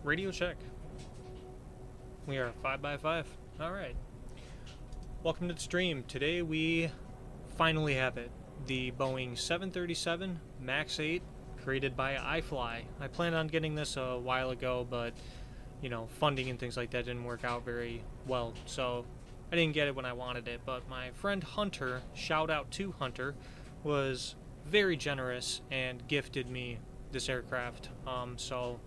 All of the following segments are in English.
Radio check. We are 5x5. Alright. Welcome to the stream. Today we finally have it. The Boeing 737 MAX 8 created by iFly. I planned on getting this a while ago, but you know, funding and things like that didn't work out very well, so I didn't get it when I wanted it. But my friend Hunter, shout out to Hunter, was very generous and gifted me this aircraft. So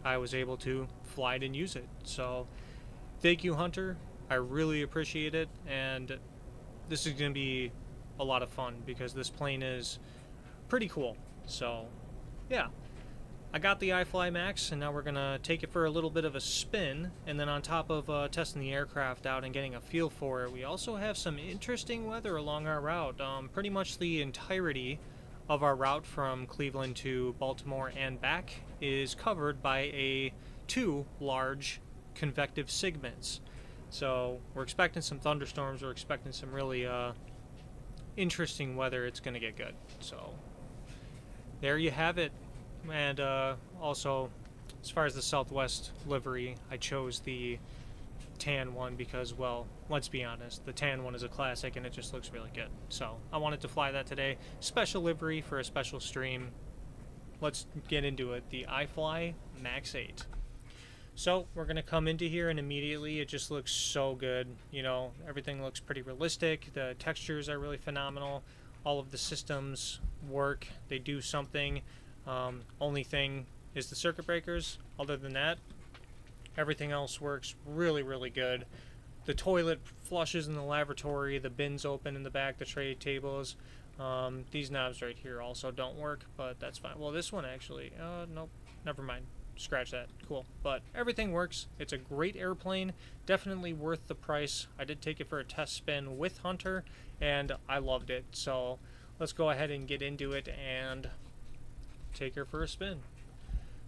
I was able to fly it and use it. So thank you, Hunter. I really appreciate it, and this is going to be a lot of fun because this plane is pretty cool. So yeah, I got the iFly Max, and now we're going to take it for a little bit of a spin, and then on top of testing the aircraft out and getting a feel for it, we also have some interesting weather along our route. Pretty much the entirety of our route from Cleveland to Baltimore and back is covered by two large convective segments. So we're expecting some thunderstorms, we're expecting some really interesting weather. It's going to get good. So there you have it. And also, as far as the Southwest livery, I chose the tan one because, well, let's be honest, the tan one is a classic and it just looks really good. So I wanted to fly that today. Special livery for a special stream. Let's get into it. The iFly MAX 8. So we're going to come into here, and immediately it just looks so good. You know, everything looks pretty realistic. The textures are really phenomenal. All of the systems work. They do something. Only thing is the circuit breakers. Other than that, everything else works really, really good. The toilet flushes in the lavatory, the bins open in the back, the tray tables. These knobs right here also don't work, but that's fine. Well, this one actually, nope, never mind. Scratch that. Cool. But everything works. It's a great airplane. Definitely worth the price. I did take it for a test spin with Hunter, and I loved it. So let's go ahead and get into it and take her for a spin.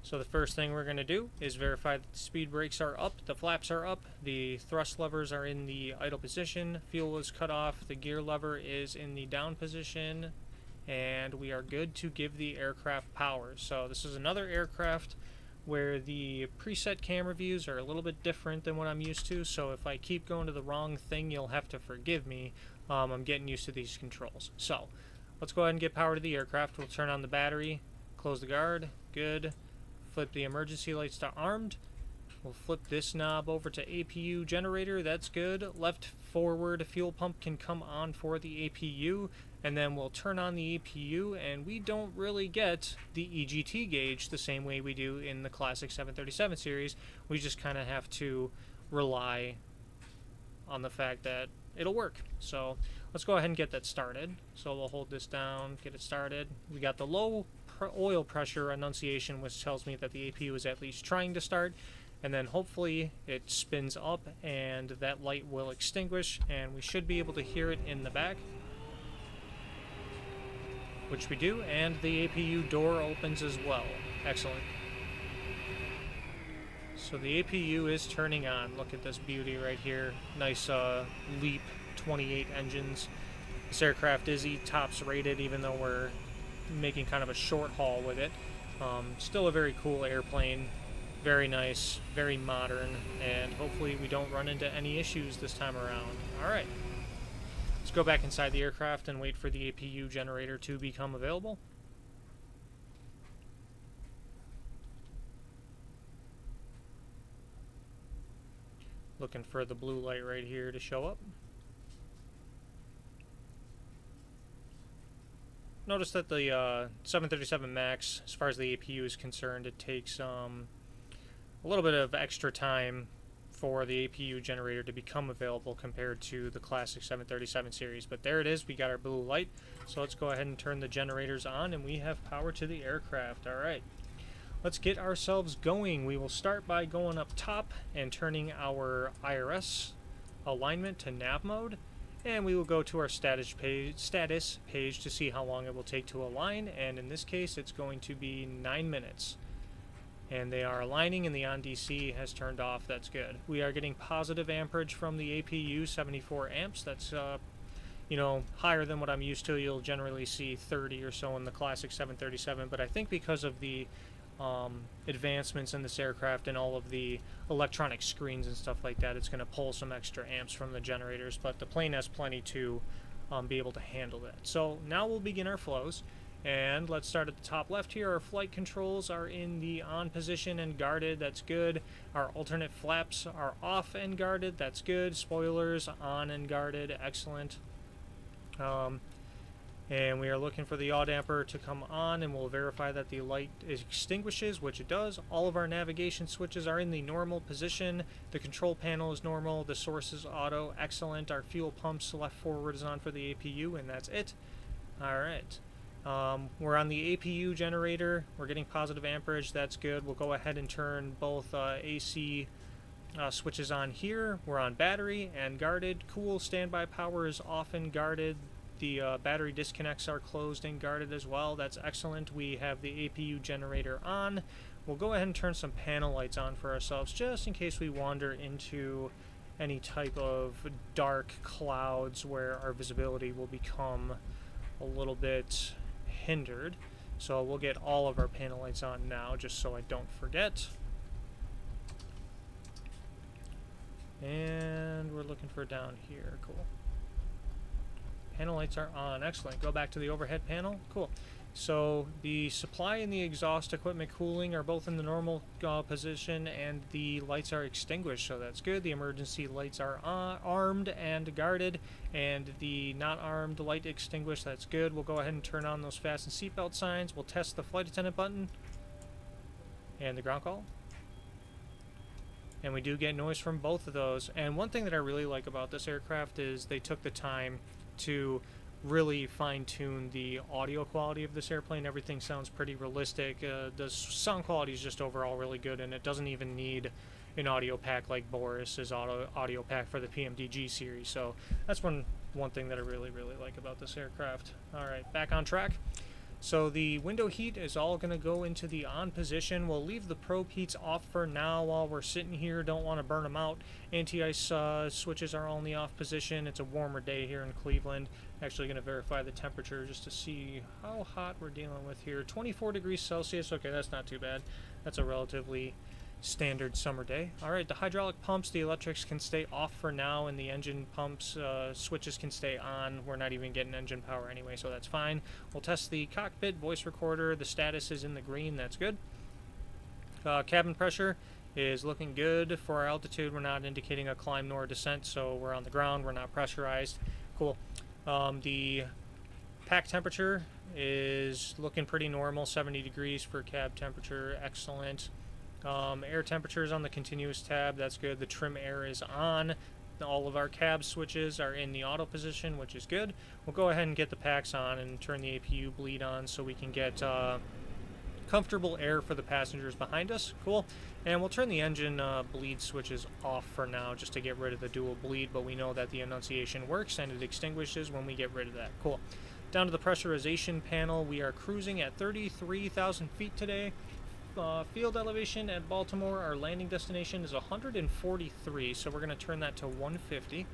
So the first thing we're going to do is verify that the speed brakes are up, the flaps are up, the thrust levers are in the idle position, fuel is cut off, the gear lever is in the down position, and we are good to give the aircraft power. So this is another aircraft where the preset camera views are a little bit different than what I'm used to, so if I keep going to the wrong thing, you'll have to forgive me. I'm getting used to these controls. So let's go ahead and get power to the aircraft. We'll turn on the battery, close the guard, good. Flip the emergency lights to armed. We'll flip this knob over to APU generator, that's good. Left forward fuel pump can come on for the APU, and then we'll turn on the APU, and we don't really get the EGT gauge the same way we do in the classic 737 series. We just kind of have to rely on the fact that it'll work. So let's go ahead and get that started. So we'll hold this down, get it started. We got the low oil pressure annunciation, which tells me that the APU is at least trying to start, and then hopefully it spins up and that light will extinguish, and we should be able to hear it in the back, which we do, and the APU door opens as well. Excellent. So the APU is turning on. Look at this beauty right here. Nice LEAP 28 engines. This aircraft is E-tops rated, even though we're making kind of a short haul with it. Still a very cool airplane. Very nice, very modern, and hopefully we don't run into any issues this time around. Alright. Let's go back inside the aircraft and wait for the APU generator to become available. Looking for the blue light right here to show up. Notice that the 737 MAX, as far as the APU is concerned, it takes a little bit of extra time for the APU generator to become available compared to the classic 737 series. But there it is, we got our blue light. So let's go ahead and turn the generators on, and we have power to the aircraft. Alright, let's get ourselves going. We will start by going up top and turning our IRS alignment to nav mode. And we will go to our status page to see how long it will take to align, and in this case it's going to be 9 minutes. And they are aligning, and the on DC has turned off. That's good. We are getting positive amperage from the APU, 74 amps. That's you know, higher than what I'm used to. You'll generally see 30 or so in the classic 737, but I think because of the advancements in this aircraft and all of the electronic screens and stuff like that, it's going to pull some extra amps from the generators, but the plane has plenty to be able to handle that. So now we'll begin our flows, and let's start at the top left here. Our flight controls are in the on position and guarded, that's good. Our alternate flaps are off and guarded, that's good. Spoilers on and guarded, excellent. And we are looking for the yaw damper to come on, and we'll verify that the light extinguishes, which it does. All of our navigation switches are in the normal position. The control panel is normal. The source is auto. Excellent. Our fuel pumps left forward is on for the APU, and that's it. All right. We're on the APU generator. We're getting positive amperage. That's good. We'll go ahead and turn both AC switches on here. We're on battery and guarded. Cool. Standby power is off and guarded. The battery disconnects are closed and guarded as well. That's excellent. We have the APU generator on. We'll go ahead and turn some panel lights on for ourselves just in case we wander into any type of dark clouds where our visibility will become a little bit hindered. So we'll get all of our panel lights on now just so I don't forget. And we're looking for down here. Cool. Panel lights are on. Excellent. Go back to the overhead panel. Cool. So the supply and the exhaust equipment cooling are both in the normal position, and the lights are extinguished, so that's good. The emergency lights are armed and guarded, and the not armed light extinguished, that's good. We'll go ahead and turn on those fasten seatbelt signs. We'll test the flight attendant button and the ground call. And we do get noise from both of those. And one thing that I really like about this aircraft is they took the time to really fine-tune the audio quality of this airplane. Everything sounds pretty realistic. The sound quality is just overall really good, and it doesn't even need an audio pack like Boris's audio pack for the PMDG series. So that's one thing that I really like about this aircraft. All right, back on track. So the window heat is all going to go into the on position. We'll leave the probe heats off for now while we're sitting here. Don't want to burn them out. Anti-ice switches are all in the off position. It's a warmer day here in Cleveland. Actually going to verify the temperature just to see how hot we're dealing with here. 24 degrees Celsius. Okay, that's not too bad. That's a relatively standard summer day. Alright, the hydraulic pumps, the electrics can stay off for now, and the engine pumps switches can stay on. We're not even getting engine power anyway, so that's fine. We'll test the cockpit voice recorder. The status is in the green. That's good. Cabin pressure is looking good. For our altitude, we're not indicating a climb nor a descent, so we're on the ground. We're not pressurized. Cool. The pack temperature is looking pretty normal. 70 degrees for cab temperature. Excellent. Air temperature is on the continuous tab. That's good. The trim air is on. All of our cab switches are in the auto position, which is good. We'll go ahead and get the packs on and turn the APU bleed on so we can get comfortable air for the passengers behind us. Cool. And we'll turn the engine bleed switches off for now just to get rid of the dual bleed, but we know that the annunciation works and it extinguishes when we get rid of that. Cool. Down to the pressurization panel, we are cruising at 33,000 feet today. Field elevation at Baltimore, our landing destination is 143, so we're going to turn that to 150.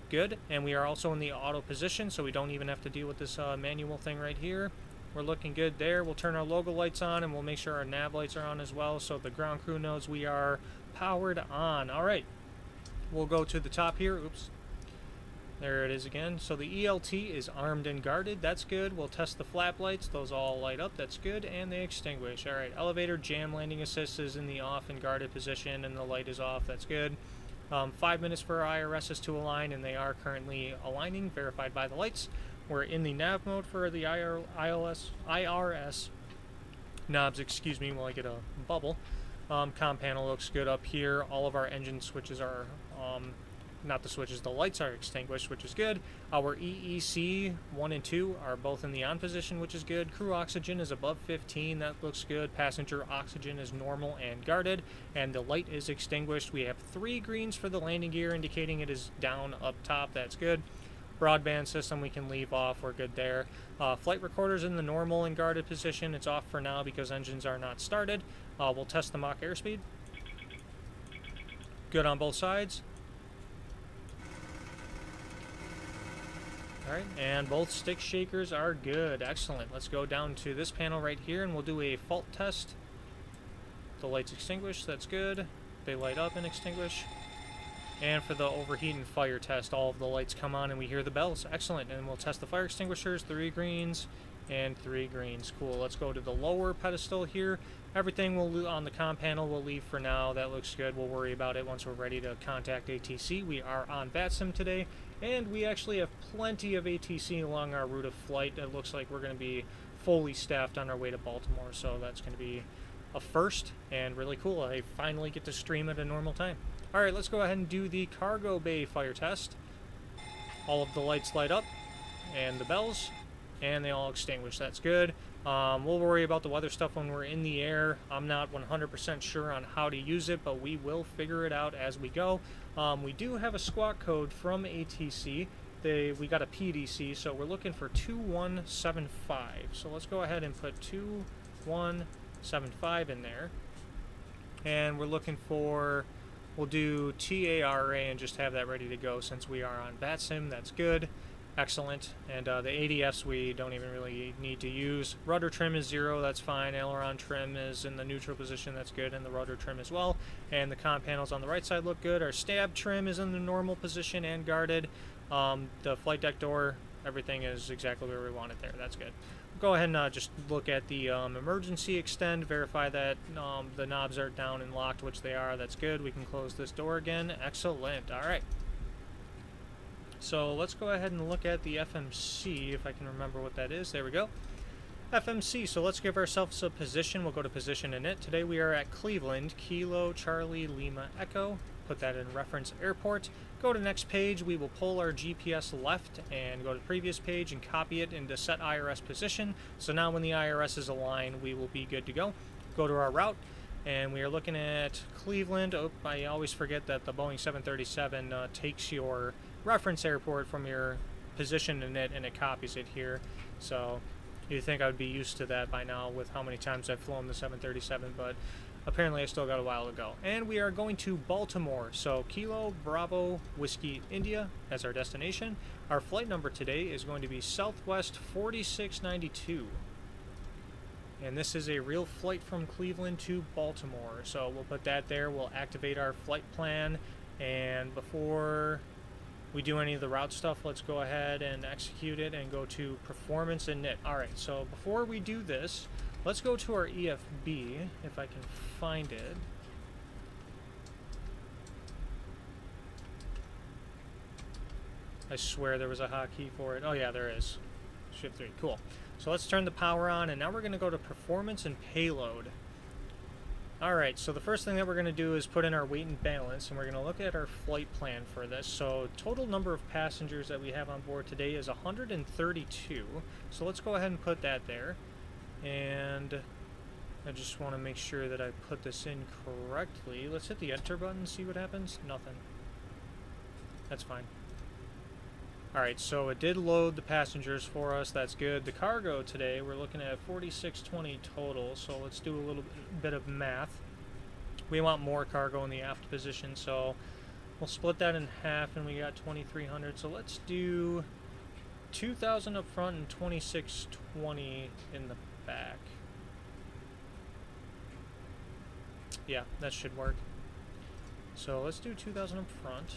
Good, and we are also in the auto position, so we don't even have to deal with this manual thing right here. We're looking good there. We'll turn our logo lights on, and we'll make sure our nav lights are on as well, so the ground crew knows we are powered on. All right, we'll go to the top here. Oops. There it is again. So the ELT is armed and guarded. That's good. We'll test the flap lights. Those all light up. That's good. And they extinguish. All right. Elevator jam landing assist is in the off and guarded position, and the light is off. That's good. 5 minutes for our IRSs to align, and they are currently aligning, verified by the lights. We're in the nav mode for the IRS knobs, excuse me, while I get a bubble. Comm panel looks good up here. All of our engine switches are not the switches, the lights are extinguished, which is good. Our EEC 1 and 2 are both in the on position, which is good. Crew oxygen is above 15, that looks good. Passenger oxygen is normal and guarded, and the light is extinguished. We have 3 greens for the landing gear, indicating it is down up top, that's good. Broadband system we can leave off, we're good there. Flight recorder's in the normal and guarded position. It's off for now because engines are not started. We'll test the Mach airspeed. Good on both sides. Alright, and both stick shakers are good. Excellent. Let's go down to this panel right here and we'll do a fault test. The lights extinguish, that's good. They light up and extinguish. And for the overheat and fire test, all of the lights come on and we hear the bells. Excellent. And we'll test the fire extinguishers, 3 greens and 3 greens. Cool. Let's go to the lower pedestal here. Everything will on the comm panel we'll leave for now. That looks good. We'll worry about it once we're ready to contact ATC. We are on VATSIM today, and we actually have plenty of ATC along our route of flight. It looks like we're going to be fully staffed on our way to Baltimore, so that's going to be a first and really cool. I finally get to stream at a normal time. Alright, let's go ahead and do the cargo bay fire test. All of the lights light up, and the bells, and they all extinguish. That's good. We'll worry about the weather stuff when we're in the air. I'm not 100% sure on how to use it, but we will figure it out as we go. We do have a squawk code from ATC. We got a PDC, so we're looking for 2175. So let's go ahead and put 2175 in there. And we're looking for, we'll do TARA and just have that ready to go since we are on VATSIM. That's good. Excellent. And the ADFs we don't even really need to use. Rudder trim is 0, that's fine. Aileron trim is in the neutral position, that's good. And the rudder trim as well. And the comm panels on the right side look good. Our stab trim is in the normal position and guarded. The flight deck door, everything is exactly where we want it there. That's good. Go ahead and just look at the emergency extend, verify that the knobs are down and locked, which they are. That's good. We can close this door again. Excellent. All right. So let's go ahead and look at the FMC, if I can remember what that is. There we go. FMC, so let's give ourselves a position. We'll go to position in it. Today we are at Cleveland, Kilo, Charlie, Lima, Echo. Put that in reference airport. Go to next page. We will pull our GPS left and go to the previous page and copy it into set IRS position. So now when the IRS is aligned, we will be good to go. Go to our route. And we are looking at Cleveland. Oh, I always forget that the Boeing 737 takes your reference airport from your position in it and it copies it here. So you'd think I would be used to that by now with how many times I've flown the 737, but apparently I still got a while to go. And we are going to Baltimore. So Kilo, Bravo, Whiskey, India as our destination. Our flight number today is going to be Southwest 4692. And this is a real flight from Cleveland to Baltimore. So we'll put that there. We'll activate our flight plan. And before we do any of the route stuff, let's go ahead and execute it and go to performance and NIT. Alright, so before we do this, let's go to our EFB, if I can find it. I swear there was a hotkey for it. Oh yeah, there is. Shift 3, cool. So let's turn the power on, and now we're going to go to performance and payload. Alright, so the first thing that we're going to do is put in our weight and balance, and we're going to look at our flight plan for this. So total number of passengers that we have on board today is 132. So let's go ahead and put that there. And I just want to make sure that I put this in correctly. Let's hit the enter button and see what happens. Nothing. That's fine. Alright, so it did load the passengers for us. That's good. The cargo today, we're looking at 4620 total, so let's do a little bit of math. We want more cargo in the aft position, so we'll split that in half, and we got 2300. So let's do 2000 up front and 2620 in the back. Yeah, that should work. So let's do 2000 up front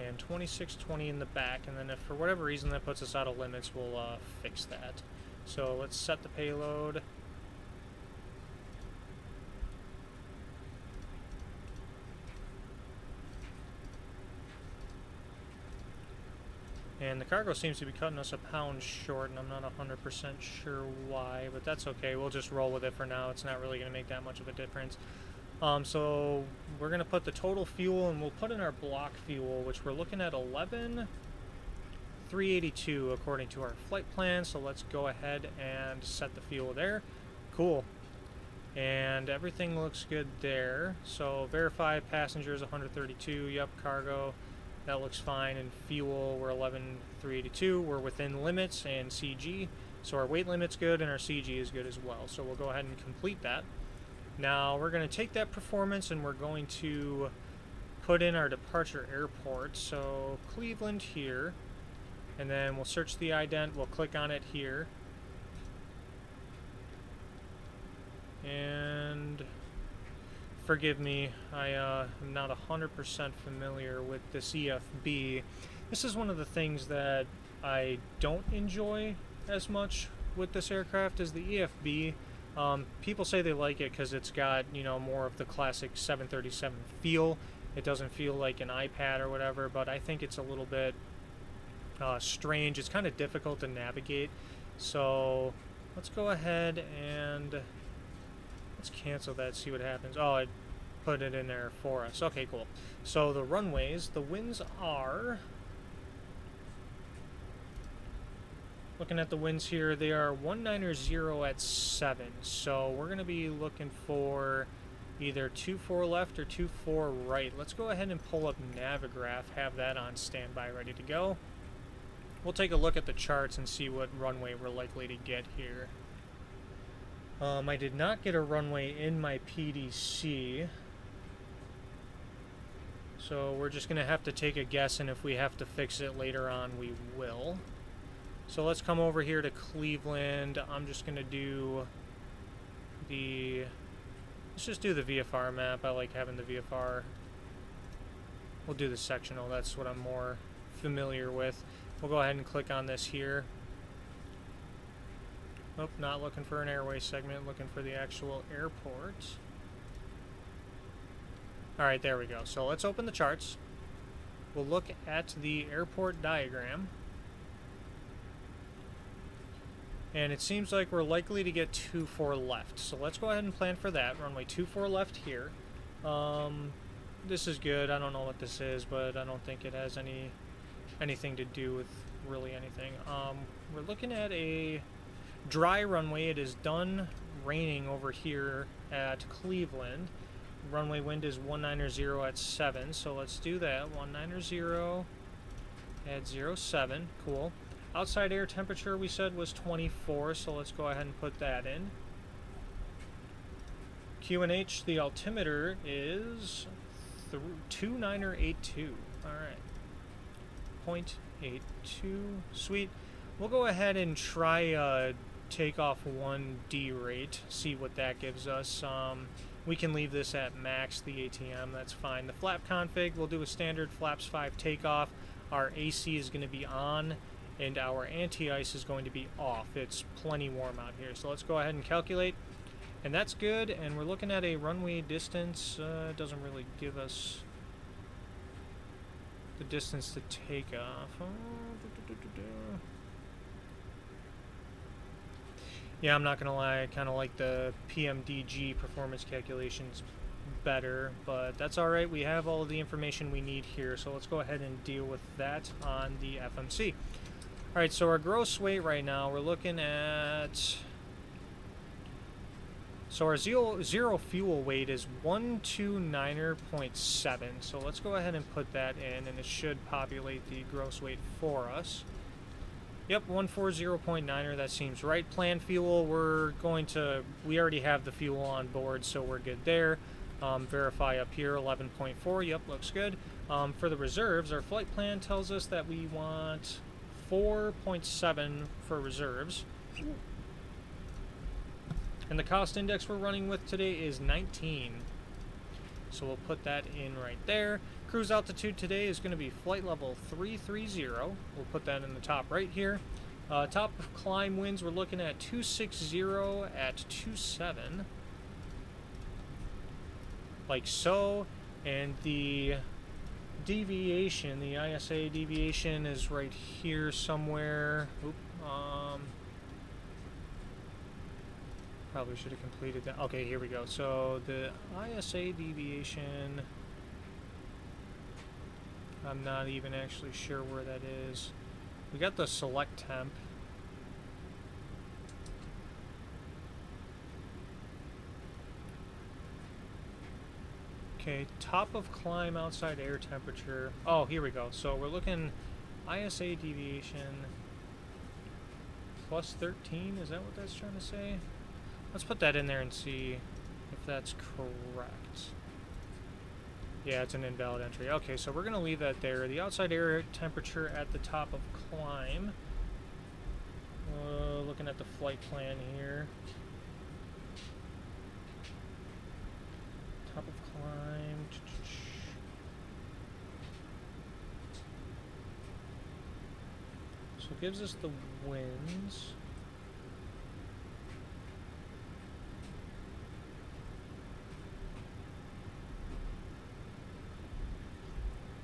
and 2620 in the back, and then if for whatever reason that puts us out of limits, we'll fix that. So let's set the payload. And the cargo seems to be cutting us a pound short, and I'm not 100% sure why, but that's okay. We'll just roll with it for now. It's not really going to make that much of a difference. So we're going to put the total fuel, and we'll put in our block fuel, which we're looking at 11,382 according to our flight plan. So let's go ahead and set the fuel there. Cool. And everything looks good there. So verify passengers 132. Yep, cargo. That looks fine. And fuel, we're 11,382. We're within limits and CG. So our weight limit's good and our CG is good as well. So we'll go ahead and complete that. Now we're going to take that performance and we're going to put in our departure airport. So Cleveland here, and then we'll search the ident. We'll click on it here. And forgive me, I am not 100% familiar with this EFB. This is one of the things that I don't enjoy as much with this aircraft is the EFB. People say they like it because it's got, you know, more of the classic 737 feel. It doesn't feel like an iPad or whatever, but I think it's a little bit strange. It's kind of difficult to navigate. So let's go ahead and let's cancel that, see what happens. Oh, it put it in there for us. Okay, cool. So the runways, the winds are... Looking at the winds here, they are 190 at 7. So we're going to be looking for either 24 left or 24 right. Let's go ahead and pull up Navigraph, have that on standby, ready to go. We'll take a look at the charts and see what runway we're likely to get here. I did not get a runway in my PDC, so we're just going to have to take a guess, and if we have to fix it later on, we will. So let's come over here to Cleveland. I'm just going to do the... Let's just do the VFR map. I like having the VFR. We'll do the sectional. That's what I'm more familiar with. We'll go ahead and click on this here. Nope, not looking for an airway segment. Looking for the actual airport. Alright, there we go. So let's open the charts. We'll look at the airport diagram. And it seems like we're likely to get 24 left. So let's go ahead and plan for that. Runway 24 left here. This is good. I don't know what this is, but I don't think it has anything to do with really anything. We're looking at a dry runway. It is done raining over here at Cleveland. Runway wind is 190 at 7. So let's do that. 190 at 07. Cool. Outside air temperature we said was 24, so let's go ahead and put that in. QNH, the altimeter is 2982. Alright. 0.82. Sweet. We'll go ahead and try takeoff 1D rate, see what that gives us. We can leave this at max, the ATM, that's fine. The flap config, we'll do a standard flaps 5 takeoff. Our AC is going to be on, and our anti-ice is going to be off. It's plenty warm out here. So let's go ahead and calculate. And that's good. And we're looking at a runway distance. It doesn't really give us the distance to take off. Yeah, I'm not going to lie. I kind of like the PMDG performance calculations better. But that's all right. We have all of the information we need here. So let's go ahead and deal with that on the FMC. Alright, so our gross weight right now, we're looking at... So our zero fuel weight is 129.7. So let's go ahead and put that in, and it should populate the gross weight for us. Yep, 140.9, that seems right. Planned fuel, we already have the fuel on board, so we're good there. Verify up here, 11.4, yep, looks good. For the reserves, our flight plan tells us that we want 4.7 for reserves. And the cost index we're running with today is 19. So we'll put that in right there. Cruise altitude today is going to be flight level 330. We'll put that in the top right here. Top of climb winds, we're looking at 260 at 27. Like so. And the deviation, the ISA deviation is right here somewhere. Oop, probably should have completed that. Okay, here we go. So the ISA deviation, I'm not even actually sure where that is. We got the select temp. Okay, top of climb outside air temperature. Oh, here we go. So we're looking ISA deviation plus 13. Is that what that's trying to say? Let's put that in there and see if that's correct. Yeah, it's an invalid entry. Okay, so we're going to leave that there. The outside air temperature at the top of climb. Looking at the flight plan here. So it gives us the winds.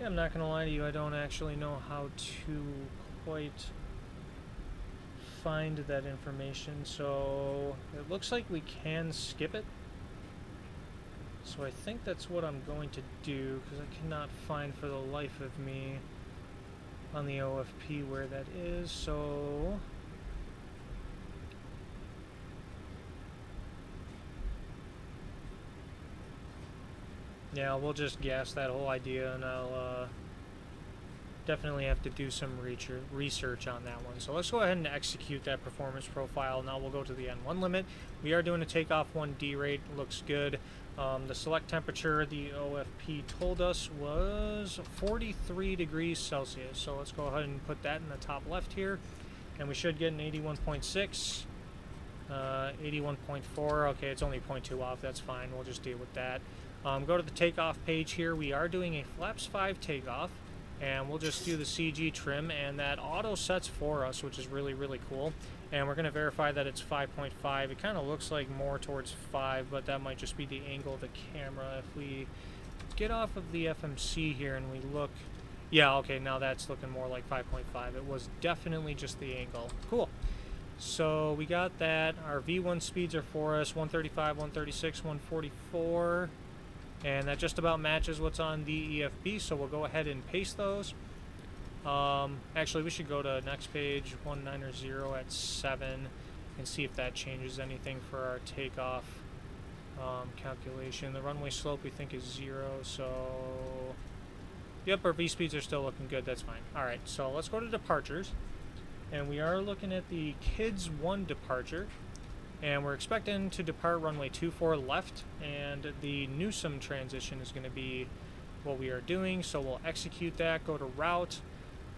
Yeah, I'm not gonna lie to you, I don't actually know how to quite find that information, so it looks like we can skip it. So I think that's what I'm going to do, because I cannot find for the life of me on the OFP where that is, so... yeah, we'll just guess that whole idea, and I'll definitely have to do some research on that one. So let's go ahead and execute that performance profile. Now we'll go to the N1 limit. We are doing a takeoff 1D rate. Looks good. The select temperature the OFP told us was 43 degrees Celsius. So let's go ahead and put that in the top left here. And we should get an 81.6. 81.4. Okay, it's only 0.2 off. That's fine. We'll just deal with that. Go to the takeoff page here. We are doing a flaps 5 takeoff. And we'll just do the CG trim, and that auto sets for us, which is really, really cool. And we're going to verify that it's 5.5. It kind of looks like more towards 5, but that might just be the angle of the camera. If we get off of the FMC here and we look... yeah, okay, now that's looking more like 5.5. It was definitely just the angle. Cool. So we got that. Our V1 speeds are for us, 135, 136, 144. And that just about matches what's on the EFB, so we'll go ahead and paste those. Actually, we should go to next page, 190 at 7, and see if that changes anything for our takeoff calculation. The runway slope we think is 0, so... yep, our V-speeds are still looking good, that's fine. Alright, so let's go to departures. And we are looking at the Kids 1 departure. And we're expecting to depart runway 24 left, and the Newsom transition is going to be what we are doing, so we'll execute that, go to route,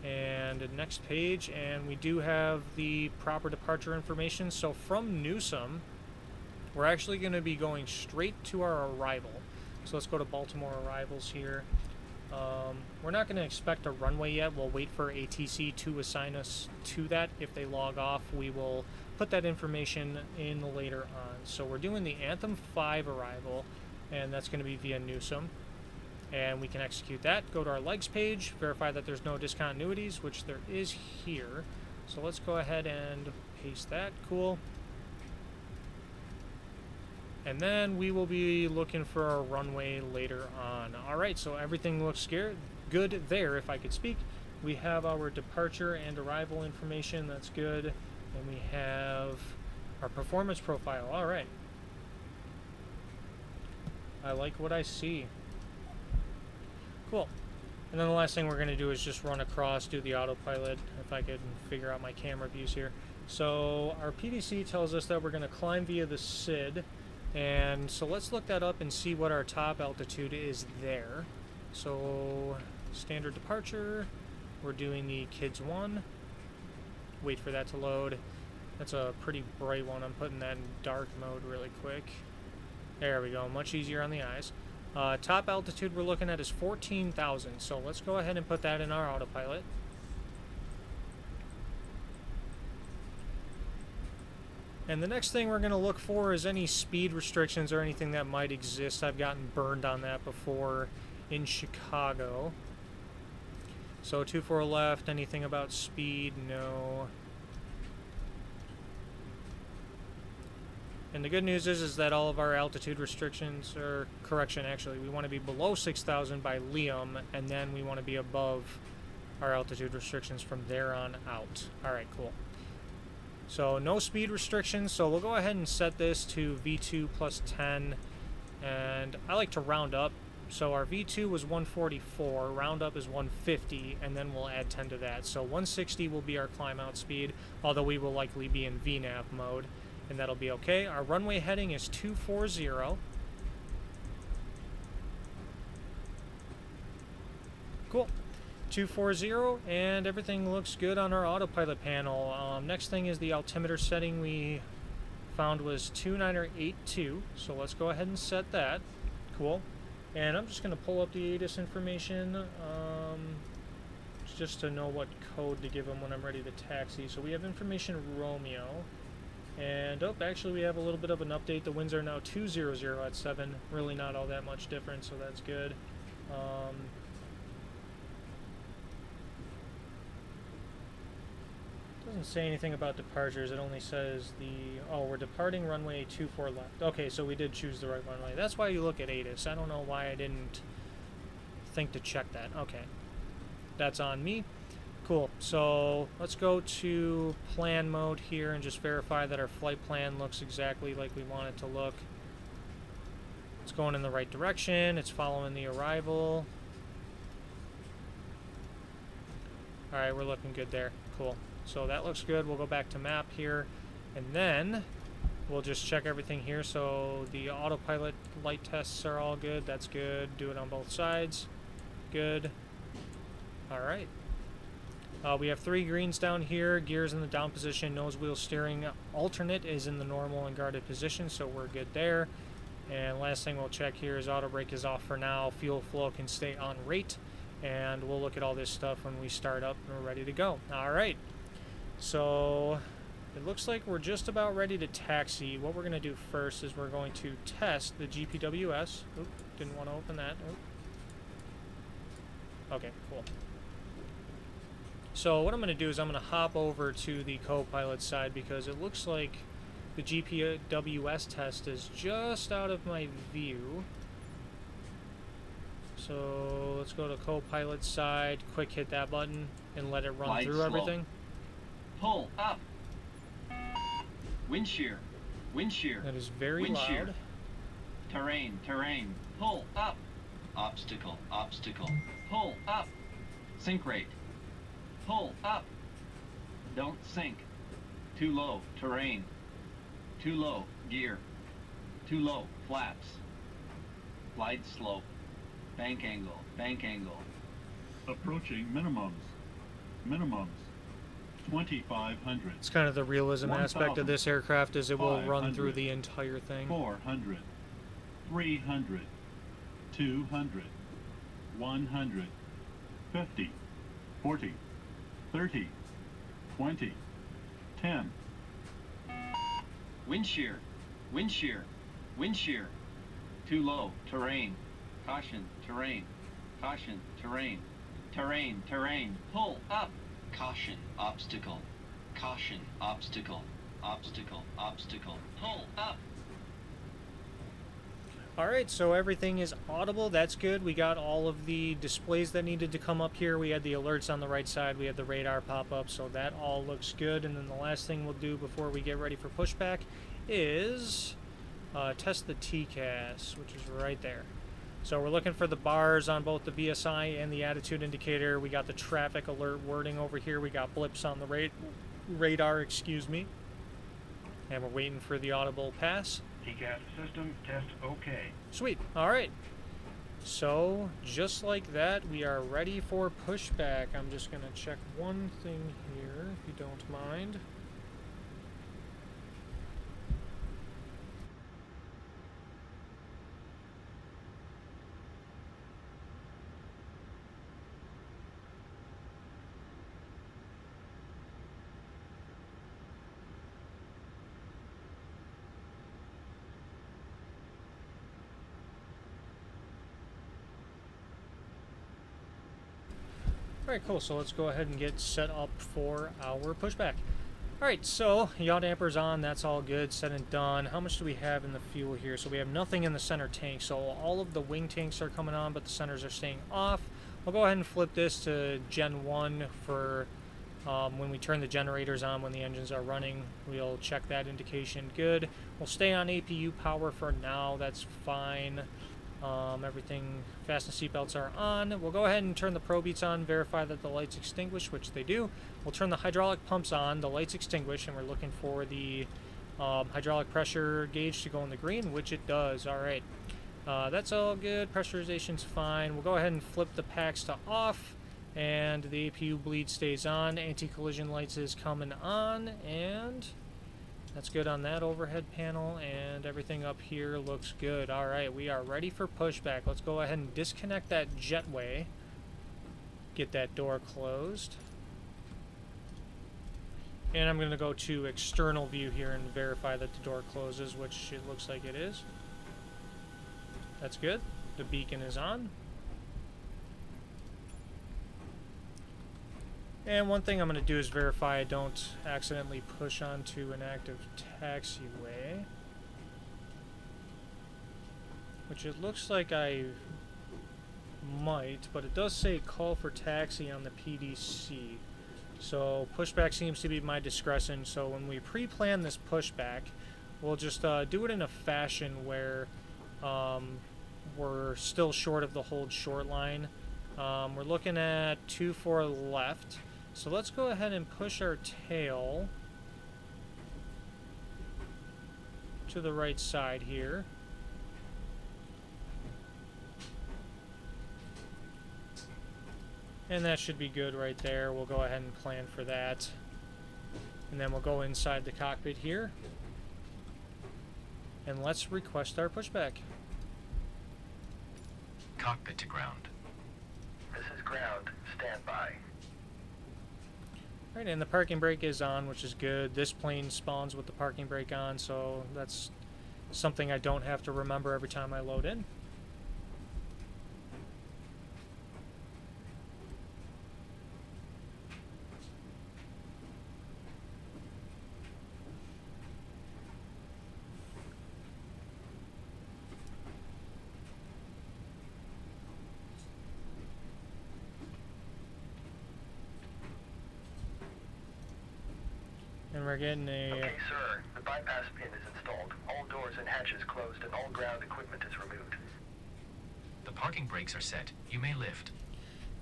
and next page, and we do have the proper departure information. So from Newsom, we're actually going to be going straight to our arrival. So let's go to Baltimore arrivals here. We're not going to expect a runway yet. We'll wait for ATC to assign us to that. If they log off, we will put that information in later on. So we're doing the Anthem 5 arrival, and that's going to be via Newsom. And we can execute that. Go to our legs page, verify that there's no discontinuities, which there is here. So let's go ahead and paste that. Cool. And then we will be looking for our runway later on. Alright, so everything looks good there, if I could speak. We have our departure and arrival information, that's good. And we have our performance profile. Alright. I like what I see. Cool. And then the last thing we're going to do is just run across, do the autopilot, if I could figure out my camera views here. So our PDC tells us that we're going to climb via the SID. And so let's look that up and see what our top altitude is there. So standard departure, we're doing the Kids 1. Wait for that to load. That's a pretty bright one. I'm putting that in dark mode really quick. There we go, much easier on the eyes. Top altitude we're looking at is 14,000, so let's go ahead and put that in our autopilot. And the next thing we're going to look for is any speed restrictions or anything that might exist. I've gotten burned on that before in Chicago. So 24 left, anything about speed? No. And the good news is that all of our altitude restrictions, or correction actually, we want to be below 6,000 by Liam, and then we want to be above our altitude restrictions from there on out. Alright, cool. So no speed restrictions, so we'll go ahead and set this to V2 plus 10, and I like to round up. So our V2 was 144, round up is 150, and then we'll add 10 to that. So 160 will be our climb out speed, although we will likely be in VNAV mode, and that'll be okay. Our runway heading is 240. Cool. 240, and everything looks good on our autopilot panel. Next thing is the altimeter setting we found was 2982, so let's go ahead and set that. Cool. And I'm just going to pull up the ATIS information. just to know what code to give them when I'm ready to taxi. So we have information Romeo. And, oh, actually we have a little bit of an update. The winds are now 200 at 7. Really not all that much different, so that's good. Doesn't say anything about departures. It only says we're departing runway 24 left. Okay, so we did choose the right runway. That's why you look at ATIS. I don't know why I didn't think to check that. Okay. That's on me. Cool. So let's go to plan mode here and just verify that our flight plan looks exactly like we want it to look. It's going in the right direction. It's following the arrival. Alright, we're looking good there. Cool. So that looks good. We'll go back to map here. And then we'll just check everything here. So the autopilot light tests are all good. That's good. Do it on both sides. Good. Alright. We have 3 greens down here. Gears in the down position. Nose wheel steering alternate is in the normal and guarded position. So we're good there. And last thing we'll check here is auto brake is off for now. Fuel flow can stay on rate. And we'll look at all this stuff when we start up and we're ready to go. Alright. So it looks like we're just about ready to taxi. What we're going to do first is we're going to test the GPWS. Oop, didn't want to open that. Oop. Okay, cool. So what I'm going to do is I'm going to hop over to the co-pilot side because it looks like the GPWS test is just out of my view. So let's go to co-pilot side, quick hit that button, and let it run Glide through slow. everything. Pull up. Wind shear. Wind shear. That is very Wind loud. shear. Terrain. Terrain. Pull up. Obstacle. Obstacle. Pull up. Sink rate. Pull up. Don't sink. Too low. Terrain. Too low. Gear. Too low. Flaps. Glide slope. Bank angle. Bank angle. Approaching minimums. Minimums. 2,500. It's kind of the realism aspect of this aircraft is it will run through 500. the entire thing. 400. 300. 200. 100. 50. 40. 30. 20. 10. Wind shear. Wind shear. Wind shear. Too low. Terrain. Caution. Terrain. Caution. Terrain. Terrain. Terrain. Pull up. Caution. Obstacle. Caution. Obstacle. Obstacle. Obstacle. Pull up. Alright, so everything is audible. That's good. We got all of the displays that needed to come up here. We had the alerts on the right side. We had the radar pop up, so that all looks good. And then the last thing we'll do before we get ready for pushback is test the TCAS, which is right there. So we're looking for the bars on both the VSI and the attitude indicator. We got the traffic alert wording over here. We got blips on the radar, excuse me. And we're waiting for the audible pass. TCAS system test okay. Sweet. All right. So just like that, we are ready for pushback. I'm just going to check one thing here, if you don't mind. Alright, cool. So let's go ahead and get set up for our pushback. Alright, so yaw damper's on. That's all good. Set and done. How much do we have in the fuel here? So we have nothing in the center tank. So all of the wing tanks are coming on, but the centers are staying off. I'll go ahead and flip this to Gen 1 for when we turn the generators on when the engines are running. We'll check that indication. Good. We'll stay on APU power for now. That's fine. Everything, fasten seatbelts are on. We'll go ahead and turn the pro beats on, verify that the lights extinguish, which they do. We'll turn the hydraulic pumps on, the lights extinguish, and we're looking for the hydraulic pressure gauge to go in the green, which it does. Alright, that's all good. Pressurization's fine. We'll go ahead and flip the packs to off, and the APU bleed stays on. Anti-collision lights is coming on, and that's good on that overhead panel, and everything up here looks good. Alright, we are ready for pushback. Let's go ahead and disconnect that jetway. get that door closed. And I'm going to go to external view here and verify that the door closes, which it looks like it is. That's good. The beacon is on. And one thing I'm going to do is verify I don't accidentally push onto an active taxiway. Which it looks like I might, but it does say call for taxi on the PDC. So pushback seems to be my discretion, so when we pre-plan this pushback, we'll just do it in a fashion where we're still short of the hold short line. We're looking at 2-4 left, so let's go ahead and push our tail to the right side here. And that should be good right there. We'll go ahead and plan for that. And then we'll go inside the cockpit here. And let's request our pushback. Cockpit to ground. This is ground. Stand by. Right, and the parking brake is on, which is good. This plane spawns with the parking brake on, so that's something I don't have to remember every time I load in. And we're getting a... Okay, sir. The bypass pin is installed. All doors and hatches closed and all ground equipment is removed. The parking brakes are set. You may lift.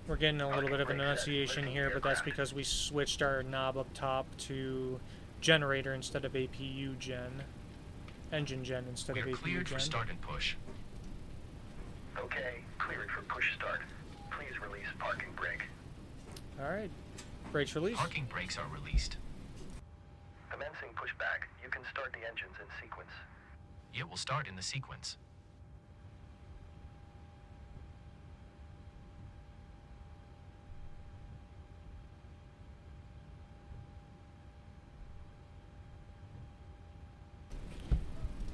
We're getting a little Parking bit of brake set. enunciation Lifting here, but that's aircraft. because we switched our knob up top to generator instead of APU gen. Engine gen instead We of are APU cleared gen. for start and push. Okay, cleared for push start. Please release parking brake. Alright. Brakes released. Parking brakes are released. Commencing pushback. You can start the engines in sequence. It will start in the sequence.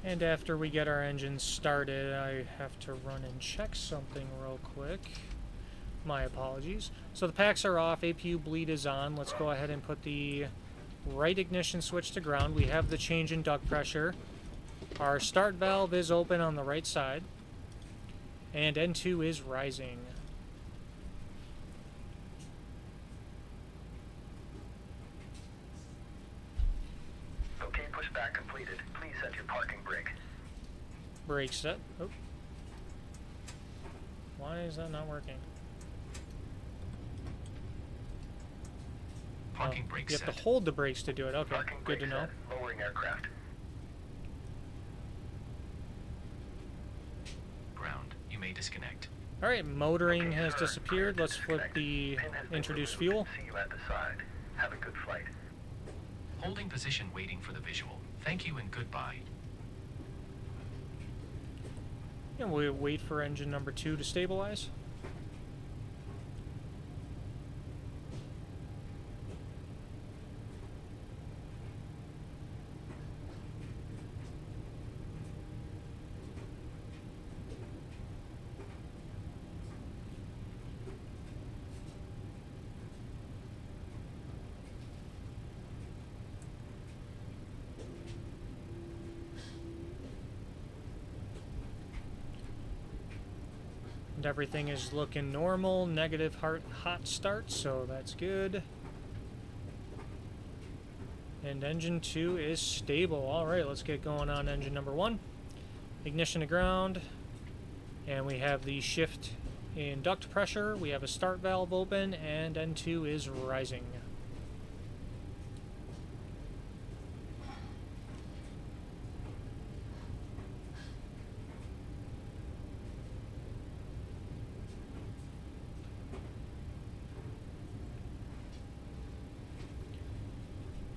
And after we get our engines started, I have to run and check something real quick. My apologies. So the packs are off, APU bleed is on. Let's go ahead and put the right ignition switch to ground. We have the change in duct pressure. Our start valve is open on the right side. And N2 is rising. Okay, pushback completed. Please set your parking brake. Brake set. Oh. Why is that not working? Parking Oh, brakes you have set. to hold the brakes to do it. Okay, Parking good brake to know. set. Lowering aircraft. Ground. You may disconnect. Alright, motoring Okay, has sir. disappeared. Cleared Let's to flip disconnect. the Pin has been introduce removed. fuel. See you at the side. Have a good flight. Holding position waiting for the visual. Thank you and goodbye. And we'll wait for engine number 2 to stabilize. And everything is looking normal, negative hot start, so that's good. And engine 2 is stable. Alright, let's get going on engine number 1. Ignition to ground. And we have the shift in duct pressure. We have a start valve open, and N2 is rising.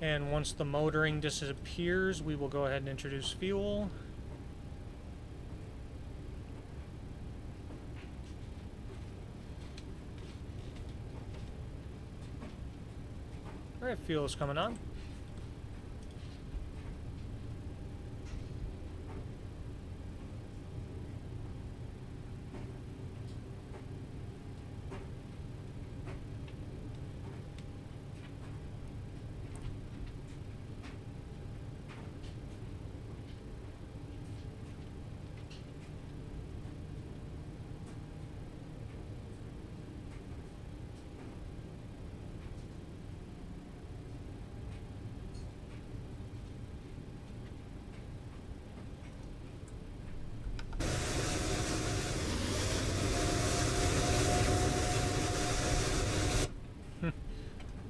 And once the motoring disappears, we will go ahead and introduce fuel. Alright, fuel's coming on.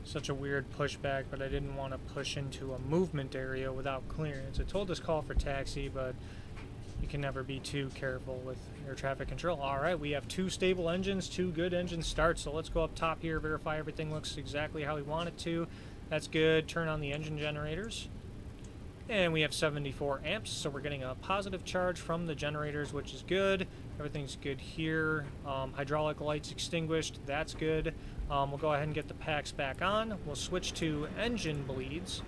Such a weird pushback, but I didn't want to push into a movement area without clearance. It told us call for taxi, but you can never be too careful with air traffic control. Alright, we have 2 stable engines, 2 good engine starts, so let's go up top here, verify everything looks exactly how we want it to. That's good. Turn on the engine generators. And we have 74 amps, so we're getting a positive charge from the generators, which is good. Everything's good here. Hydraulic lights extinguished, that's good. We'll go ahead and get the packs back on. We'll switch to engine bleeds.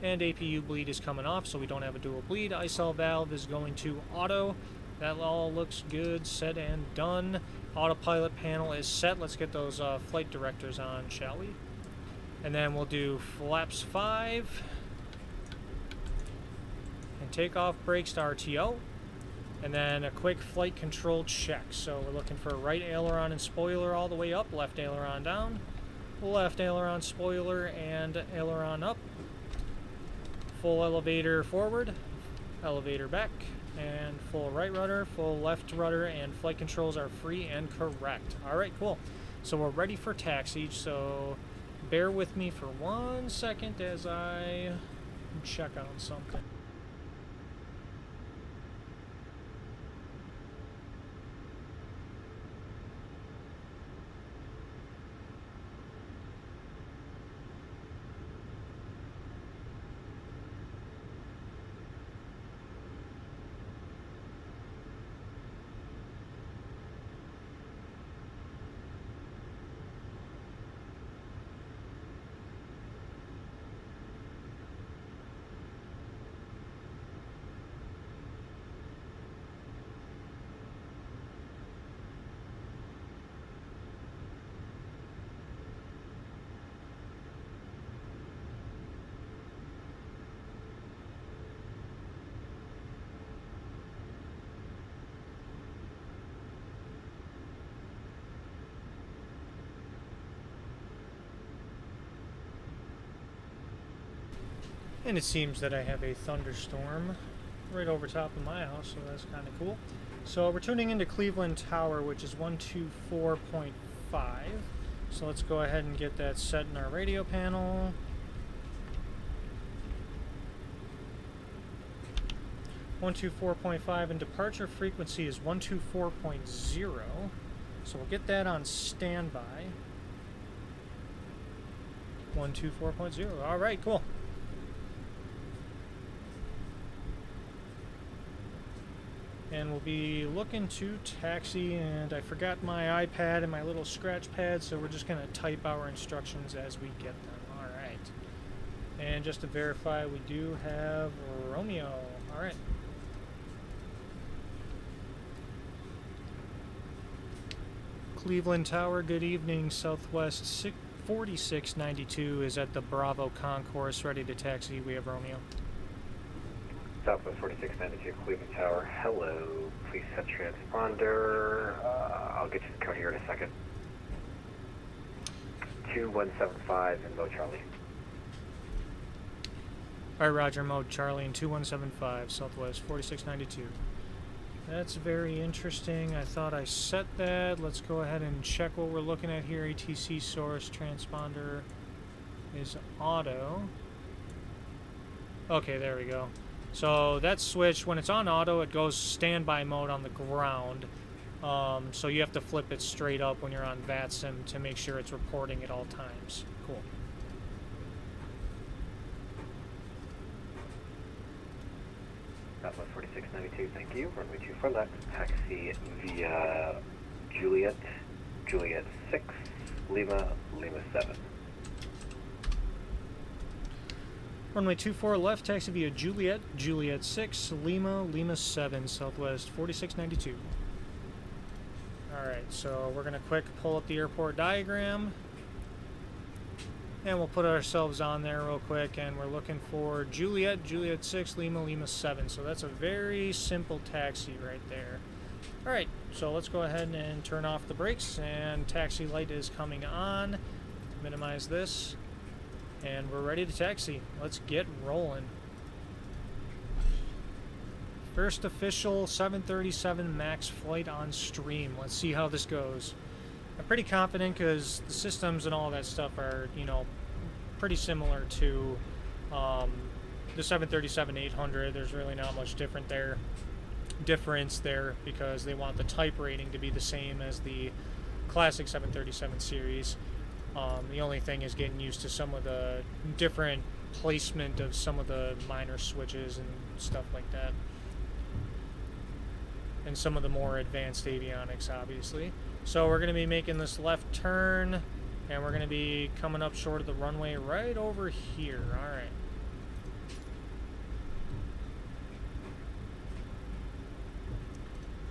And APU bleed is coming off, so we don't have a dual bleed. ISL valve is going to auto. That all looks good, set and done. Autopilot panel is set. Let's get those flight directors on, shall we? And then we'll do flaps 5. And takeoff brakes to RTO. And then a quick flight control check. So we're looking for right aileron and spoiler all the way up, left aileron down, left aileron, spoiler, and aileron up. Full elevator forward, elevator back, and full right rudder, full left rudder, and flight controls are free and correct. Alright, cool. So we're ready for taxi, so bear with me for 1 second as I check on something. And it seems that I have a thunderstorm right over top of my house, so that's kind of cool. So we're tuning into Cleveland Tower, which is 124.5. So let's go ahead and get that set in our radio panel. .5 and departure frequency is 124.0. So we'll get that on standby. 124.0. All right, cool. And we'll be looking to taxi, and I forgot my iPad and my little scratch pad, so we're just going to type our instructions as we get them. Alright. And just to verify, we do have Romeo. Alright. Cleveland Tower, good evening. Southwest 4692 is at the Bravo Concourse, ready to taxi. We have Romeo. Southwest 4692, Cleveland Tower. Hello. Please set transponder. I'll get you the code here in a second. 2175 in mode Charlie. Alright, roger, mode Charlie in 2175, Southwest 4692. That's very interesting. I thought I set that. Let's go ahead and check what we're looking at here. ATC source transponder is auto. Okay, there we go. So that switch, when it's on auto, it goes standby mode on the ground. So you have to flip it straight up when you're on VATSIM to make sure it's reporting at all times. Cool. Southwest 4692, thank you. Runway 24 left, taxi via Juliet, Juliet 6, Lima, Lima 7. Runway 24 left, taxi via Juliet, Juliet 6, Lima, Lima 7, Southwest 4692. Alright, so we're going to quick pull up the airport diagram. And we'll put ourselves on there real quick, and we're looking for Juliet, Juliet 6, Lima, Lima 7. So that's a very simple taxi right there. Alright, so let's go ahead and turn off the brakes, and taxi light is coming on. Minimize this. And we're ready to taxi. Let's get rolling. First official 737 MAX flight on stream. Let's see how this goes. I'm pretty confident because the systems and all that stuff are, you know, pretty similar to the 737-800. There's really not much difference there because they want the type rating to be the same as the classic 737 series. The only thing is getting used to some of the different placement of some of the minor switches and stuff like that. And some of the more advanced avionics, obviously. So we're going to be making this left turn, and we're going to be coming up short of the runway right over here. Alright.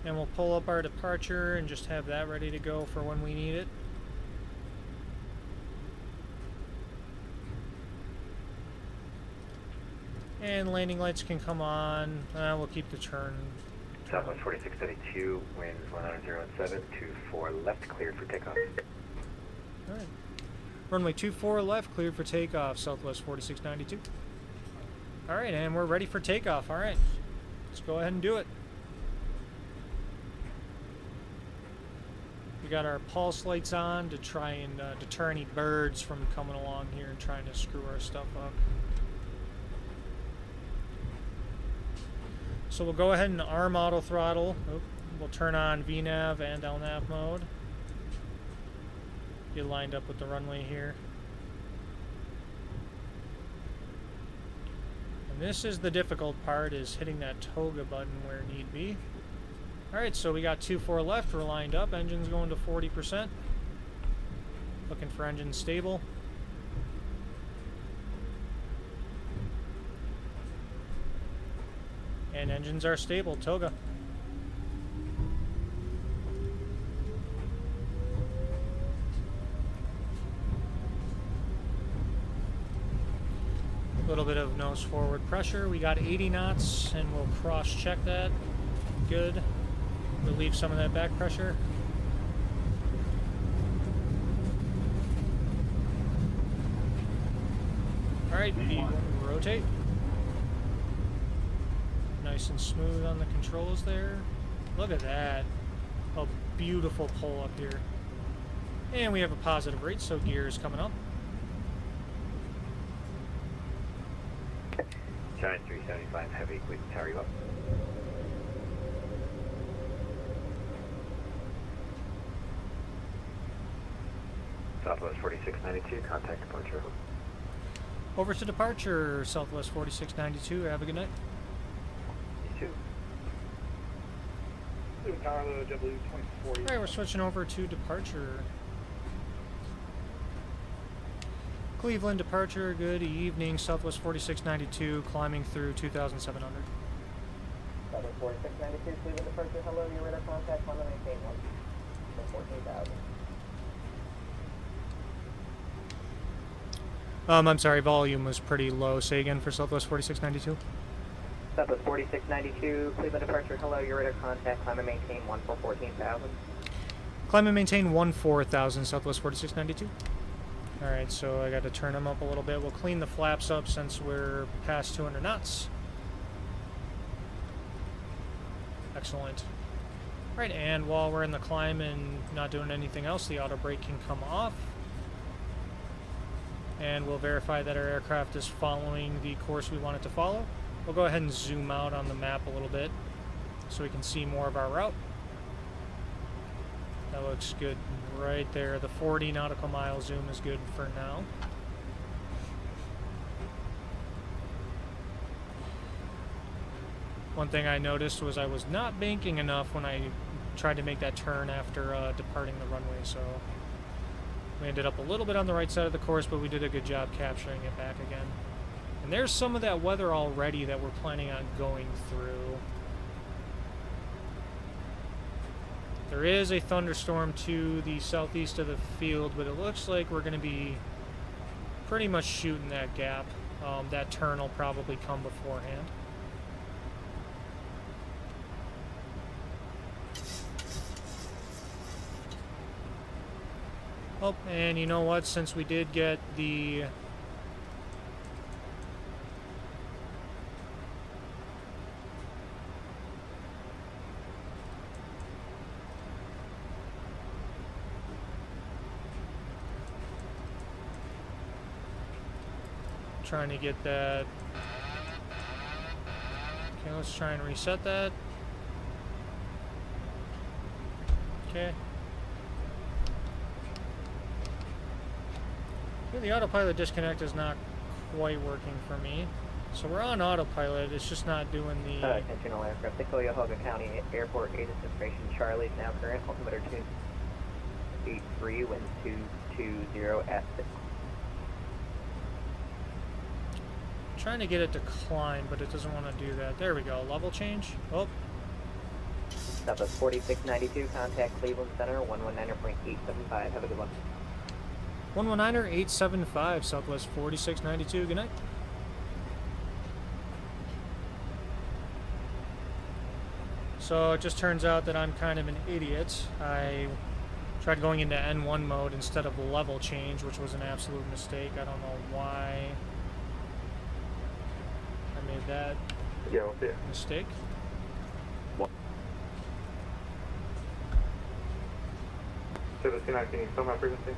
And we'll pull up our departure and just have that ready to go for when we need it. And landing lights can come on. We'll keep the turn. Southwest 4632, winds 100.17, 24 left, cleared for takeoff. Alright. Runway 24 left, cleared for takeoff, Southwest 4692. Alright, and we're ready for takeoff. Alright. Let's go ahead and do it. We got our pulse lights on to try and deter any birds from coming along here and trying to screw our stuff up. So we'll go ahead and arm auto throttle. We'll turn on VNAV and LNAV mode. Get lined up with the runway here. And this is the difficult part, is hitting that toga button where need be. Alright, so we got 2-4 left, we're lined up, engine's going to 40%. Looking for engine stable. And engines are stable, toga. A little bit of nose forward pressure. We got 80 knots, and we'll cross-check that. Good. Relieve some of that back pressure. Alright, rotate. Nice and smooth on the controls there. Look at that. A beautiful pull up here. And we have a positive rate, so gear is coming up. Giant 375 heavy, we can tower you up. Southwest 4692, contact departure. Over to departure, Southwest 4692. Have a good night. You too. Alright, we're switching over to departure. Cleveland departure, good evening. Southwest 4692, climbing through 2,700. Southwest 4692, Cleveland departure, hello, your radar contact, on the maintain 1 for 14,000. I'm sorry, volume was pretty low. Say again for Southwest 4692. Southwest 4692, Cleveland departure, hello, your radar contact, climb and maintain 1 for 14,000. Climb and maintain 14,000, Southwest 4692. Alright, so I got to turn them up a little bit. We'll clean the flaps up since we're past 200 knots. Excellent. Alright, and while we're in the climb and not doing anything else, the auto brake can come off. And we'll verify that our aircraft is following the course we want it to follow. We'll go ahead and zoom out on the map a little bit so we can see more of our route. That looks good right there. The 40 nautical mile zoom is good for now. One thing I noticed was I was not banking enough when I tried to make that turn after departing the runway, so we ended up a little bit on the right side of the course, but we did a good job capturing it back again. And there's some of that weather already that we're planning on going through. There is a thunderstorm to the southeast of the field, but it looks like we're going to be pretty much shooting that gap. That turn will probably come beforehand. Oh, and you know what? Since we did get the trying to get that. Okay, let's try and reset that. Okay. Yeah, the autopilot disconnect is not quite working for me. So we're on autopilot, it's just not doing the... Attention all aircraft, the Cuyahoga County Airport Agent Information Charlie is now current, altimeter 283, wind 220 at 6. Trying to get it to climb, but it doesn't want to do that. There we go, level change. Oh. Southwest 4692, contact Cleveland Center, 119.875, have a good one. 119er 875, Southwest 4692, good night. So it just turns out that I'm kind of an idiot. I tried going into N1 mode instead of level change, which was an absolute mistake. I don't know why I made that mistake. So the C-19, can you still my frequency?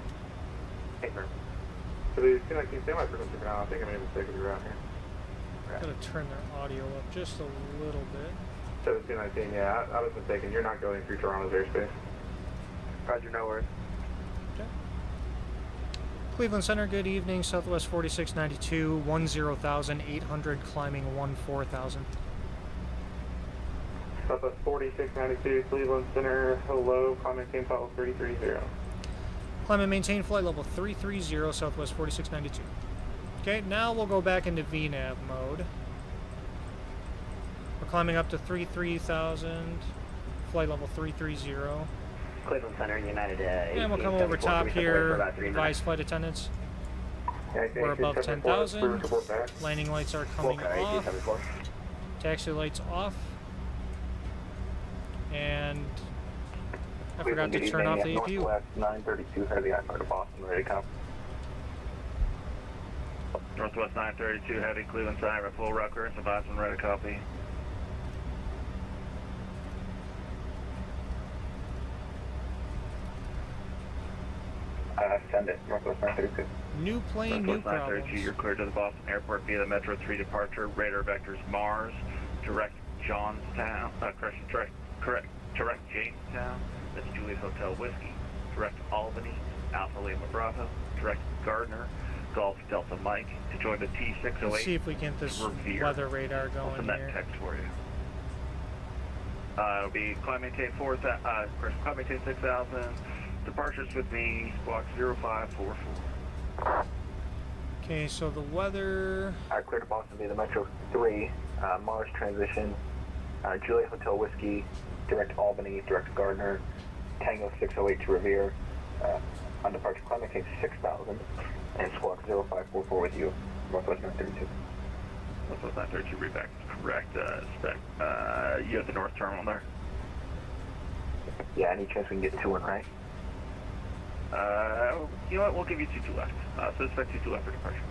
So the C-19, can you stay my frequency for now? I think I made a mistake with your route here. Gotta turn their audio up just a little bit. So the C-19, yeah, I was mistaken. You're not going through Toronto's airspace. Roger, no worries. Okay. Cleveland Center, good evening. Southwest 4692, 10,000, 800, climbing 14,000. Southwest 4692, Cleveland Center, hello, climb maintain flight level 330. Climb and maintain flight level 330, Southwest 4692. Okay, now we'll go back into VNAV mode. We're climbing up to 33,000, flight level 330. Cleveland Center, United And we'll come over top here, advise flight attendants. We're above 10,000. Landing lights are coming off. Taxi lights off. And I forgot to turn off the APU. Northwest 932, head of the iFly to Boston, ready to come. Northwest 932, heavy Cleveland Center, full Rutgers, advise when ready to copy. Send it, Northwest 932. New plane, new problems. 932, you're cleared to the Boston Airport via the Metro 3 departure. Radar vectors Mars, direct Johnstown, direct Jamestown, that's Juliet Hotel Whiskey. Direct Albany, Alpha Lima Bravo. Direct Gardner, Golf Delta Mike, to join the T608. Let's see if we can get this weather radar going I'll send that here. text for you. It'll be climb maintain 6,000. Departures with me, squawk 0544. Okay, so the weather... Clear to Boston via the Metro 3, Mars transition, Juliet Hotel Whiskey, direct Albany, direct Gardner, Tango 608 to Revere, on departure climb maintain 6,000, and squawk 0544 with you, Northwest 932. Northwest 932, read back, correct, spec, you have the north terminal there? Yeah, any chance we can get 2-1 right? You know what, we'll give you 2-2 left. So expect 2-2 left for departure.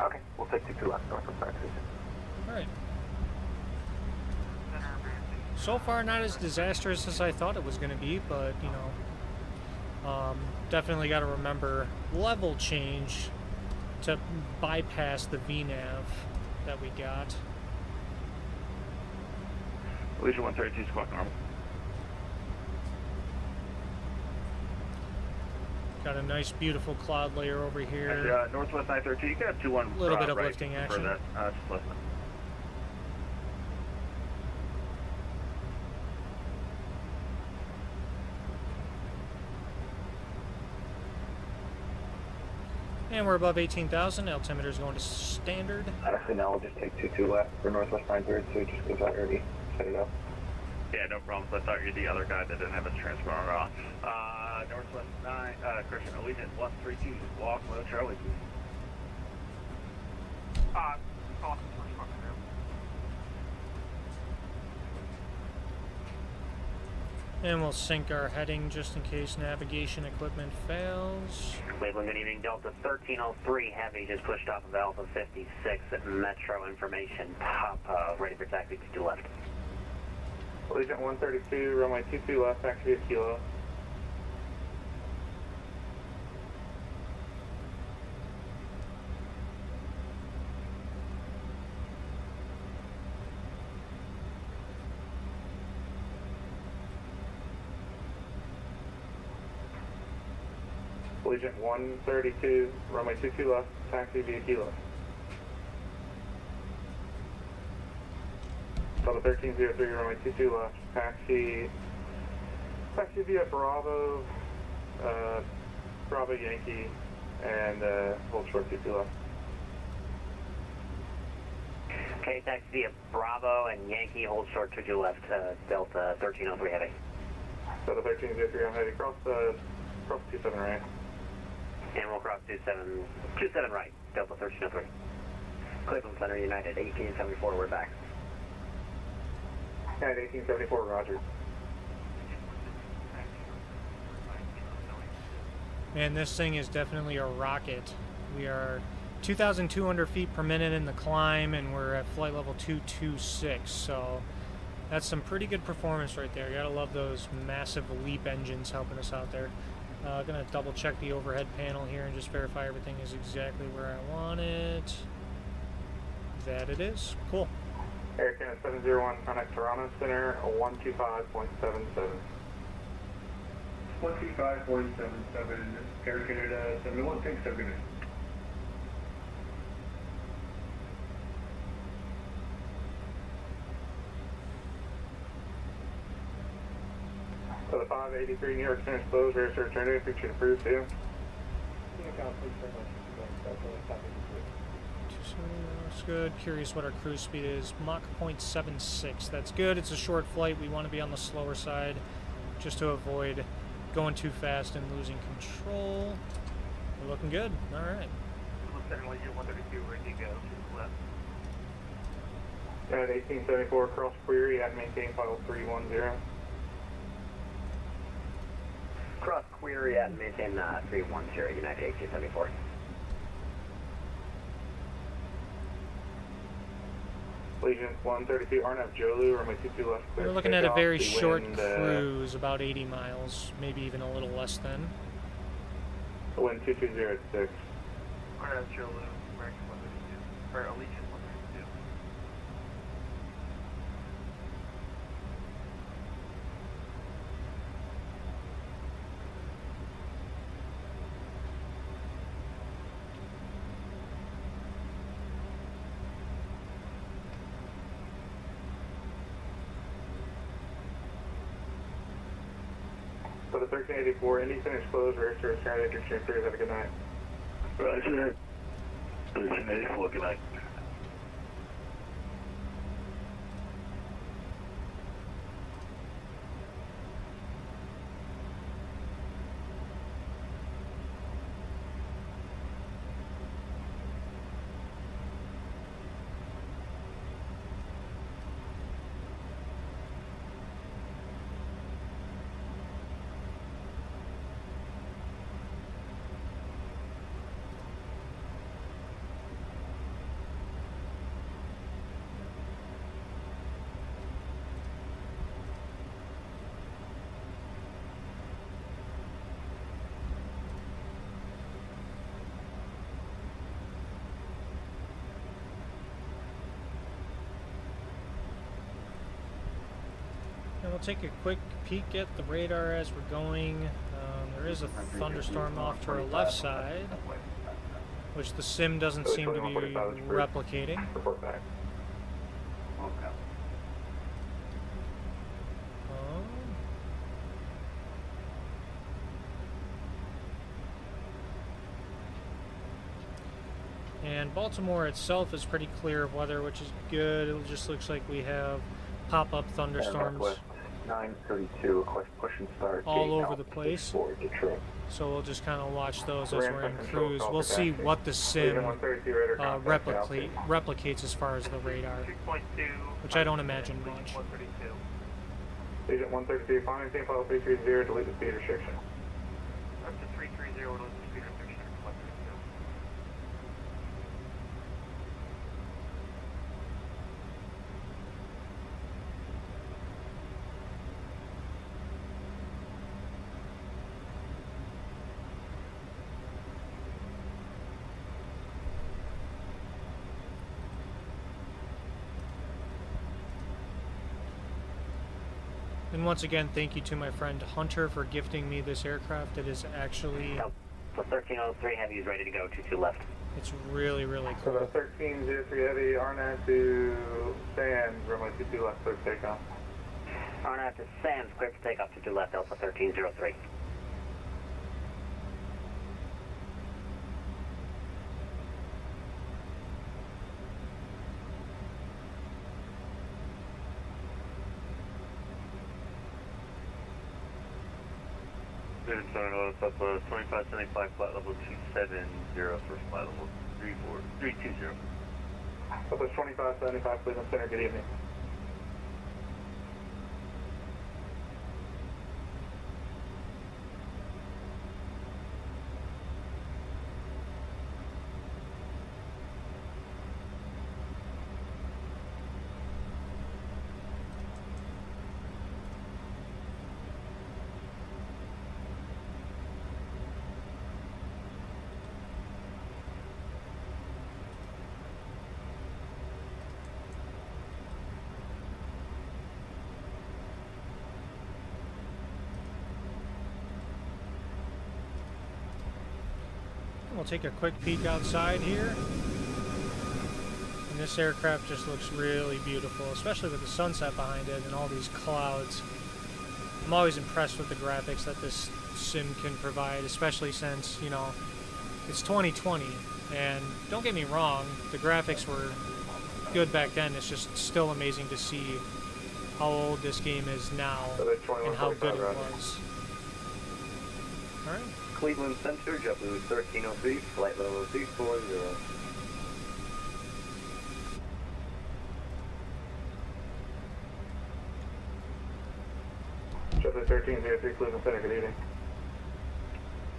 Okay, we'll take 2-2 left, Northwest 932. Alright. So far, not as disastrous as I thought it was going to be, but, you know, definitely got to remember level change to bypass the VNAV that we got. Legion 132, squawk normal. Got a nice, beautiful cloud layer over here. And, Northwest 932, you got 2-1. A little bit of right lifting for action. That. Just listen. And we're above 18,000. Altimeter is going to standard. Actually, now we'll just take 22 left for Northwest 93rd, so just because I already set it up. Yeah, no problem. So I thought you're the other guy that didn't have his transponder on. Northwest 9, Christian Allegiant 132, walk low, Charlie, please. And we'll sync our heading just in case navigation equipment fails. Cleveland, good evening. Delta 1303 Heavy just pushed off of Alpha 56 at Metro Information Top, ready for taxi to left. Allegiant 132, runway 22 left, taxi via Kilo. Allegiant 132, runway 22 left, taxi via Kilo. Delta 1303, runway 22 left, taxi via Bravo, Bravo Yankee, and hold short 22 left. Okay, taxi via Bravo and Yankee, hold short 22 left, Delta 1303 Heavy. Delta 1303 on heavy, cross 27 right. And we'll cross 27 right, Delta 1303. Cleveland Center United 1874, we're back. At 1874, roger. Man, this thing is definitely a rocket. We are 2,200 feet per minute in the climb, and we're at flight level 226, so that's some pretty good performance right there. You gotta love those massive LEAP engines helping us out there. Gonna double check the overhead panel here and just verify everything is exactly where I want it. That it is. Cool. Air Canada 701, contact Toronto Center, 125.77. 125.77, Air Canada 701, thanks, so good. So the 583 New York Center closed, rear search ready, picture approved too. That's good. Curious what our cruise speed is. Mach 0.76. That's good. It's a short flight. We want to be on the slower side just to avoid going too fast and losing control. We're looking good. All right. Center Legion 132, ready to go to the left. At 1874, cross query at maintain file 310. Cross query at maintain 310, United 1874. Legion 132, Arnav Jolu, runway 22 left. We're looking at a very short cruise, about 80 miles, maybe even a little less than. Wind 220 at 6. Arnav Jolu, American 132, or Allegiant 132. So the 1384, Indy finish closed, rear search ready, picture approved, have a good night. Roger. 1384, good night. And we'll take a quick peek at the radar as we're going. There is a thunderstorm off to our left side, which the sim doesn't seem to be replicating. Report back. And Baltimore itself is pretty clear of weather, which is good. It just looks like we have pop-up thunderstorms. Northwest 932, request push and start. All over the place. For Detroit. So we'll just kind of watch those as we're in cruise. We'll see what the sim replicates as far as the radar, which I don't imagine much. Agent 132, final team file 330, delete the speed restriction. Up to 330, delete the speed restriction. 132. And once again, thank you to my friend Hunter for gifting me this aircraft. It is actually... So 1303 Heavy is ready to go, 22 left. It's really, really So cool. the 1303 Heavy, RNAV to Sands, runway 22 left, clear for takeoff. RNAV to Sands, clear for takeoff, 22 left, Alpha 1303. Up 2575 flight level 270 for flight level 320. Southwest 2575, Cleveland Center, good evening. We'll take a quick peek outside here. And this aircraft just looks really beautiful, especially with the sunset behind it and all these clouds. I'm always impressed with the graphics that this sim can provide, especially since, you know, it's 2020. And don't get me wrong, the graphics were good back then. It's just still amazing to see how old this game is now and how good it was. Alright. Cleveland Center, JetBlue 1303, flight level 340. JetBlue 1303, Cleveland Center, good evening.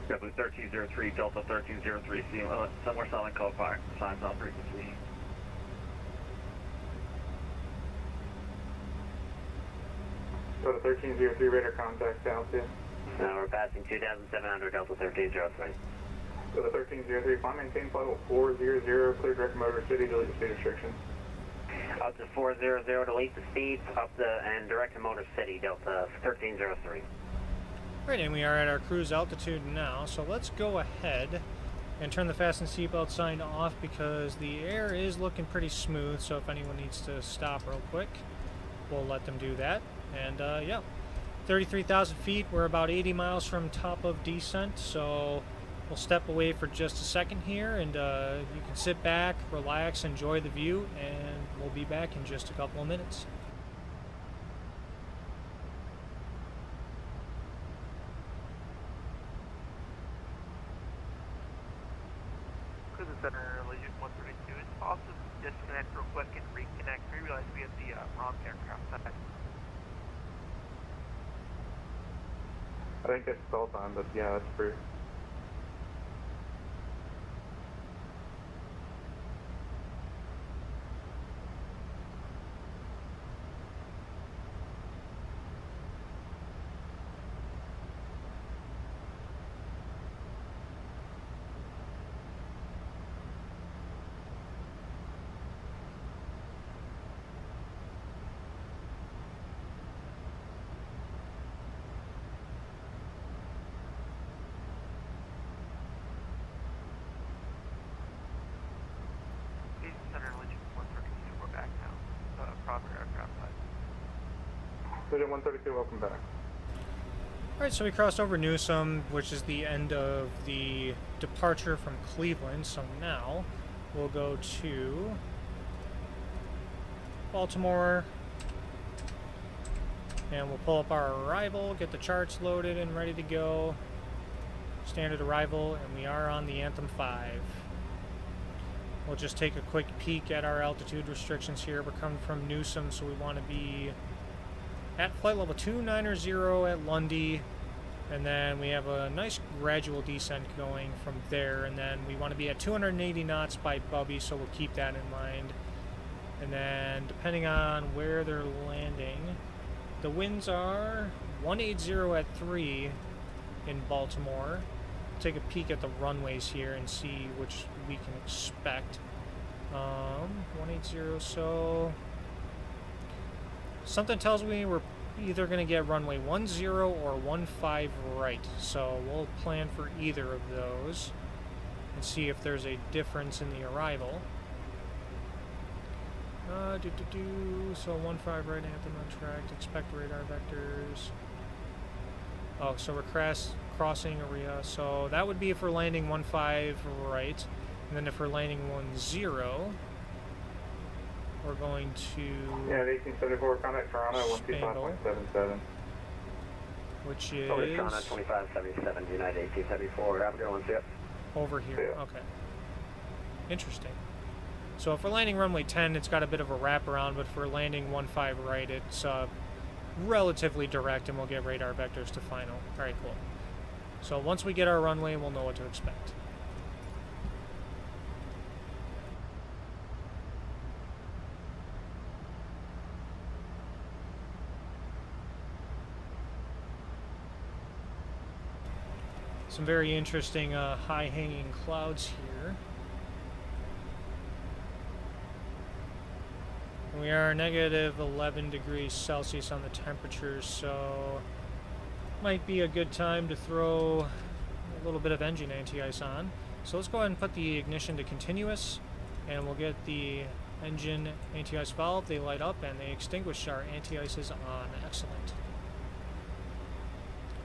JetBlue 1303, Delta 1303, somewhere silent call fire, signs on frequency. Go to 1303, radar contact, altitude. Now we're passing 2,700, Delta 1303. Go to 1303, climb maintain flight level 400, clear direct motor city, delete the speed restriction. Up to 400, delete the speeds, and direct to Motor City, Delta 1303. Right, and we are at our cruise altitude now, so let's go ahead and turn the fasten seatbelt sign off because the air is looking pretty smooth, so if anyone needs to stop real quick, we'll let them do that. And yeah, 33,000 feet, we're about 80 miles from top of descent, so we'll step away for just a second here, and you can sit back, relax, enjoy the view, and we'll be back in just a couple of minutes. Cruise Center, Legion 132, it's possible to disconnect real quick and reconnect. We realize we have the wrong aircraft side. I think it's stall time, but yeah, that's true. Legion 132, welcome back. Alright, so we crossed over Newsom, which is the end of the departure from Cleveland, so now we'll go to Baltimore, and we'll pull up our arrival, get the charts loaded and ready to go. Standard arrival, and we are on the Anthem 5. We'll just take a quick peek at our altitude restrictions here. We're coming from Newsom, so we want to be at flight level 290 at Lundy, and then we have a nice gradual descent going from there, and then we want to be at 280 knots by Bubby, so we'll keep that in mind. And then depending on where they're landing, the winds are 180 at 3 in Baltimore. Take a peek at the runways here and see which we can expect. 180, so something tells me we're either going to get runway 10 or 15 right, so we'll plan for either of those and see if there's a difference in the arrival. So 15 right, Anthem on track, expect radar vectors. Oh, so we're crossing area, so that would be if we're landing 15 right, and then if we're landing 10, we're going to... Yeah, 1874, contact Toronto, Spangle, 125.77. which is... Toronto 2577, United 1874, have a good one, see ya. Over here, Yeah. okay. Interesting. So if we're landing runway 10, it's got a bit of a wraparound, but if we're landing 15 right, it's relatively direct, and we'll get radar vectors to final. Alright, cool. So once we get our runway, we'll know what to expect. Some very interesting high-hanging clouds here. We are negative 11 degrees Celsius on the temperatures, so might be a good time to throw a little bit of engine anti-ice on. So let's go ahead and put the ignition to continuous, and we'll get the engine anti-ice valve. They light up and they extinguish our anti-ices on. Excellent.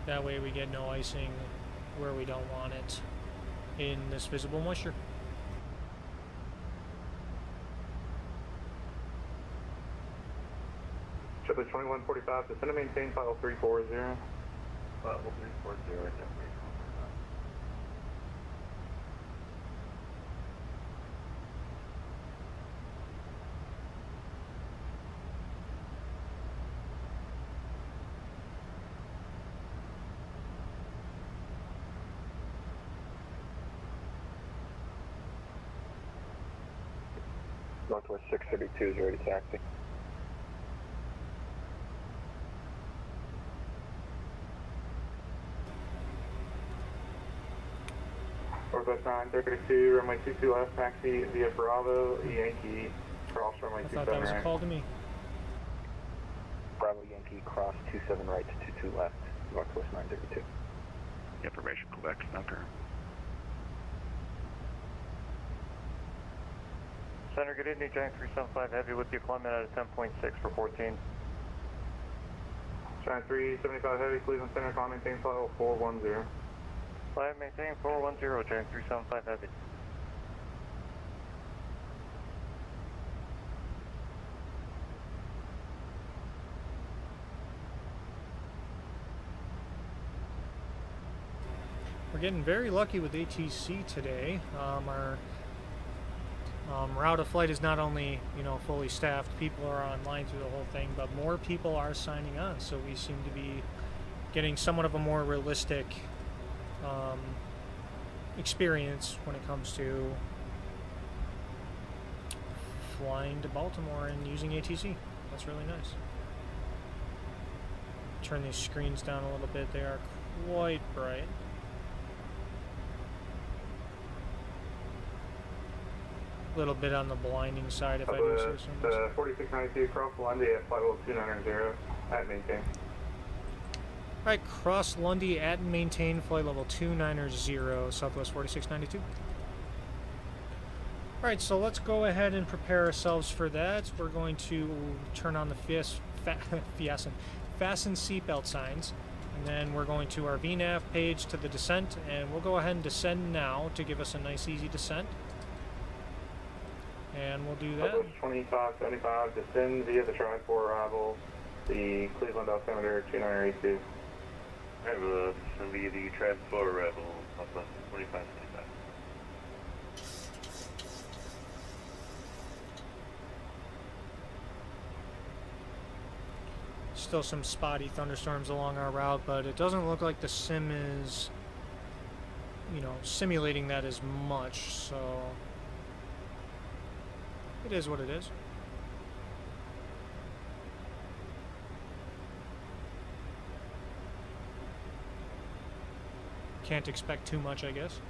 That way we get no icing where we don't want it in this visible moisture. Ship is 2145, descend and maintain file 340. File 340, Northwest 632 is ready to taxi. Northwest 932, runway 22 left, taxi via Bravo, Yankee, cross runway 27 right. I thought that was a call to me. Bravo, Yankee, cross 27 right to 22 left, Northwest 932. Information, Quebec, Snucker. Center, good evening, Giant 375 Heavy with you, climbing out of 10.6 for 14. Giant 375 Heavy, Cleveland Center, climb maintain file 410. Flight maintain 410, Giant 375 Heavy. We're getting very lucky with ATC today. Our route of flight is not only, fully staffed, people are online through the whole thing, but more people are signing on, so we seem to be getting somewhat of a more realistic experience when it comes to flying to Baltimore and using ATC. That's really nice. Turn these screens down a little bit, they are quite bright. A little bit on the blinding side if I do say so. 4692 cross Lundy at flight level 290 at maintain. Alright, cross Lundy at and maintain flight level 290, Southwest 4692. Alright, so let's go ahead and prepare ourselves for that. We're going to turn on the fasten seatbelt signs, and then we're going to our VNAV page to the descent, and we'll go ahead and descend now to give us a nice easy descent. And we'll do that. Southwest 2575, descend via the tri-4 arrival, the Cleveland altimeter 2982. I have a descend via the transport arrival, Southwest 2575. Still some spotty thunderstorms along our route, but it doesn't look like the sim is, you know, simulating that as much, so it is what it is. Can't expect too much, I guess.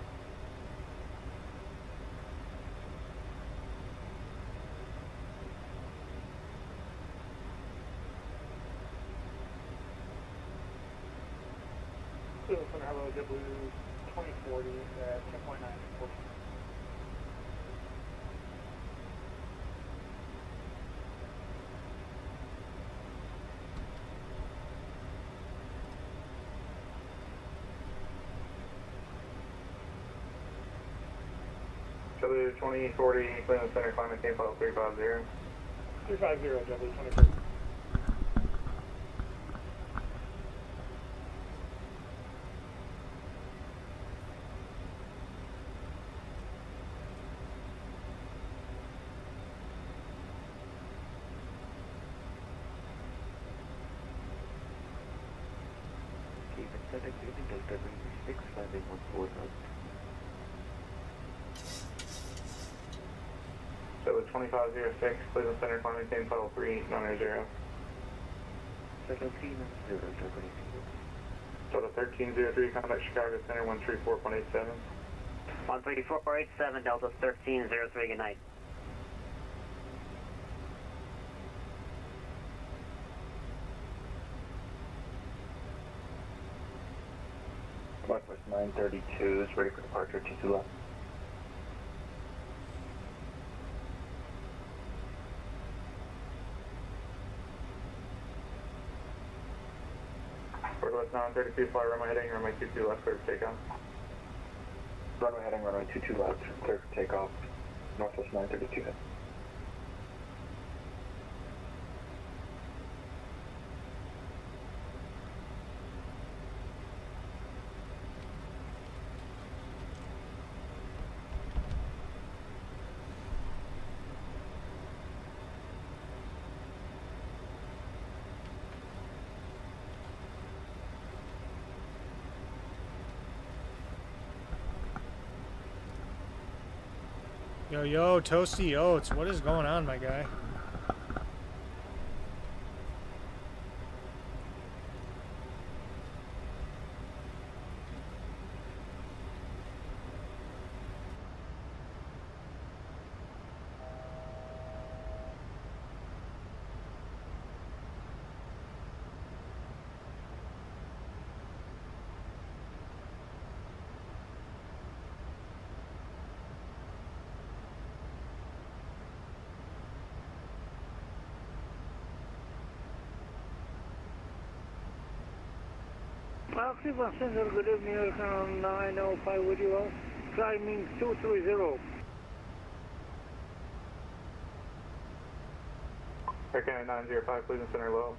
Hello, W2040 at 10.9. W2040, Cleveland Center, climate team file 350. 350, W2040. So it's 2506, Cleveland Center, climate team file 3900. Total 1303, contact Chicago Center 134.87. 134.87, Delta 1303, good night. Northwest 932 is ready for departure, 22 left. Northwest 932, fly runway heading, runway 22 left, clear for takeoff. Runway heading, runway 22 left, clear for takeoff. Northwest 932 head. Yo, Toasty Oats, what is going on, my guy? Cleveland Center, good evening, Aircon 905 with you all. Climbing 230. Aircon 905, Cleveland Center low.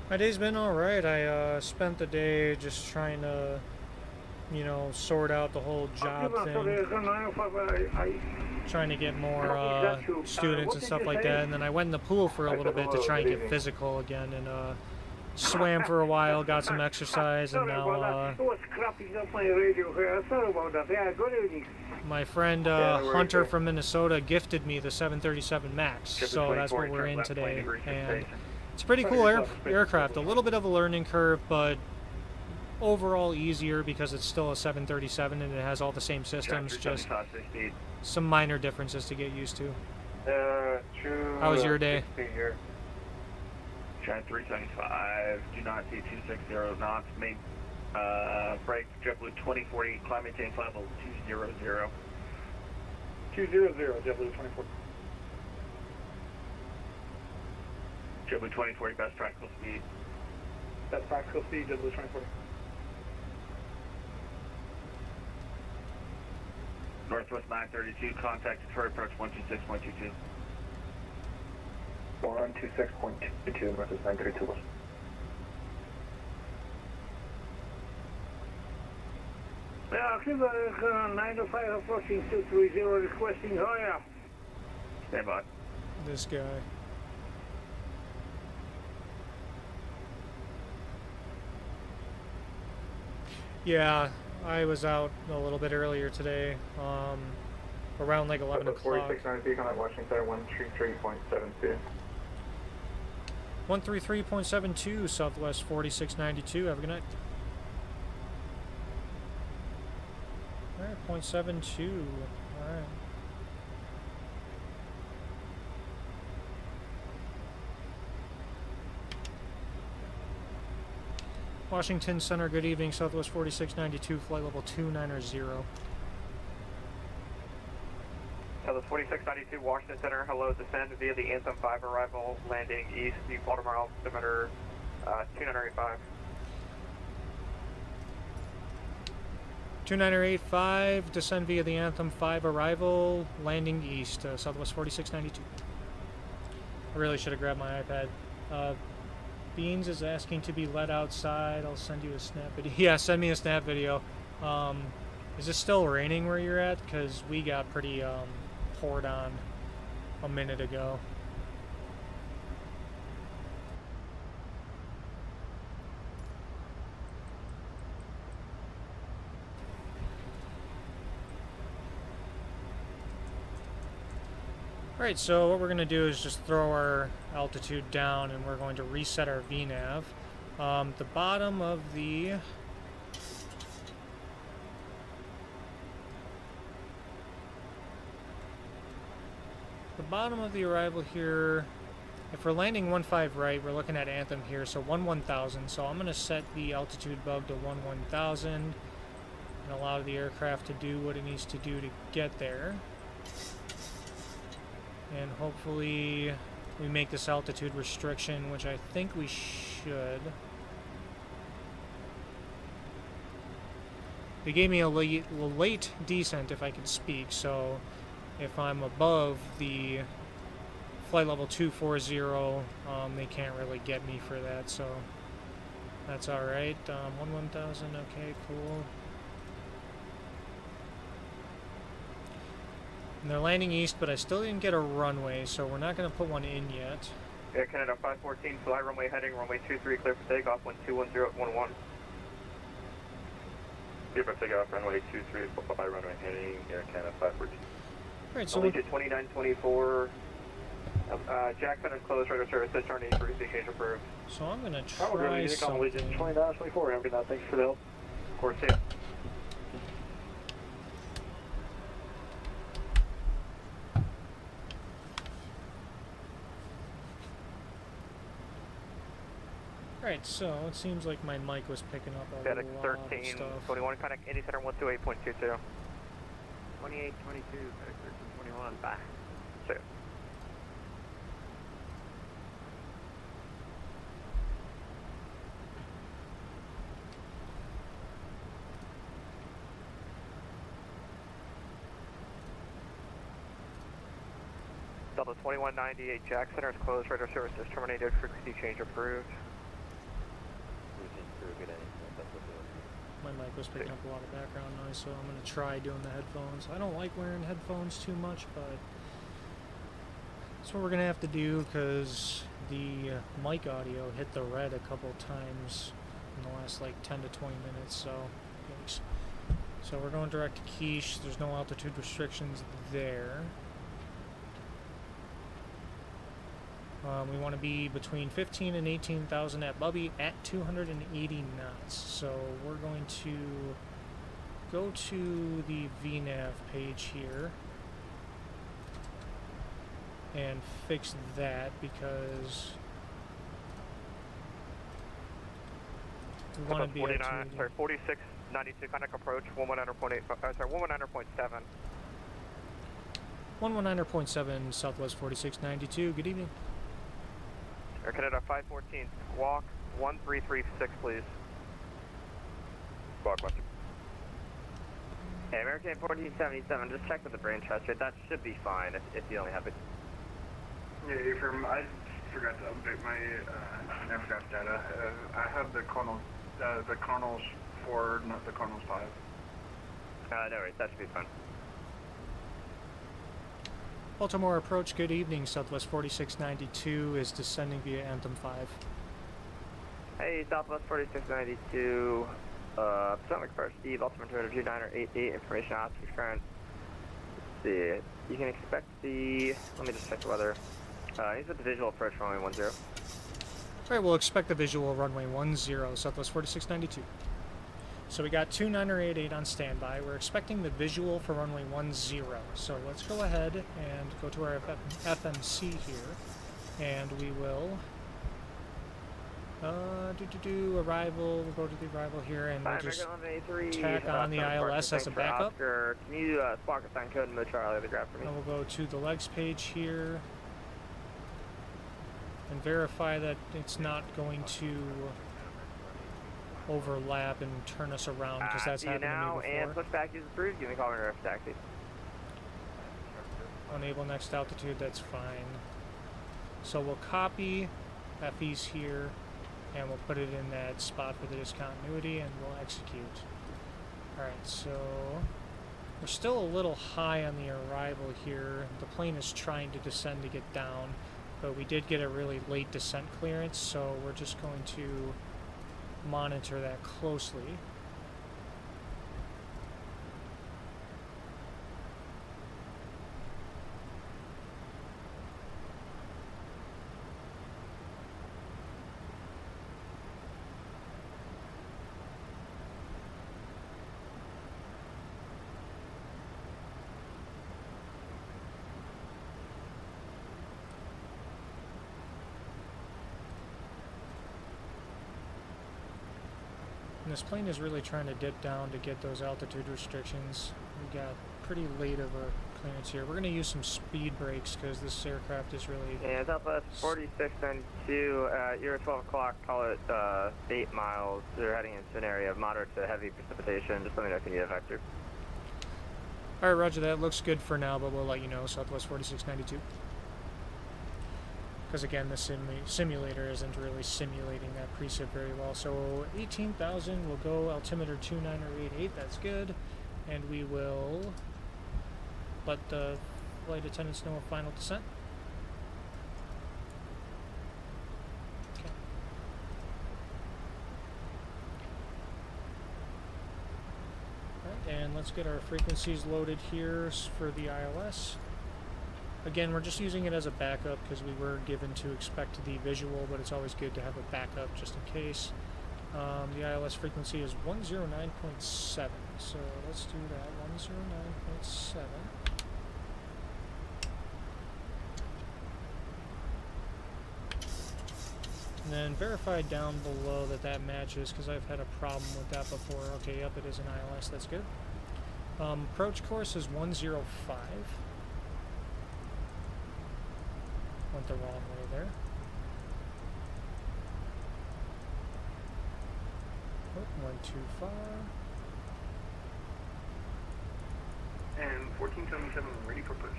My day's been alright. I spent the day just trying to, you know, sort out the whole job thing. Trying to get more students and stuff like that, and then I went in the pool for a little bit to try and get physical again, and swam for a while, got some exercise, and now my friend Hunter from Minnesota gifted me the 737 MAX, so that's what we're in today, and it's a pretty cool aircraft. A little bit of a learning curve, but overall easier because it's still a 737 and it has all the same systems, just some minor differences to get used to. How was your day? China 375, do not see 260 knots, main break, JetBlue 2040, climate change level 200. 200, JetBlue 2040. JetBlue 2040, best practical speed. That's practical speed, W2040. Northwest 932, contact Detroit approach 126.22. 126.22, Northwest 932. Yeah, Cuba 905 approaching 230, requesting Hoya. Stand by. This guy. Yeah, I was out a little bit earlier today, around like 11 o'clock. 4693, contact Washington, 133.72. 133.72, Southwest 4692, have a good night. Alright, 0.72, alright. Washington Center, good evening, Southwest 4692, flight level 290. Southwest 4692, Washington Center, hello, descend via the Anthem 5 arrival, landing east, Baltimore altimeter 2985. 2985, descend via the Anthem 5 arrival, landing east, Southwest 4692. I really should have grabbed my iPad. Beans is asking to be let outside. I'll send you a snap video. Yeah, send me a snap video. Is it still raining where you're at? Because we got pretty poured on a minute ago. Alright, so what we're going to do is just throw our altitude down and we're going to reset our VNav. The bottom of the... arrival here, if we're landing 15 right, we're looking at Anthem here, so 11,000. So I'm going to set the altitude bug to 11,000 and allow the aircraft to do what it needs to do to get there. And hopefully we make this altitude restriction, which I think we should. They gave me a late descent, if I can speak, so if I'm above the flight level 240, they can't really get me for that, so that's alright. 11,000, okay, cool. And they're landing east, but I still didn't get a runway, so we're not going to put one in yet. Air Canada 514, fly runway heading, runway 23, clear for takeoff, wind 210.11. Clear for takeoff, runway 23, fly runway heading, Air Canada 514. Alright, so Allegiant 2924, Jackson is closed, radar service, turning for change approved. So I'm going to try something. Allegiant 2924, have a good night, thanks for the help. Of course, yeah. Alright, so it seems like my mic was picking up a FedEx lot of 13, stuff. 21, contact Indy Center 128.22. 2822, FedEx 1321, bye. See ya. Delta 2198, Jack Center is closed, radar services terminated, frequency change approved. My mic was picking up a lot of background noise, so I'm going to try doing the headphones. I don't like wearing headphones too much, but that's what we're going to have to do because the mic audio hit the red a couple times in the last like 10 to 20 minutes, so yikes. So we're going direct to Quiche. There's no altitude restrictions there. We want to be between 15 and 18,000 at Bubby at 280 knots. So we're going to go to the VNav page here and fix that because we want to be at 4692, contact approach 119.8, sorry, 119.7. 119.7 Southwest 4692. Good evening. Air Canada 514, squawk 1336, please. Squawk Western. Hey, American 1477, just check with the brain trust rate. That should be fine if you only have it. Yeah, I forgot to update my NavGraph data. I have the Cardinals 4, not the Cardinals 5. No worries, that should be fine. Baltimore approach, good evening. Southwest 4692 is descending via Anthem 5. Hey, Southwest 4692, Potomac First Steve, altimeter 2988, information officer current. Let's see, you can expect the, let me just check the weather. He's with the visual approach runway 10. Alright, we'll expect the visual runway 10, Southwest 4692. So we got 2988 on standby. We're expecting the visual for runway 10. So let's go ahead and go to our FMC here, and we will arrival. We'll go to the arrival here, and we'll just tack on the ILS as a backup. Oscar. Can you spark a sign code and move Charlie the graph for me? And we'll go to the legs page here and verify that it's not going to overlap and turn us around, because that's happened now, to me before. And pushback is approved. Give me a call when you're taxi. Unable next altitude, that's fine. So we'll copy FE's here, and we'll put it in that spot for the discontinuity, and we'll execute. Alright, so we're still a little high on the arrival here. The plane is trying to descend to get down, but we did get a really late descent clearance, so we're just going to monitor that closely. And this plane is really trying to dip down to get those altitude restrictions. We got pretty late of a clearance here. We're going to use some speed brakes because this aircraft is really... Yeah, Southwest 4692, you're at 12 o'clock, call it 8 miles. They're heading into an area of moderate to heavy precipitation. Just let me know if you need a vector. Alright, roger that. Looks good for now, but we'll let you know. Southwest 4692. Because again, the simulator isn't really simulating that precip very well. So 18,000, we'll go altimeter 2988, that's good. And we will let the flight attendants know of final descent. Okay. Alright, and let's get our frequencies loaded here for the ILS. Again, we're just using it as a backup because we were given to expect the visual, but it's always good to have a backup just in case. The ILS frequency is 109.7, so let's do that, 109.7. And then verify down below that that matches, because I've had a problem with that before. Okay, yep, it is an ILS, that's good. Approach course is 105. Went the wrong way there. Oh, went too far. And 1477, ready for push.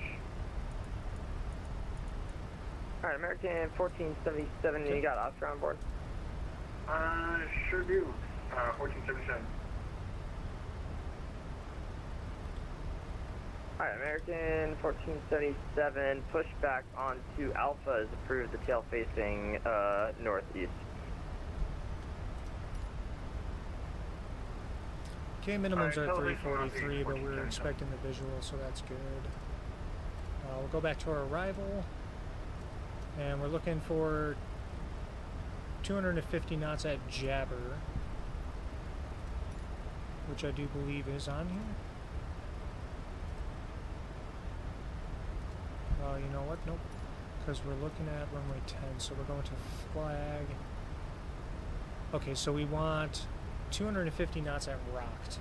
Alright, American 1477, you got Oscar on board? Sure do. 1477. Alright, American 1477, pushback onto Alpha is approved, the tail facing northeast. Okay, minimums are at 343, but we're expecting the visual, so that's good. We'll go back to our arrival, and we're looking for 250 knots at Jabber, which I do believe is on here. You know what? Nope. Because we're looking at runway 10, so we're going to flag. Okay, so we want 250 knots at Rocked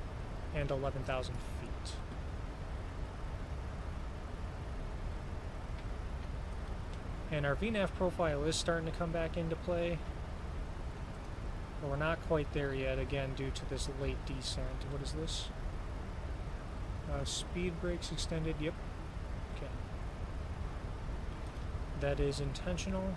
and 11,000 feet. And our VNAV profile is starting to come back into play. But we're not quite there yet, again, due to this late descent. What is this? Speed brakes extended, yep. Okay. That is intentional.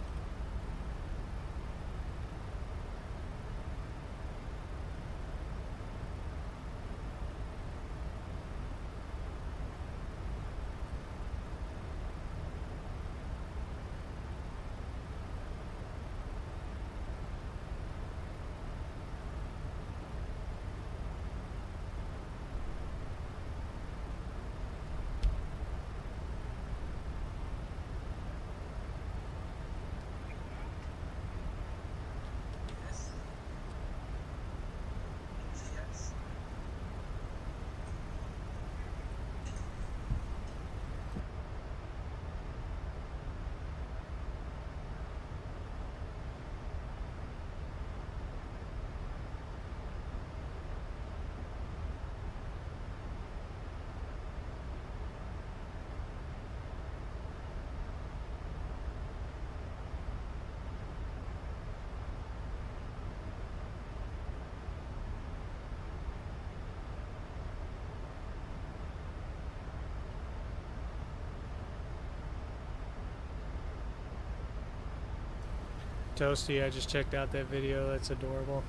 Toasty, I just checked out that video. That's adorable.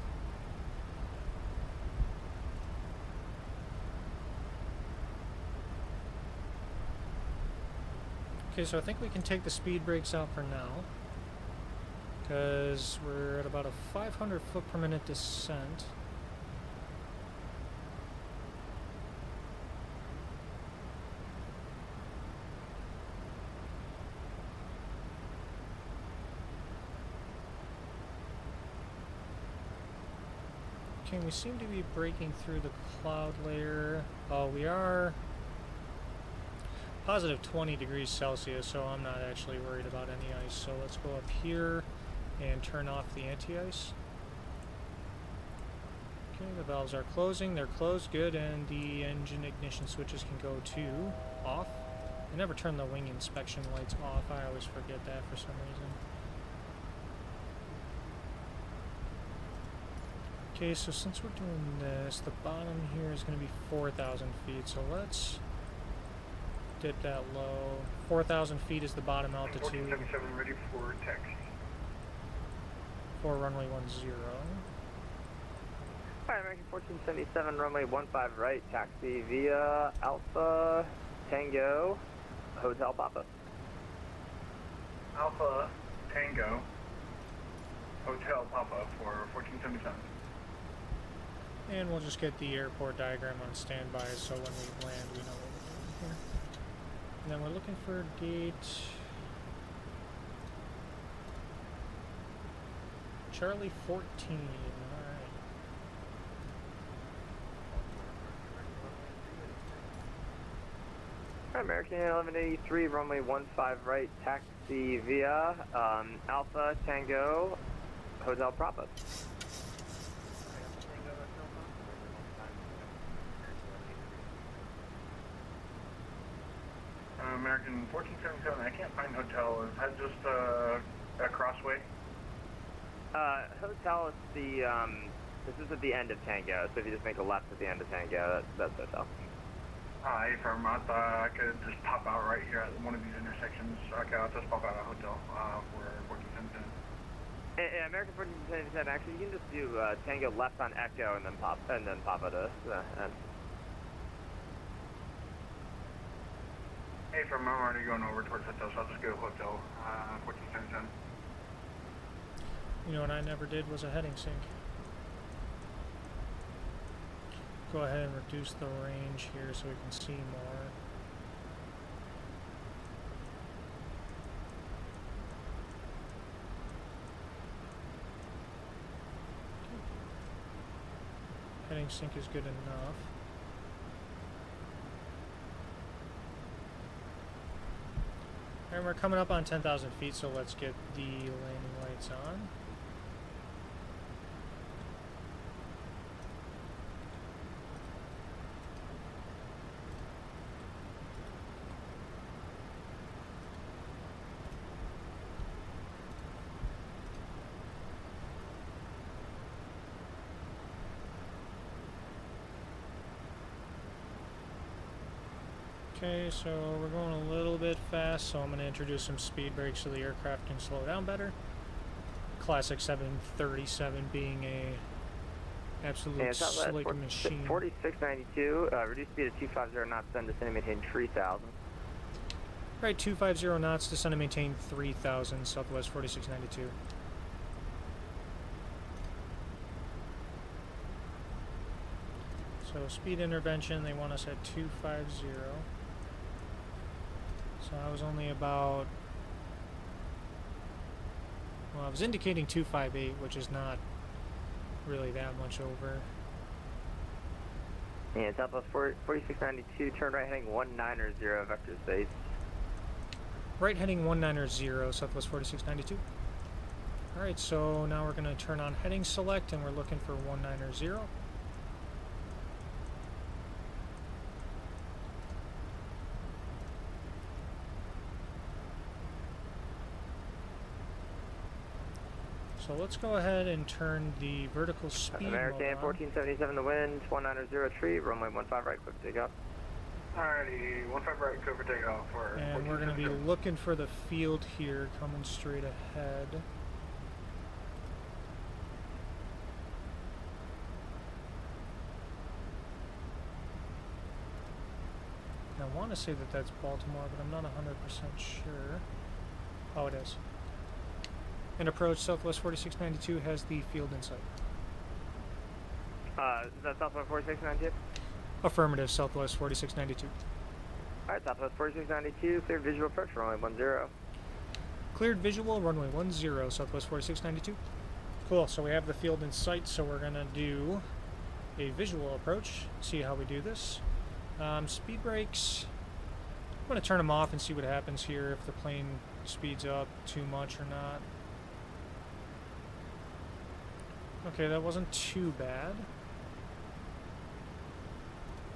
Okay, so I think we can take the speed brakes out for now, because we're at about a 500 foot per minute descent. We seem to be breaking through the cloud layer. Oh, we are positive 20 degrees Celsius, so I'm not actually worried about any ice. So let's go up here and turn off the anti-ice. Okay, the valves are closing. They're closed, good, and the engine ignition switches can go to off. I never turn the wing inspection lights off. I always forget that for some reason. Okay, so since we're doing this, the bottom here is going to be 4,000 feet, so let's dip that low. 4,000 feet is the bottom altitude. 1477 ready for taxi. For runway 10. Hi, American 1477, runway 15 right, taxi via Alpha Tango Hotel Papa. Alpha Tango Hotel Papa for 1477. And we'll just get the airport diagram on standby so when we land we know what we're doing here. And then we're looking for gate Charlie 14. Alright. American 1183, runway 15 right, taxi via Alpha Tango Hotel Papa. American 1477, I can't find hotel. Is that just a crossway? Hotel is the, this is at the end of Tango, so if you just make a left at the end of Tango, that's hotel. Hi, from I thought I could just pop out right here at one of these intersections. Okay, I'll just pop out a hotel for 1477. American 1477, actually, you can just do Tango left on Echo and then pop out to the end. Hey, from I'm already going over towards hotel, so I'll just go hotel 1477. You know what I never did was a heading sync. Go ahead and reduce the range here so we can see more. Heading sync is good enough. And we're coming up on 10,000 feet, so let's get the landing lights on. Okay, so we're going a little bit fast, so I'm going to introduce some speed brakes so the aircraft can slow down better. Classic 737 being a absolute slick machine. 4692, reduce speed to 250 knots, then descend and maintain 3000. Right, 250 knots, descend and maintain 3000, Southwest 4692. So speed intervention, they want us at 250. So I was only about, well, I was indicating 258, which is not really that much over. Yeah, Southwest 4692, turn right heading 190, vector space. Right heading 190, Southwest 4692. Alright, so now we're going to turn on heading select and we're looking for 190. So let's go ahead and turn the vertical speed American 1477 the wind, 190 retreat, runway 15 right, quick takeoff. Alrighty, 15 right, clear for takeoff. And we're going to be looking for the field here, coming straight ahead. I want to say that that's Baltimore, but I'm not 100% sure. Oh, it is. And approach Southwest 4692 has the field in sight. Is that Southwest 4692? Affirmative, Southwest 4692. Alright, Southwest 4692, cleared visual approach, runway 10. Cleared visual, runway 10, Southwest 4692. Cool, so we have the field in sight, so we're going to do a visual approach, see how we do this. Speed brakes, I'm going to turn them off and see what happens here, if the plane speeds up too much or not. Okay, that wasn't too bad.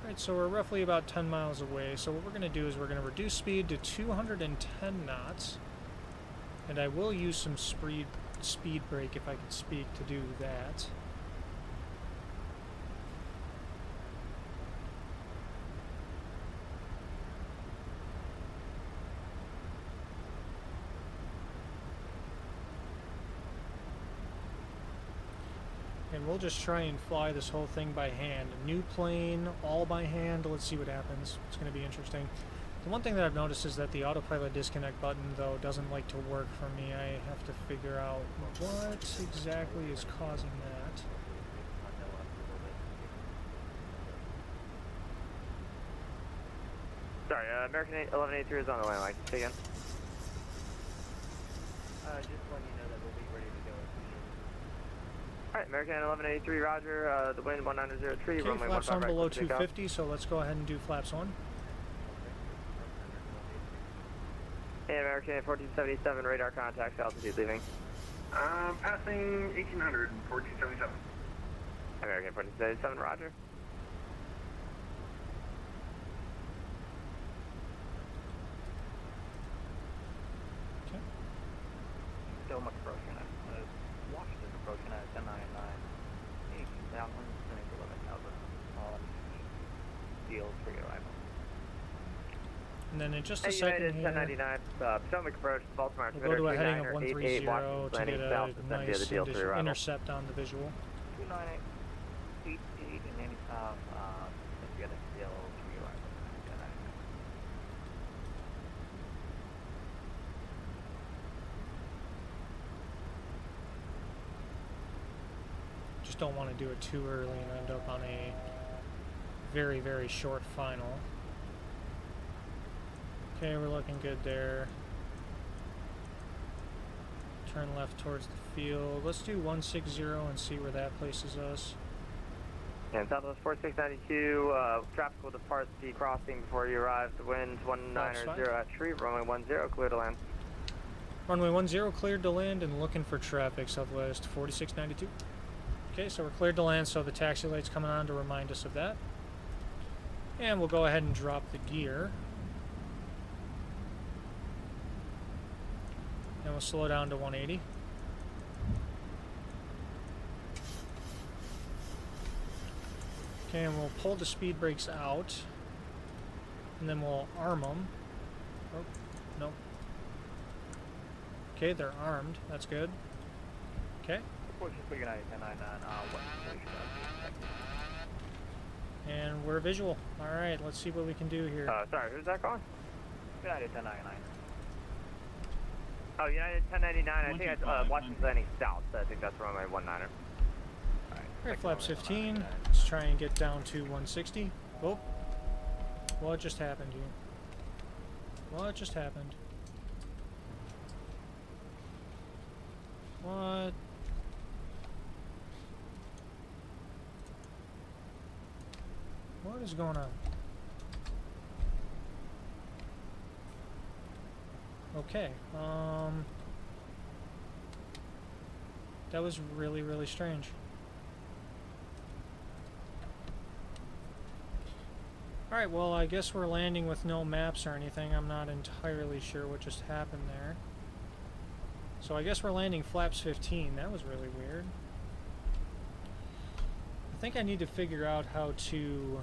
Alright, so we're roughly about 10 miles away, so what we're going to do is we're going to reduce speed to 210 knots, and I will use some speed brake if I can speak to do that. And we'll just try and fly this whole thing by hand. A new plane, all by hand. Let's see what happens. It's going to be interesting. The one thing that I've noticed is that the autopilot disconnect button, though, doesn't like to work for me. I have to figure out what exactly is causing that. Sorry, American 1183 is on the line, Mike. Say again. Just letting you know that we'll be ready to go. Alright, American 1183, roger. The wind 190 tree, Okay, runway flaps 15 on right, below quick takeoff. 250, so let's go ahead and do flaps on. Hey, American 1477, radar contacts, altitude leaving. Passing 1800, 1477. American 1477, roger. Okay. Still much approaching at Washington approaching at 1099. 18,000, descending to 11,000 on field for your arrival. And then in just a Hey, second United here, 1099, Potomac approach, Baltimore, we'll go to a heading of 130 130 to get a nice intercept on the visual. 298, 88, and 85, together still for your arrival. Just don't want to do it too early and end up on a very, very short final. Okay, we're looking good there. Turn left towards the field. Let's do 160 and see where that places us. And Southwest 4692, traffic will depart the crossing before you arrive. The wind's 190 at tree, runway 10, clear to land. Runway 10 cleared to land and looking for traffic, Southwest 4692. Okay, so we're cleared to land, so the taxi light's coming on to remind us of that. And we'll go ahead and drop the gear. And we'll slow down to 180. Okay, and we'll pull the speed brakes out. and then we'll arm them. Oh, nope. Okay, they're armed. That's good. Okay. And we're visual. Alright, let's see what we can do here. Sorry, who's that calling? United 1099. Oh, United 1099. I think that's Washington Landing South. I think that's runway 19er. Alright, flaps 15. Let's try and get down to 160. Oh. What just happened here? What just happened? What? What is going on? Okay, that was really, really strange. Alright, well, I guess we're landing with no maps or anything. I'm not entirely sure what just happened there. So I guess we're landing flaps 15. That was really weird. I think I need to figure out how to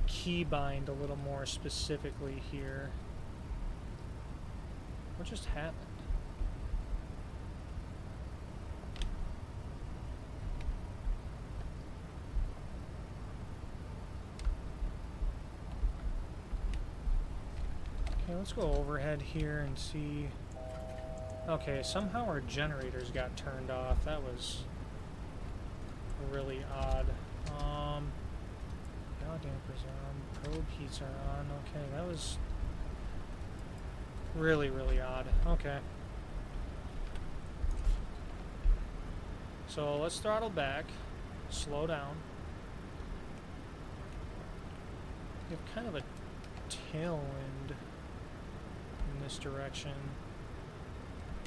keybind a little more specifically here. What just happened? Okay, let's go overhead here and see. Okay, somehow our generators got turned off. That was really odd. Yaw dampers are on, probe heats are on. Okay, that was really, really odd. Okay. So let's throttle back, slow down. We have kind of a tailwind in this direction.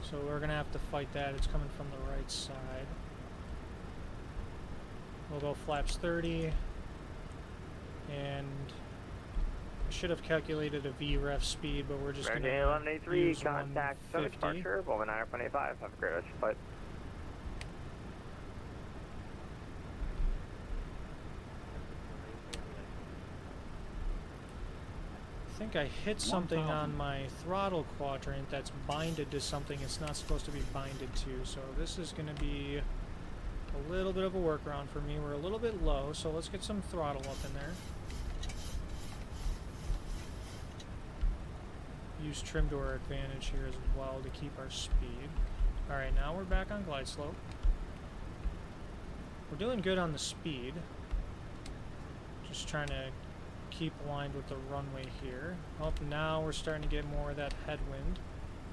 So we're going to have to fight that. It's coming from the right side. We'll go flaps 30. And I should have calculated a VREF speed, but we're just going to 1183, contact 7 departure, Bowman 9.85. Have a great rest of your flight. I think I hit something on my throttle quadrant that's binded to something it's not supposed to be binded to, so this is going to be a little bit of a workaround for me. We're a little bit low, so let's get some throttle up in there. Use trim to our advantage here as well to keep our speed. Alright, now we're back on glide slope. We're doing good on the speed. Just trying to keep aligned with the runway here. Oh, now we're starting to get more of that headwind.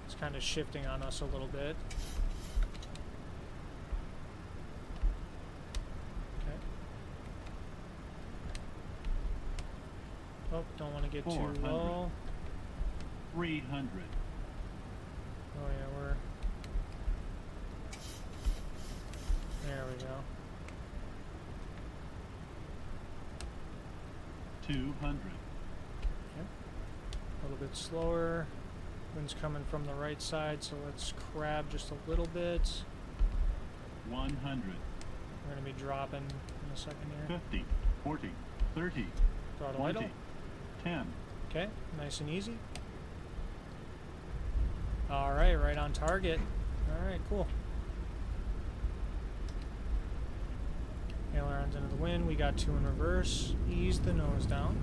It's kind of shifting on us a little bit. Okay. Oh, don't want to get too low. 300. Oh yeah, we're... There we go. 200. Okay. A little bit slower. Wind's coming from the right side, so let's crab just a little bit. 100. We're going to be dropping in a second here. 50, 40, 30, Throttle 20, idle. 10. Okay, nice and easy. Alright, right on target. Alright, cool. Ailerons into the wind. We got 2 in reverse. Ease the nose down.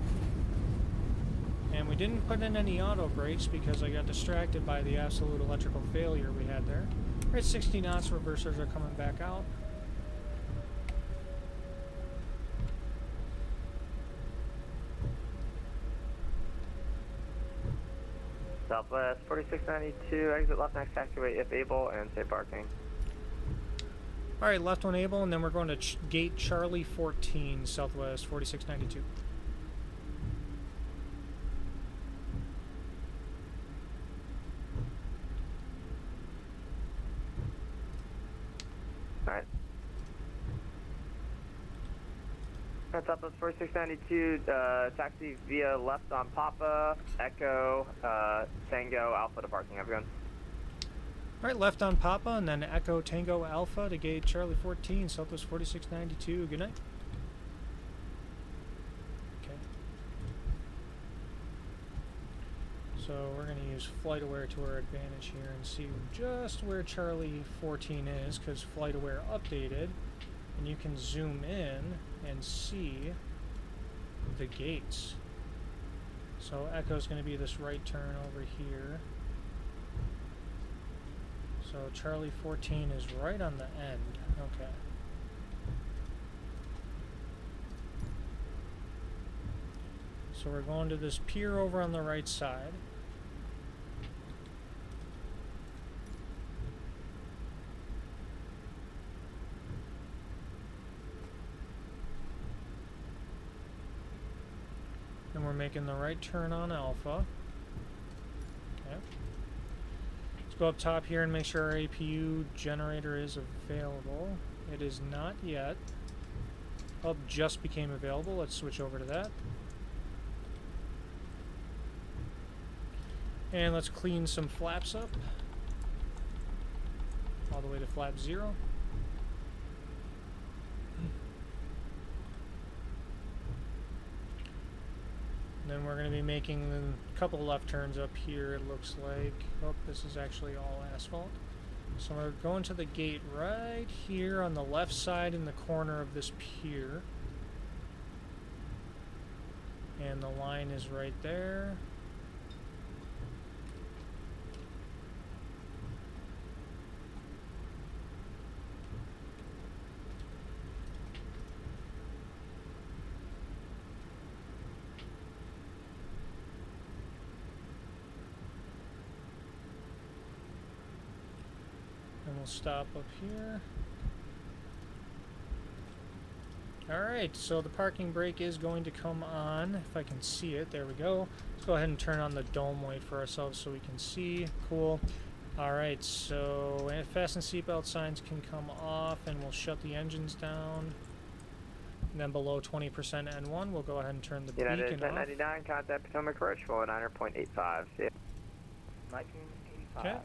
And we didn't put in any auto brakes because I got distracted by the absolute electrical failure we had there. We're at 60 knots. Reversers are coming back out. Southwest 4692, exit left next taxiway if able, and safe parking. Alright, left one able, and then we're going to gate Charlie 14, Southwest 4692. Alright. Southwest 4692, taxi via left on Papa, Echo, Tango, Alpha to parking. Have a gun. Alright, left on Papa, and then Echo Tango Alpha to gate Charlie 14, Southwest 4692. Good night. Okay. So we're going to use flight aware to our advantage here and see just where Charlie 14 is, because flight aware updated, and you can zoom in and see the gates. So Echo's going to be this right turn over here. So Charlie 14 is right on the end. Okay. So we're going to this pier over on the right side. And we're making the right turn on Alpha. Okay. Let's go up top here and make sure our APU generator is available. It is not yet. Oh, just became available. Let's switch over to that. And let's clean some flaps up. All the way to flap 0. Then we're going to be making a couple left turns up here, it looks like. Oh, this is actually all asphalt. So we're going to the gate right here on the left side in the corner of this pier. And the line is right there. We'll stop up here. Alright, so the parking brake is going to come on, if I can see it. There we go. Let's go ahead and turn on the dome light for ourselves so we can see. Cool. Alright, so fasten seatbelt signs can come off, and we'll shut the engines down. And then below 20% N1, we'll go ahead and turn the beacon off. United 1099, contact Potomac Ridge, 409.85. See ya. 1985, Okay.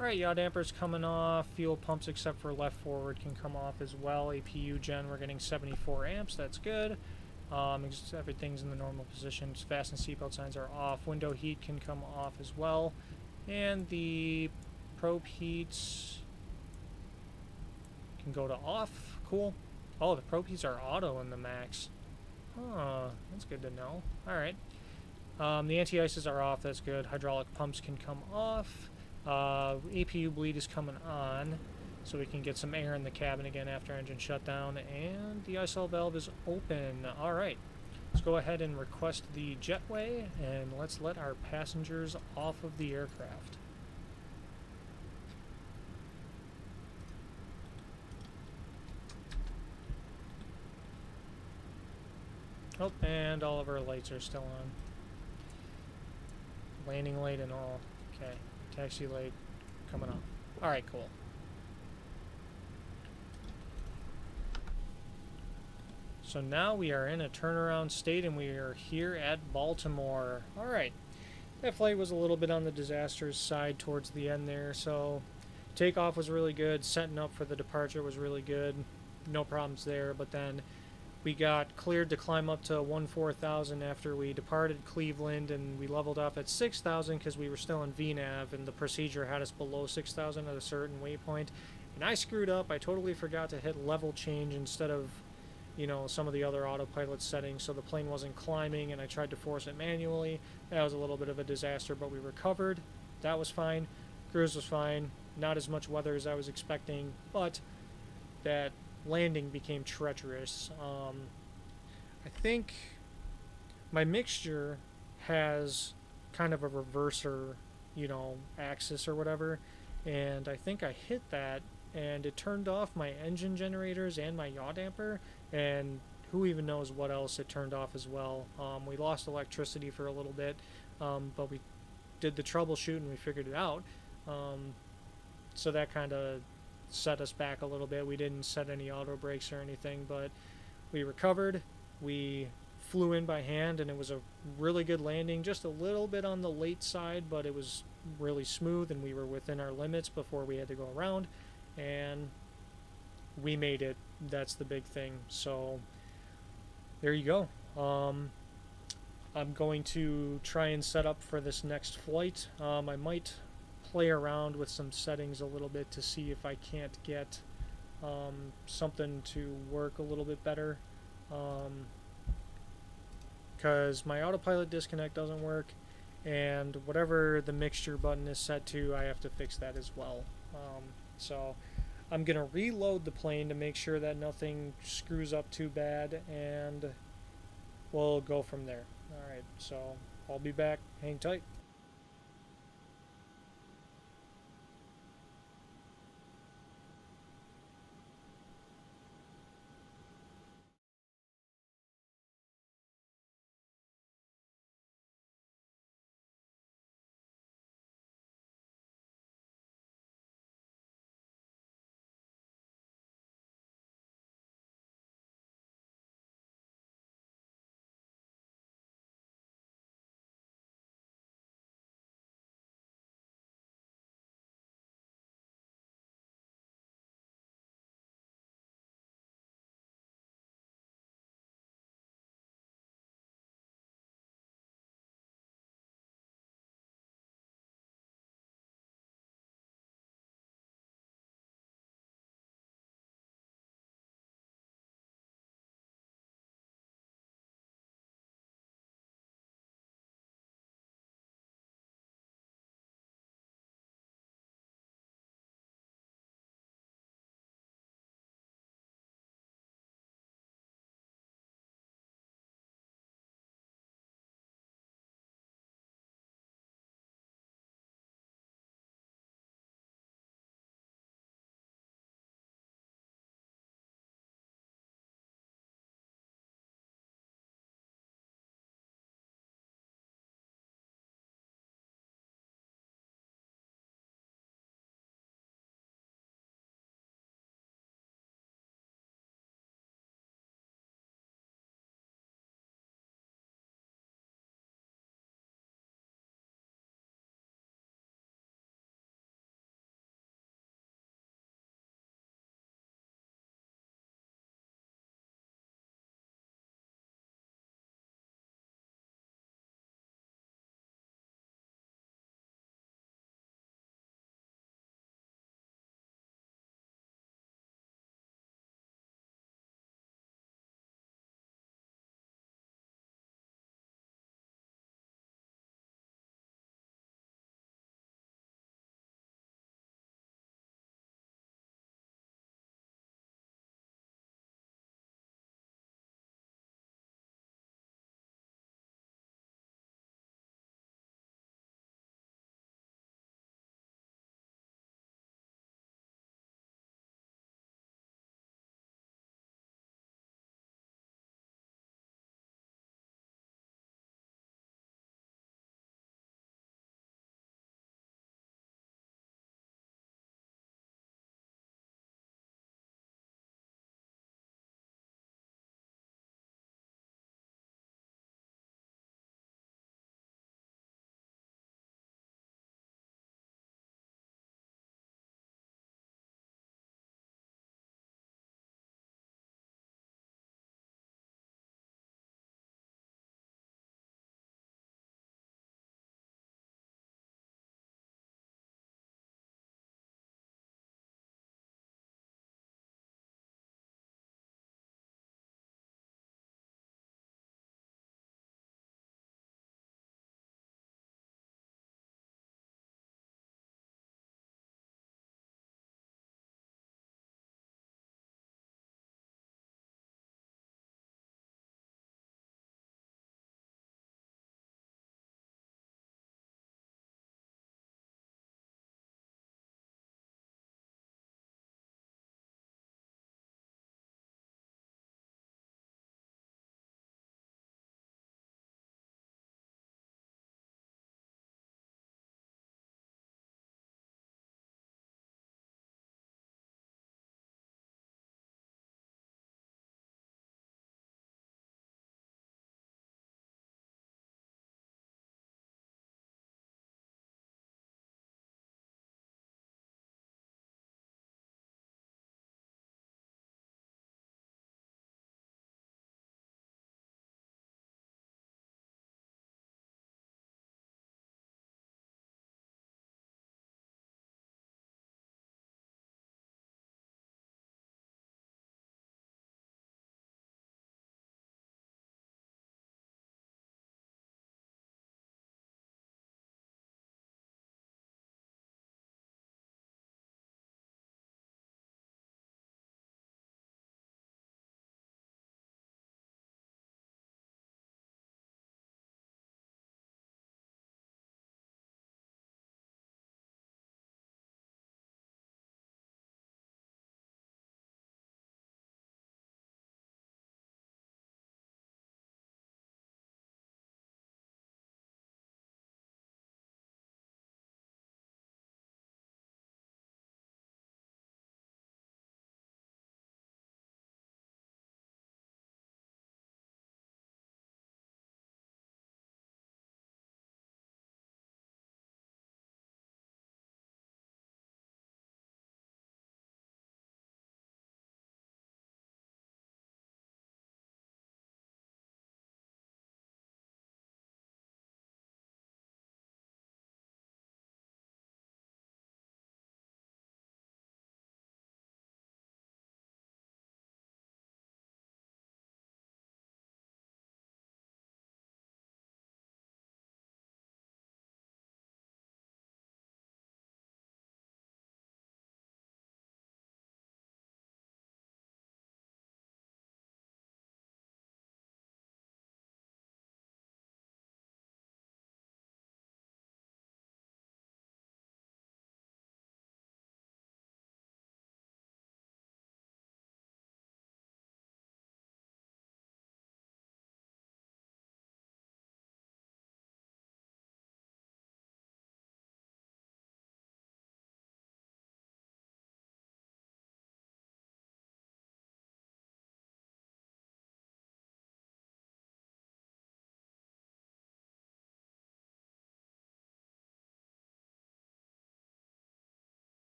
Alright, yaw dampers coming off. Fuel pumps except for left forward can come off as well. APU gen, we're getting 74 amps. That's good. Everything's in the normal position. Fasten seatbelt signs are off. Window heat can come off as well. And the probe heats can go to off. Cool. Oh, the probe heats are auto in the Max. Huh, that's good to know. Alright. The anti-ices are off, that's good. Hydraulic pumps can come off. APU bleed is coming on, so we can get some air in the cabin again after engine shutdown. And the ISL valve is open. Alright, let's go ahead and request the jetway, and let's let our passengers off of the aircraft. Oh, and all of our lights are still on. Landing light and all. Okay. Taxi light coming off. Alright, cool. So now we are in a turnaround state and we are here at Baltimore. Alright. That flight was a little bit on the disastrous side towards the end there, so takeoff was really good. Setting up for the departure was really good. No problems there, but then we got cleared to climb up to 14,000 after we departed Cleveland, and we leveled off at 6,000 because we were still in VNAV, and the procedure had us below 6,000 at a certain waypoint. And I screwed up. I totally forgot to hit level change instead of, you know, some of the other autopilot settings, so the plane wasn't climbing, and I tried to force it manually. That was a little bit of a disaster, but we recovered. That was fine. Cruise was fine. Not as much weather as I was expecting, but that landing became treacherous. I think my mixture has kind of a reverser, you know, axis or whatever, and I think I hit that and it turned off my engine generators and my yaw damper, and who even knows what else it turned off as well. We lost electricity for a little bit, but we did the troubleshoot and we figured it out. So that kind of set us back a little bit. We didn't set any auto brakes or anything, but we recovered. We flew in by hand, and it was a really good landing. Just a little bit on the late side, but it was really smooth, and we were within our limits before we had to go around, and we made it. That's the big thing. So there you go. I'm going to try and set up for this next flight. I might play around with some settings a little bit to see if I can't get something to work a little bit better. Because my autopilot disconnect doesn't work, and whatever the mixture button is set to, I have to fix that as well. So I'm going to reload the plane to make sure that nothing screws up too bad, and we'll go from there. Alright, so I'll be back. Hang tight.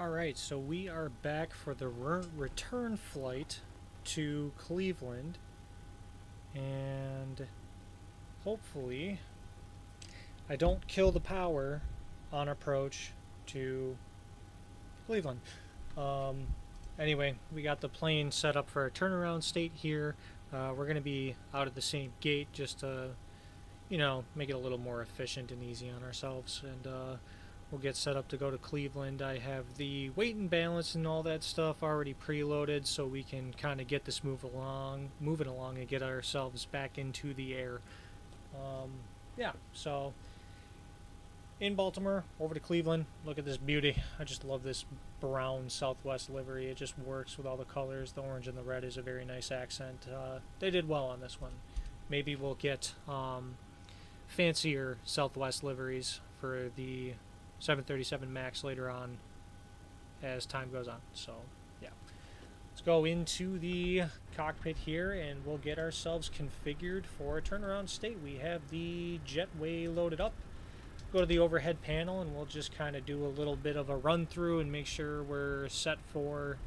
Alright, so we are back for the return flight to Cleveland, and hopefully I don't kill the power on approach to Cleveland. Anyway, we got the plane set up for a turnaround state here. We're going to be out at the same gate just to, you know, make it a little more efficient and easy on ourselves, and we'll get set up to go to Cleveland. I have the weight and balance and all that stuff already preloaded, so we can kind of get this moving along and get ourselves back into the air. Yeah, so in Baltimore, over to Cleveland. Look at this beauty. I just love this brown Southwest livery. It just works with all the colors. The orange and the red is a very nice accent. They did well on this one. Maybe we'll get fancier Southwest liveries for the 737 MAX later on as time goes on. So yeah, let's go into the cockpit here and we'll get ourselves configured for a turnaround state. We have the jetway loaded up. Go to the overhead panel and we'll just kind of do a little bit of a run through and make sure we're set for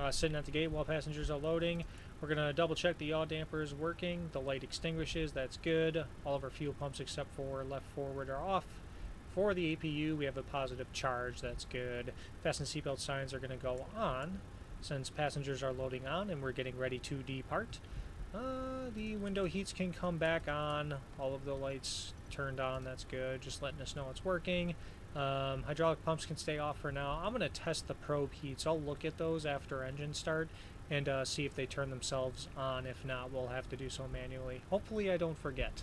sitting at the gate while passengers are loading. We're going to double check the yaw damper is working, the light extinguishes, that's good. All of our fuel pumps except for left forward are off. For the APU, we have a positive charge, that's good. Fasten seatbelt signs are going to go on since passengers are loading on and we're getting ready to depart. The window heats can come back on, all of the lights turned on, that's good, just letting us know it's working. Hydraulic pumps can stay off for now. I'm going to test the probe heats. I'll look at those after engine start and see if they turn themselves on. If not, we'll have to do so manually. Hopefully I don't forget.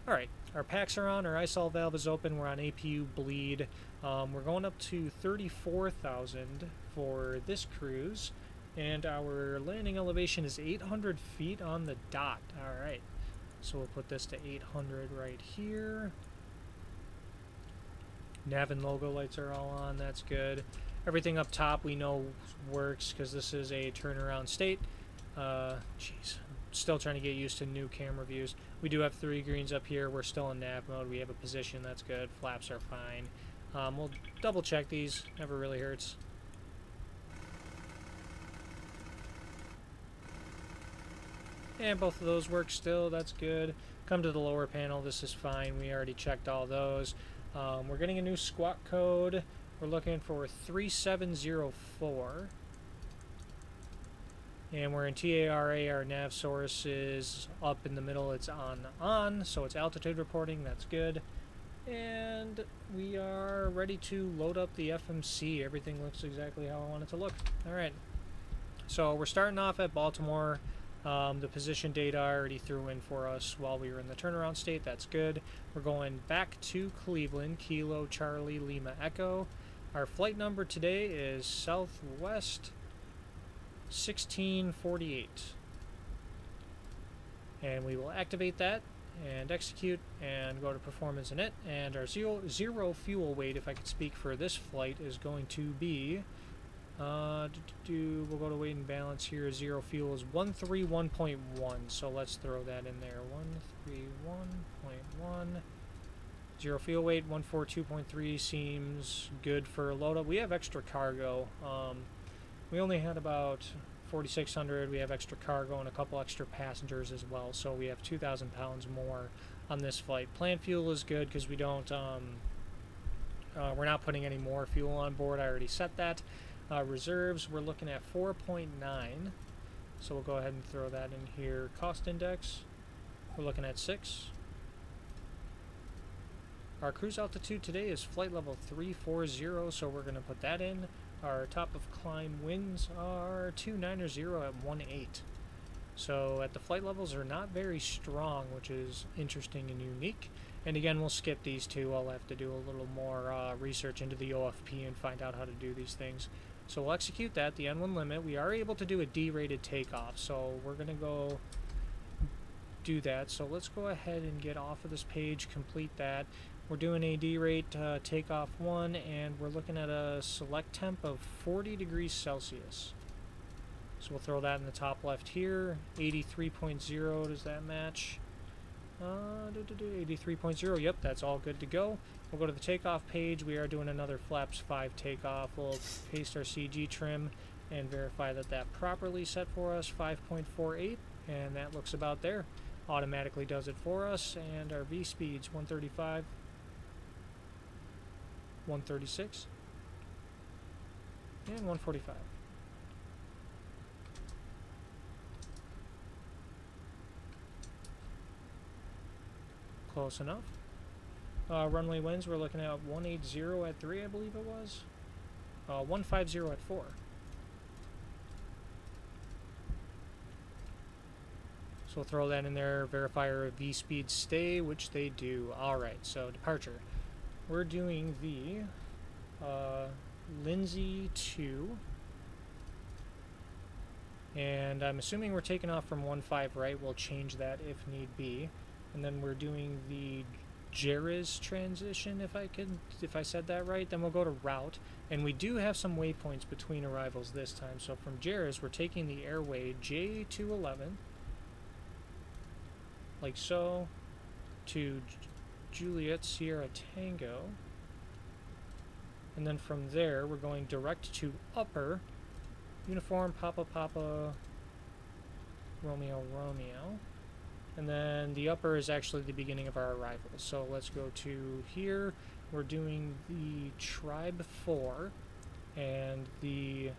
Alright, our packs are on, our ISOL valve is open, we're on APU bleed. We're going up to 34,000 for this cruise, and our landing elevation is 800 feet on the dot. Alright, so we'll put this to 800 right here. Nav and logo lights are all on, that's good. Everything up top we know works because this is a turnaround state. Jeez, still trying to get used to new camera views. We do have 3 greens up here. We're still in nav mode. We have a position, that's good. Flaps are fine. We'll double check these, never really hurts. And both of those work still, that's good. Come to the lower panel, this is fine. We already checked all those. We're getting a new squawk code. We're looking for 3704. And we're in TARA, our nav source is up in the middle, it's on, so it's altitude reporting, that's good. And we are ready to load up the FMC. Everything looks exactly how I want it to look. Alright, so we're starting off at Baltimore. The position data I already threw in for us while we were in the turnaround state, that's good. We're going back to Cleveland, Kilo Charlie Lima Echo. Our flight number today is Southwest 1648, and we will activate that and execute and go to performance in it. And our zero fuel weight, if I could speak for this flight, is going to be we'll go to weight and balance here. Zero fuel is 131.1, so let's throw that in there. 131.1. Zero fuel weight, 142.3 seems good for load up. We have extra cargo. We only had about 4,600. We have extra cargo and a couple extra passengers as well, so we have 2,000 pounds more on this flight. Planned fuel is good because we don't, we're not putting any more fuel on board. I already set that. Reserves, we're looking at 4.9, so we'll go ahead and throw that in here. Cost index, we're looking at 6. Our cruise altitude today is flight level 340, so we're going to put that in. Our top of climb winds are 290 at 1.8. So at the flight levels are not very strong, which is interesting and unique. And again, we'll skip these two. I'll have to do a little more research into the OFP and find out how to do these things. So we'll execute that, the N1 limit. We are able to do a D-rated takeoff, so we're going to go do that. So let's go ahead and get off of this page, complete that. We're doing a D-rate takeoff 1, and we're looking at a select temp of 40 degrees Celsius. So we'll throw that in the top left here. 83.0, does that match? 83.0. Yep, that's all good to go. We'll go to the takeoff page. We are doing another flaps 5 takeoff. We'll paste our CG trim and verify that that properly set for us, 5.48, and that looks about there. Automatically does it for us, and our V speeds 135, 136, and 145. Close enough. Runway winds, we're looking at 180 at 3, I believe it was. 150 at 4. So we'll throw that in there, verify our V-speed stay, which they do. Alright, so departure. We're doing the Lindsay 2. And I'm assuming we're taking off from 15 right. We'll change that if need be. And then we're doing the Jerez transition, if I said that right. Then we'll go to route. And we do have some waypoints between arrivals this time. So from Jerez, we're taking the airway J211, like so, to Juliet Sierra Tango. And then from there, we're going direct to upper, Uniform Papa Papa Romeo Romeo. And then the upper is actually the beginning of our arrival. So let's go to here. We're doing the Tribe 4 and the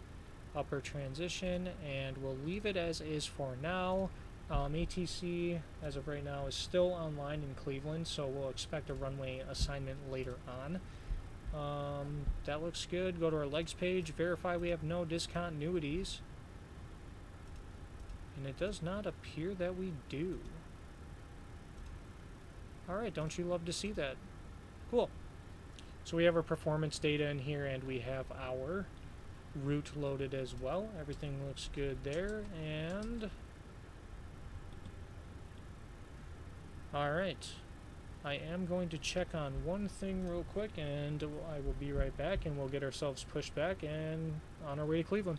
upper transition, and we'll leave it as is for now. ATC, as of right now, is still online in Cleveland, so we'll expect a runway assignment later on. That looks good. Go to our legs page, verify we have no discontinuities. And it does not appear that we do. Alright, don't you love to see that? Cool. So we have our performance data in here, and we have our route loaded as well. Everything looks good there, and... Alright. I am going to check on one thing real quick, and I will be right back, and we'll get ourselves pushed back and on our way to Cleveland.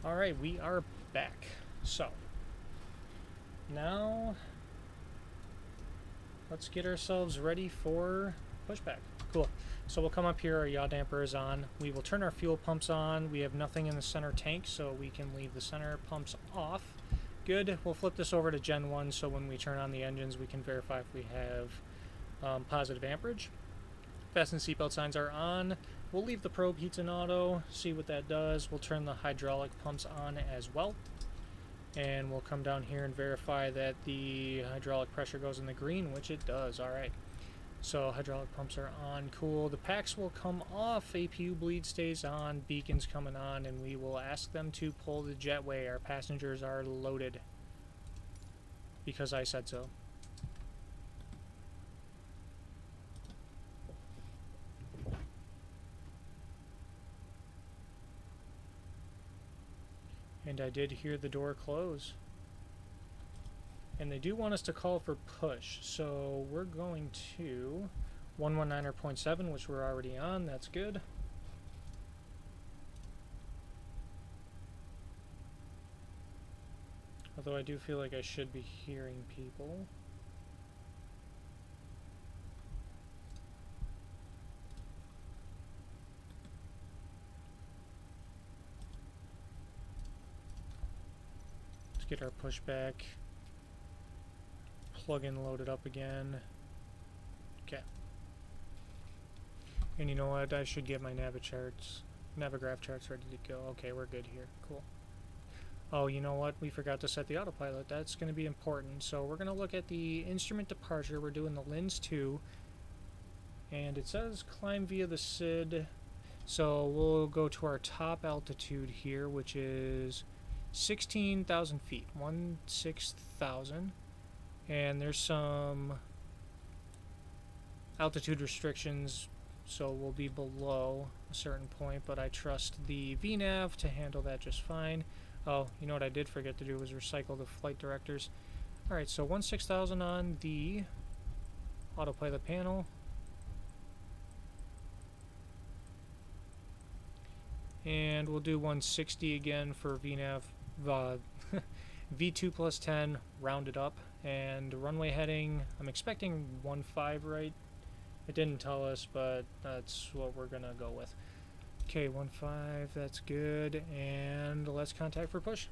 Alright, we are back. So, now let's get ourselves ready for pushback. Cool. So we'll come up here, our yaw damper is on. We will turn our fuel pumps on. We have nothing in the center tank, so we can leave the center pumps off. Good. We'll flip this over to Gen 1, so when we turn on the engines, we can verify if we have positive amperage. Fasten seatbelt signs are on. We'll leave the probe heats in auto, see what that does. We'll turn the hydraulic pumps on as well. And we'll come down here and verify that the hydraulic pressure goes in the green, which it does. Alright. So hydraulic pumps are on. Cool. The packs will come off. APU bleed stays on. Beacons coming on. And we will ask them to pull the jetway. Our passengers are loaded. Because I said so. And I did hear the door close. And they do want us to call for push. So we're going to 119.7, which we're already on. That's good. Although I do feel like I should be hearing people. Get our pushback plug-in loaded up again. Okay. And you know what? I should get my Navigraph charts ready to go. Okay, we're good here. Cool. Oh, you know what? We forgot to set the autopilot. That's going to be important. So we're going to look at the instrument departure. We're doing the Lens 2. And it says climb via the SID. So we'll go to our top altitude here, which is 16,000 feet. 16,000. And there's some altitude restrictions, so we'll be below a certain point, but I trust the VNav to handle that just fine. Oh, you know what I did forget to do was recycle the flight directors. Alright, so 16,000 on the autopilot panel. And we'll do 160 again for VNav, V2 plus 10, rounded up. And runway heading, I'm expecting 15 right. It didn't tell us, but that's what we're gonna go with. Okay, 15, that's good. And let's contact for push.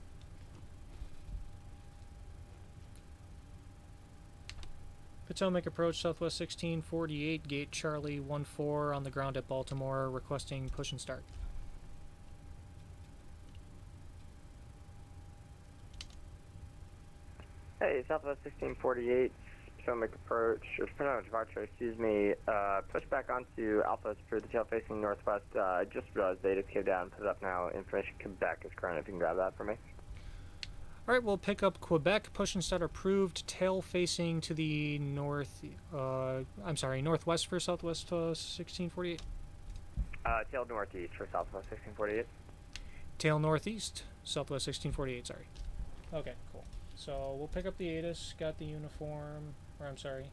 Potomac approach, Southwest 1648, gate Charlie 14 on the ground at Baltimore, requesting push and start. Hey, Southwest 1648, Potomac approach, or Potomac departure, excuse me, push back onto Alpha for the tail facing northwest. Just realized they just came down and put it up now. Information Quebec is current, if you can grab that for me. Alright, we'll pick up Quebec, push and start approved, tail facing to the northwest for Southwest 1648. Tail northeast for Southwest 1648. Tail northeast, Southwest 1648, sorry. Okay, cool. So we'll pick up the ATIS, got the uniform, or I'm sorry,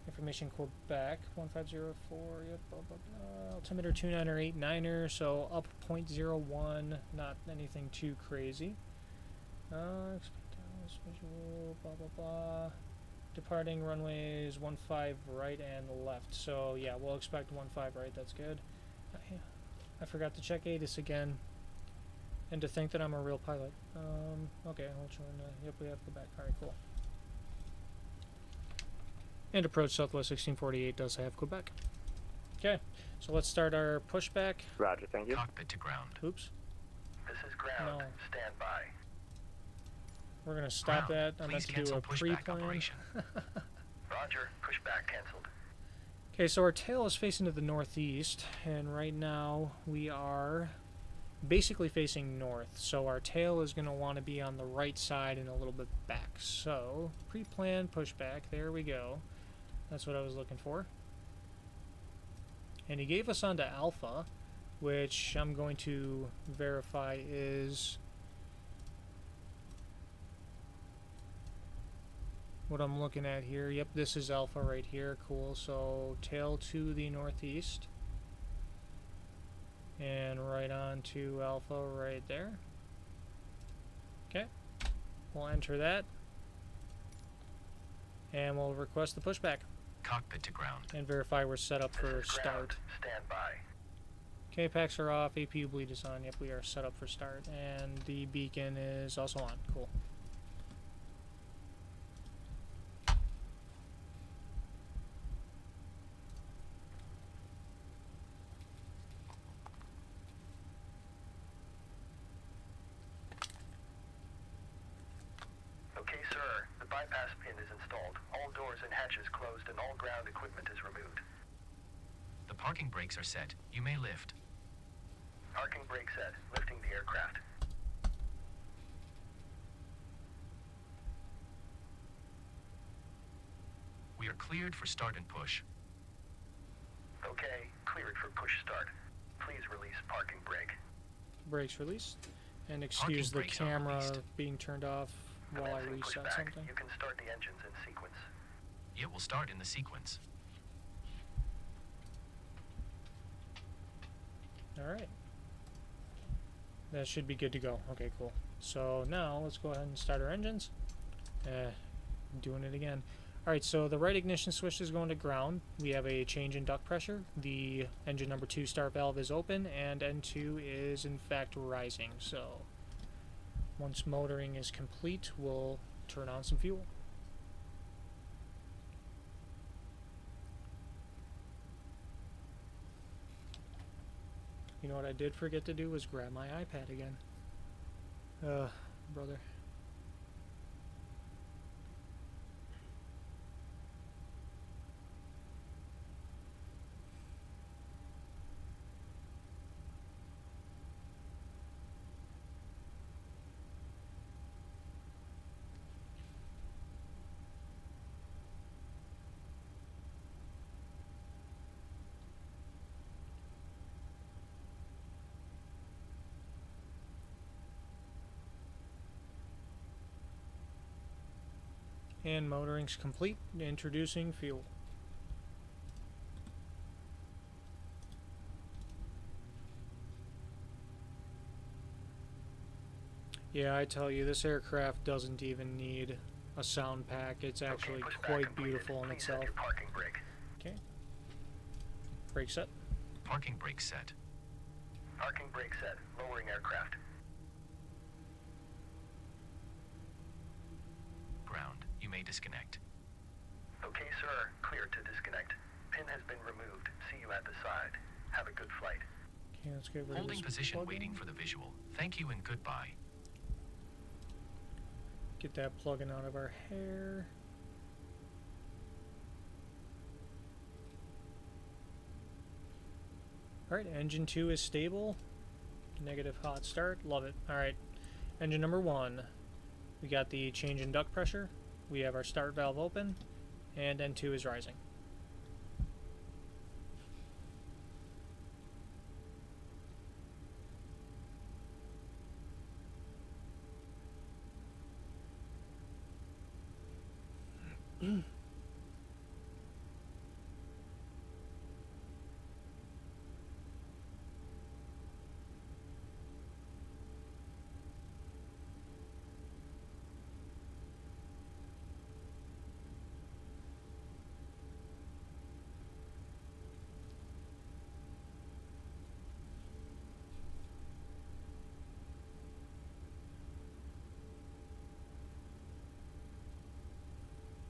information Quebec, 1504, yep, blah, blah, blah. Altimeter 2989er, so up 0.01, not anything too crazy. Expect visual, blah, blah, blah. Departing runways 15 right and left, so yeah, we'll expect 15 right, that's good. I forgot to check ATIS again. And to think that I'm a real pilot. Okay, which one? Yep, we have Quebec. Alright, cool. And approach Southwest 1648 does have Quebec. Okay, so let's start our pushback. Roger, thank you. Cockpit to ground. Oops. This is ground. No. Stand by. We're going to stop that. I'm going to do a pre-plan. Roger, pushback canceled. Okay, so our tail is facing to the northeast, and right now we are basically facing north, so our tail is going to want to be on the right side and a little bit back. So, pre-plan pushback, there we go. That's what I was looking for. And he gave us onto Alpha, which I'm going to verify is what I'm looking at here. Yep, this is Alpha right here. Cool. So, tail to the northeast. And right on to Alpha right there. Okay. We'll enter that. And we'll request the pushback. Cockpit to ground. And verify we're set up for start. Stand by. Okay, packs are off. APU bleed is on. Yep, we are set up for start. And the beacon is also on. Cool. Okay, sir. The bypass pin is installed. All doors and hatches closed and all ground equipment is removed. The parking brakes are set. You may lift. Parking brake set. Lifting the aircraft. We are cleared for start and push. Okay, cleared for push start. Please release parking brake. Brakes released. And excuse the camera being turned off while I reset something. You can start the engines in sequence. It will start in the sequence. Alright. That should be good to go. Okay, cool. So now let's go ahead and start our engines. Doing it again. Alright, so the right ignition switch is going to ground. We have a change in duct pressure. The engine number 2 start valve is open, and N2 is in fact rising. So once motoring is complete, we'll turn on some fuel. You know what I did forget to do was grab my iPad again. Brother. And motoring's complete. Introducing fuel. Yeah, I tell you, this aircraft doesn't even need a sound pack. It's actually quite beautiful in itself. Okay. Brake set. Parking brake set. Parking brake set. Lowering aircraft. Ground. You may disconnect. Okay, sir. Clear to disconnect. Pin has been removed. See you at the side. Have a good flight. Okay, let's get rid of Holding this position plug-in. waiting for the visual. Thank you and goodbye. Get that plug-in out of our hair. Alright, engine 2 is stable. Negative hot start. Love it. Alright, engine number 1. We got the change in duct pressure. We have our start valve open. And N2 is rising.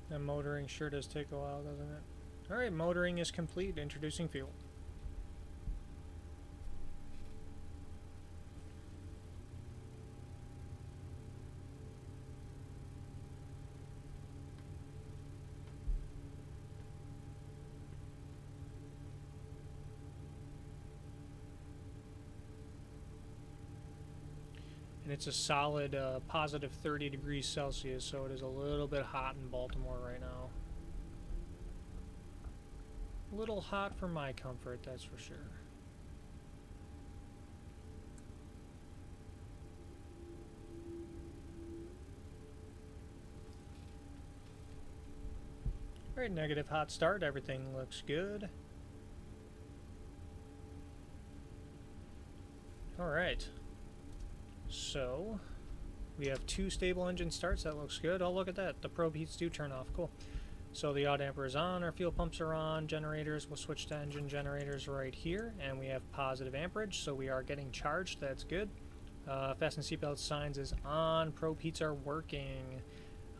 That motoring sure does take a while, doesn't it? Alright, motoring is complete. Introducing fuel. And it's a solid positive 30 degrees Celsius, so it is a little bit hot in Baltimore right now. A little hot for my comfort, that's for sure. Alright, negative hot start, everything looks good. Alright. So, we have 2 stable engine starts. That looks good. Oh, look at that. The probe heats do turn off. Cool. So the yaw damper is on. Our fuel pumps are on. Generators, we'll switch to engine generators right here. And we have positive amperage, so we are getting charged. That's good. Fasten seatbelt signs is on. Probe heats are working.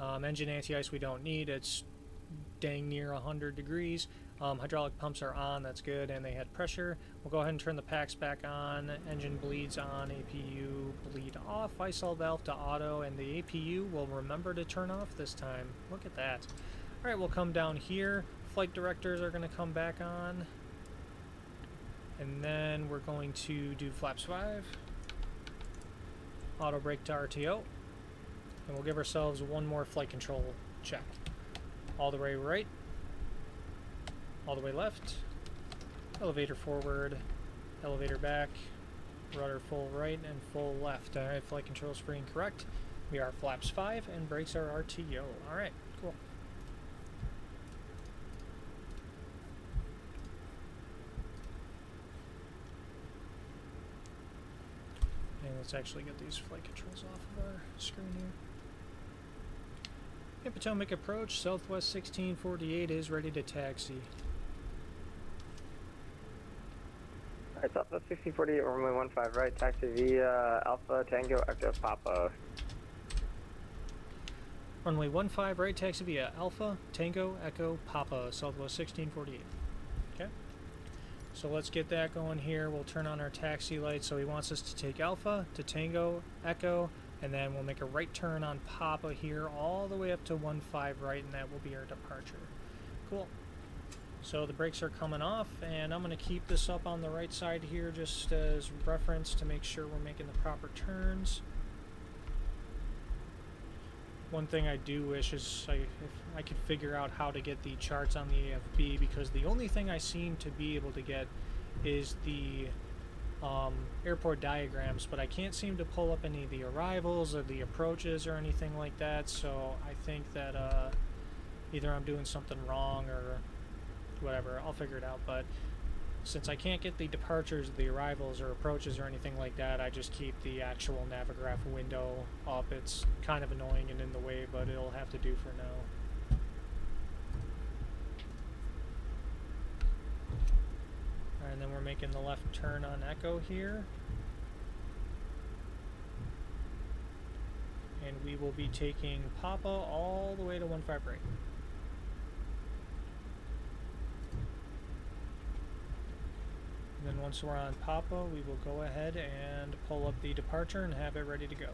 Engine anti-ice we don't need. It's dang near 100 degrees. Hydraulic pumps are on, that's good, and they had pressure. We'll go ahead and turn the packs back on. Engine bleeds on, APU bleed off. ISOL valve to auto, and the APU will remember to turn off this time. Look at that. Alright, we'll come down here. Flight directors are going to come back on. And then we're going to do flaps 5. Auto brake to RTO. And we'll give ourselves one more flight control check. All the way right. All the way left, elevator forward, elevator back, rudder full right and full left. Alright, flight control screen correct. We are flaps 5 and brakes are RTO. Alright, cool. And let's actually get these flight controls off of our screen here. Potomac approach, Southwest 1648 is ready to taxi. Alright, Southwest 1648, runway 15 right, taxi via Alpha Tango Echo Papa. Runway 15 right, taxi via Alpha Tango Echo Papa, Southwest 1648. Okay. So let's get that going here. We'll turn on our taxi light. So he wants us to take Alpha to Tango, Echo, and then we'll make a right turn on Papa here all the way up to 15 right, and that will be our departure. Cool. So the brakes are coming off, and I'm going to keep this up on the right side here just as reference to make sure we're making the proper turns. One thing I do wish is if I could figure out how to get the charts on the AFB, because the only thing I seem to be able to get is the airport diagrams, but I can't seem to pull up any of the arrivals or the approaches or anything like that, so I think that either I'm doing something wrong or whatever. I'll figure it out, but since I can't get the departures, the arrivals, or approaches or anything like that, I just keep the actual Navigraph window up. It's kind of annoying and in the way, but it'll have to do for now. Alright, and then we're making the left turn on Echo here. And we will be taking Papa all the way to 15 right. Then once we're on Papa, we will go ahead and pull up the departure and have it ready to go.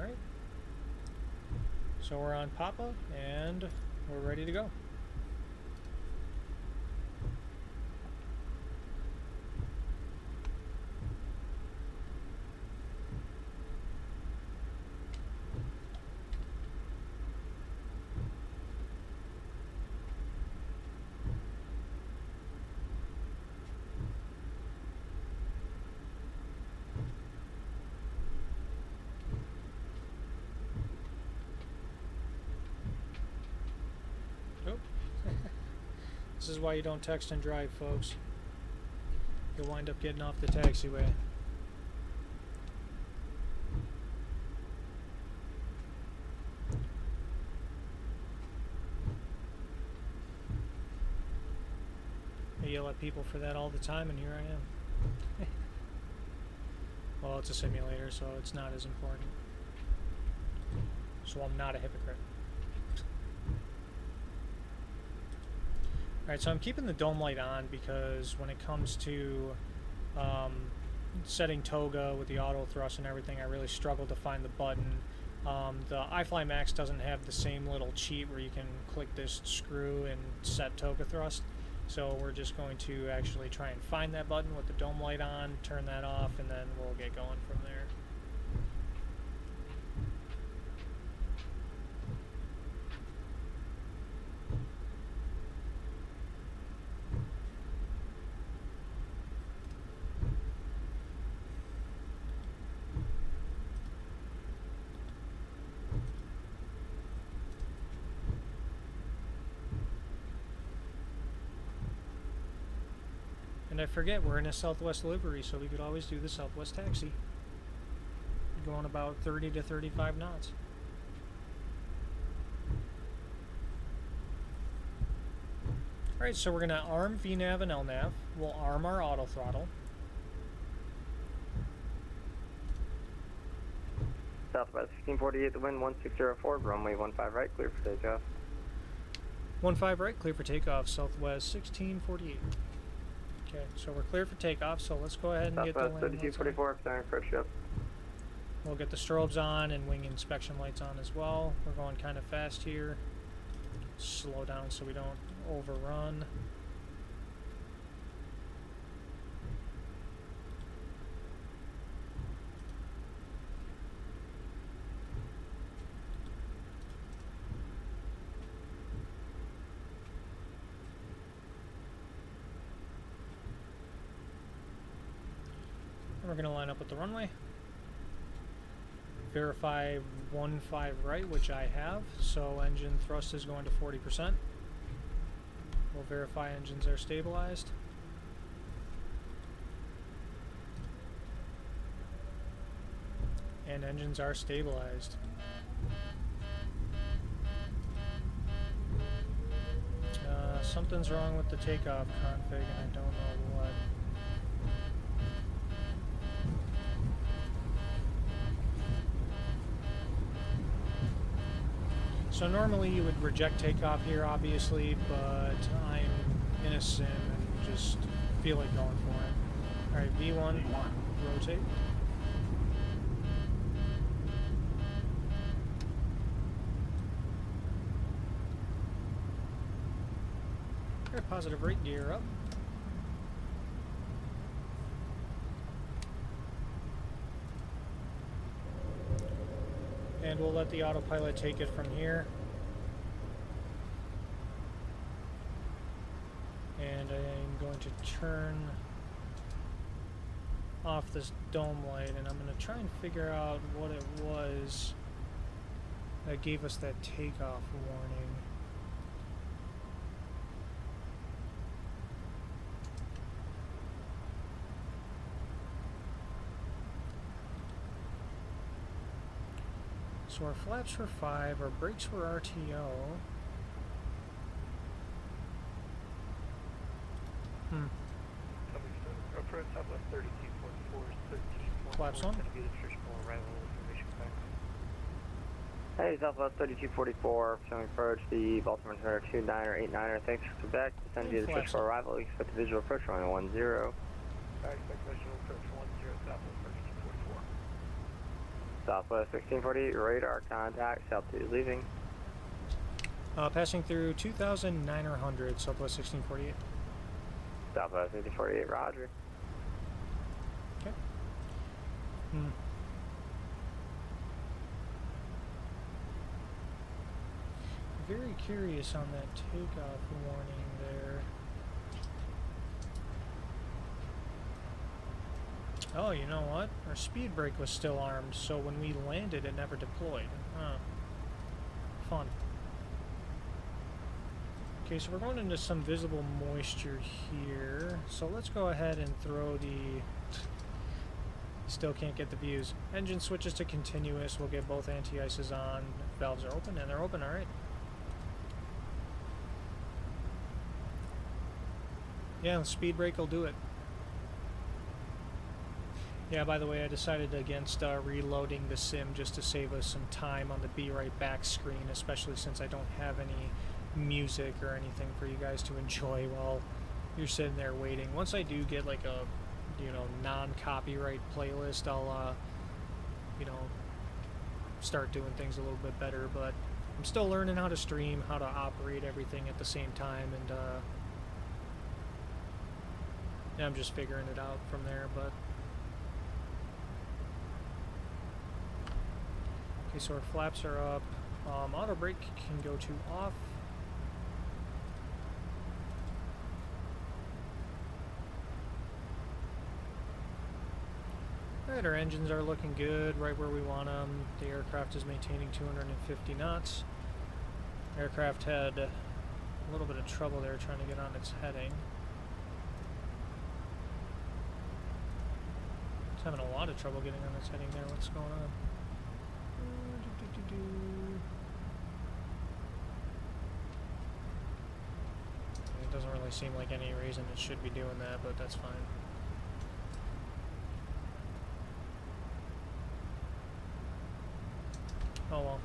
Alright. So we're on Papa and we're ready to go. This is why you don't text and drive, folks. You'll wind up getting off the taxiway. I yell at people for that all the time, and here I am. Well, it's a simulator, so it's not as important. So I'm not a hypocrite. Alright, so I'm keeping the dome light on because when it comes to setting toga with the auto thrust and everything, I really struggle to find the button. The iFly Max doesn't have the same little cheat where you can click this screw and set toga thrust. So we're just going to actually try and find that button with the dome light on, turn that off, and then we'll get going from there. And I forget, we're in a Southwest livery, so we could always do the Southwest taxi. Going about 30 to 35 knots. Alright, so we're going to arm VNav and LNav. We'll arm our auto throttle. Southwest 1548, the wind 1604, runway 15 right, clear for takeoff. 15 right, clear for takeoff, Southwest 1648. Okay, so we're clear for takeoff, so let's go ahead and get the Southwest landing lights 3244, preparing for a ship. We'll get the strobes on and wing inspection lights on as well. We're going kind of fast here. Slow down so we don't overrun. We're going to line up with the runway. Verify 15 right, which I have, so engine thrust is going to 40%. We'll verify engines are stabilized. And engines are stabilized. Something's wrong with the takeoff config, and I don't know what. So normally you would reject takeoff here, obviously, but I'm in a sim and just feel like going for it. Alright, V1, rotate. Alright, positive rate, gear up. And we'll let the autopilot take it from here. And I'm going to turn off this dome light, and I'm going to try and figure out what it was that gave us that takeoff warning. So our flaps were 5, our brakes were RTO. Approach Southwest 3244 is 13.4. Flaps on. Going to be the traditional arrival information back. Hey, Southwest 3244, showing approach the Baltimore Center 29er 89er. Thanks for Quebec. Descend via the Flaps switch for arrival. Expect the visual approach runway 10. I expect visual approach 10 Southwest 1344. Southwest 1648, radar contact, South 2 leaving. Passing through 2,900, Southwest 1648. Southwest 1648, roger. Okay. Very curious on that takeoff warning there. Oh, you know what? Our speed brake was still armed, so when we landed, it never deployed. Huh. Fun. Okay, so we're going into some visible moisture here. So let's go ahead and throw the... Still can't get the views. Engine switches to continuous. We'll get both anti-ices on. Valves are open, and they're open. All right. Yeah, the speed brake will do it. Yeah, by the way, I decided against reloading the sim just to save us some time on the Be Right Back screen, especially since I don't have any music or anything for you guys to enjoy while you're sitting there waiting. Once I do get like a, you know, non-copyright playlist, I'll, you know, start doing things a little bit better, but I'm still learning how to stream, how to operate everything at the same time, and, yeah, I'm just figuring it out from there, but... Okay, so our flaps are up. Auto brake can go to off. Alright, our engines are looking good, right where we want them. The aircraft is maintaining 250 knots. Aircraft had a little bit of trouble there trying to get on its heading. It's having a lot of trouble getting on its heading there. What's going on? It doesn't really seem like any reason it should be doing that, but that's fine. Oh well.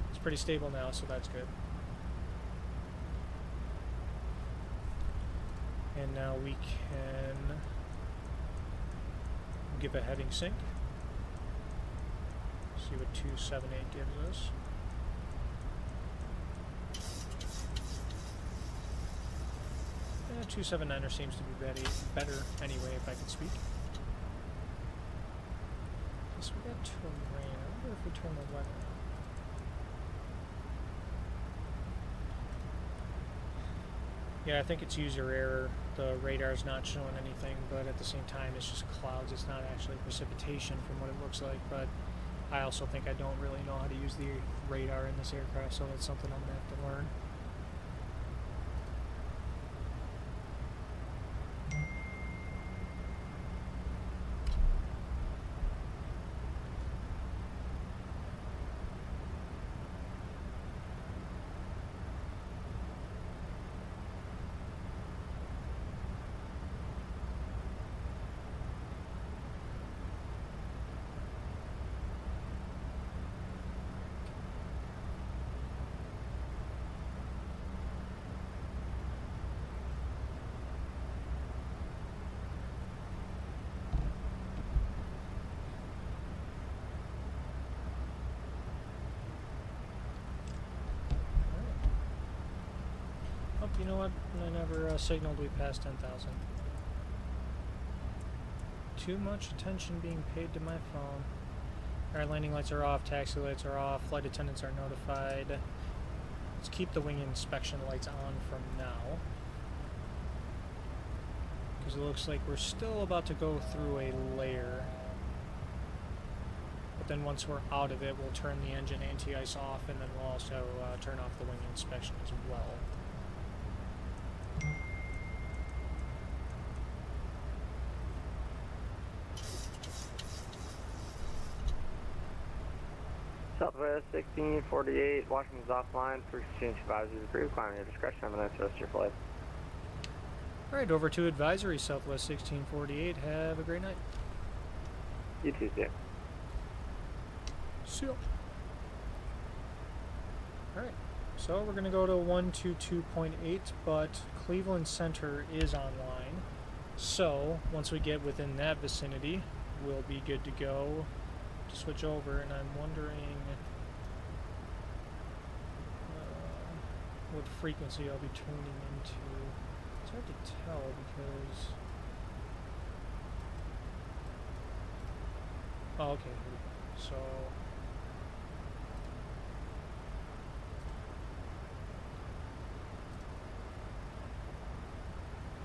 It's pretty stable now, so that's good. And now we can give a heading sync. See what 278 gives us. Yeah, 279er seems to be better anyway, if I can speak. So we got terrain. I wonder if we turn the weather on. Yeah, I think it's user error. The radar's not showing anything, but at the same time it's just clouds. It's not actually precipitation from what it looks like, but I also think I don't really know how to use the radar in this aircraft, so that's something I'm going to have to learn. You know what? I never signaled we passed 10,000. Too much attention being paid to my phone. Alright, landing lights are off, taxi lights are off, flight attendants are notified. Let's keep the wing inspection lights on from now. Because it looks like we're still about to go through a layer. But then once we're out of it, we'll turn the engine anti-ice off, and then we'll also turn off the wing inspection as well. Southwest 1648, Washington's offline, for exchange advisory approved, climbing your discretion, I'm going to rest your flight. Alright, over to advisory, Southwest 1648, have a great night. You too, Sam. See ya. Alright, so we're going to go to 122.8, but Cleveland Center is online. So, once we get within that vicinity, we'll be good to go to switch over, and I'm wondering what frequency I'll be tuning into. It's hard to tell because... Oh, okay, here we go. So...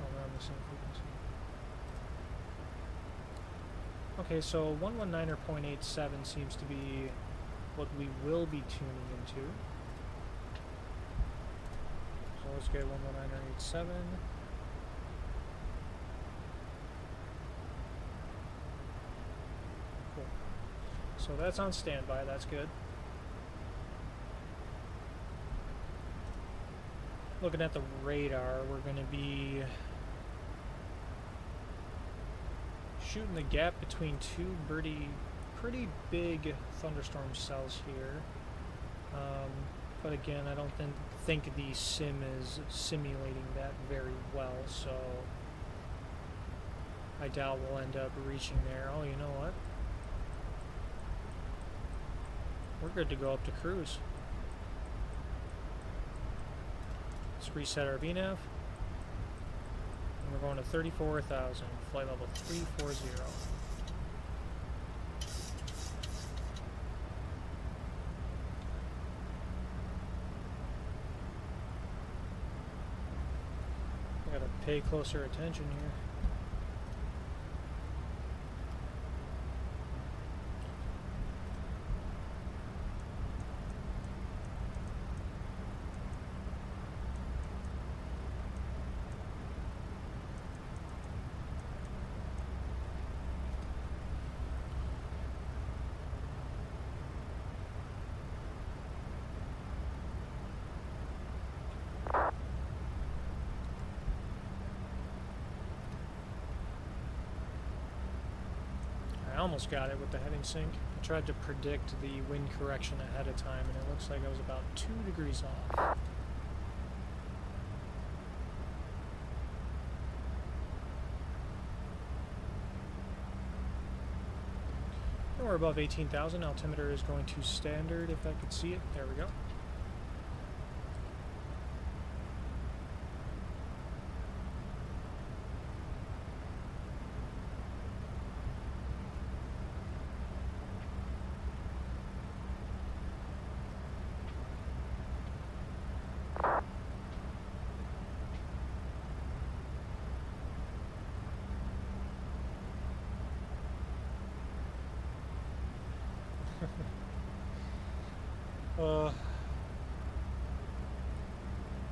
Oh, we're on the same frequency. Okay, so 119.87 seems to be what we will be tuning into. So let's get 119.87. Cool. So that's on standby, that's good. Looking at the radar, we're going to be shooting the gap between two pretty big thunderstorm cells here. But again, I don't think the sim is simulating that very well, so I doubt we'll end up reaching there. Oh, you know what? We're good to go up to cruise. Let's reset our VNAV. And we're going to 34,000, flight level 340. I gotta pay closer attention here. I almost got it with the heading sync. I tried to predict the wind correction ahead of time, and it looks like I was about 2 degrees off. And we're above 18,000. Altimeter is going to standard if I could see it. There we go.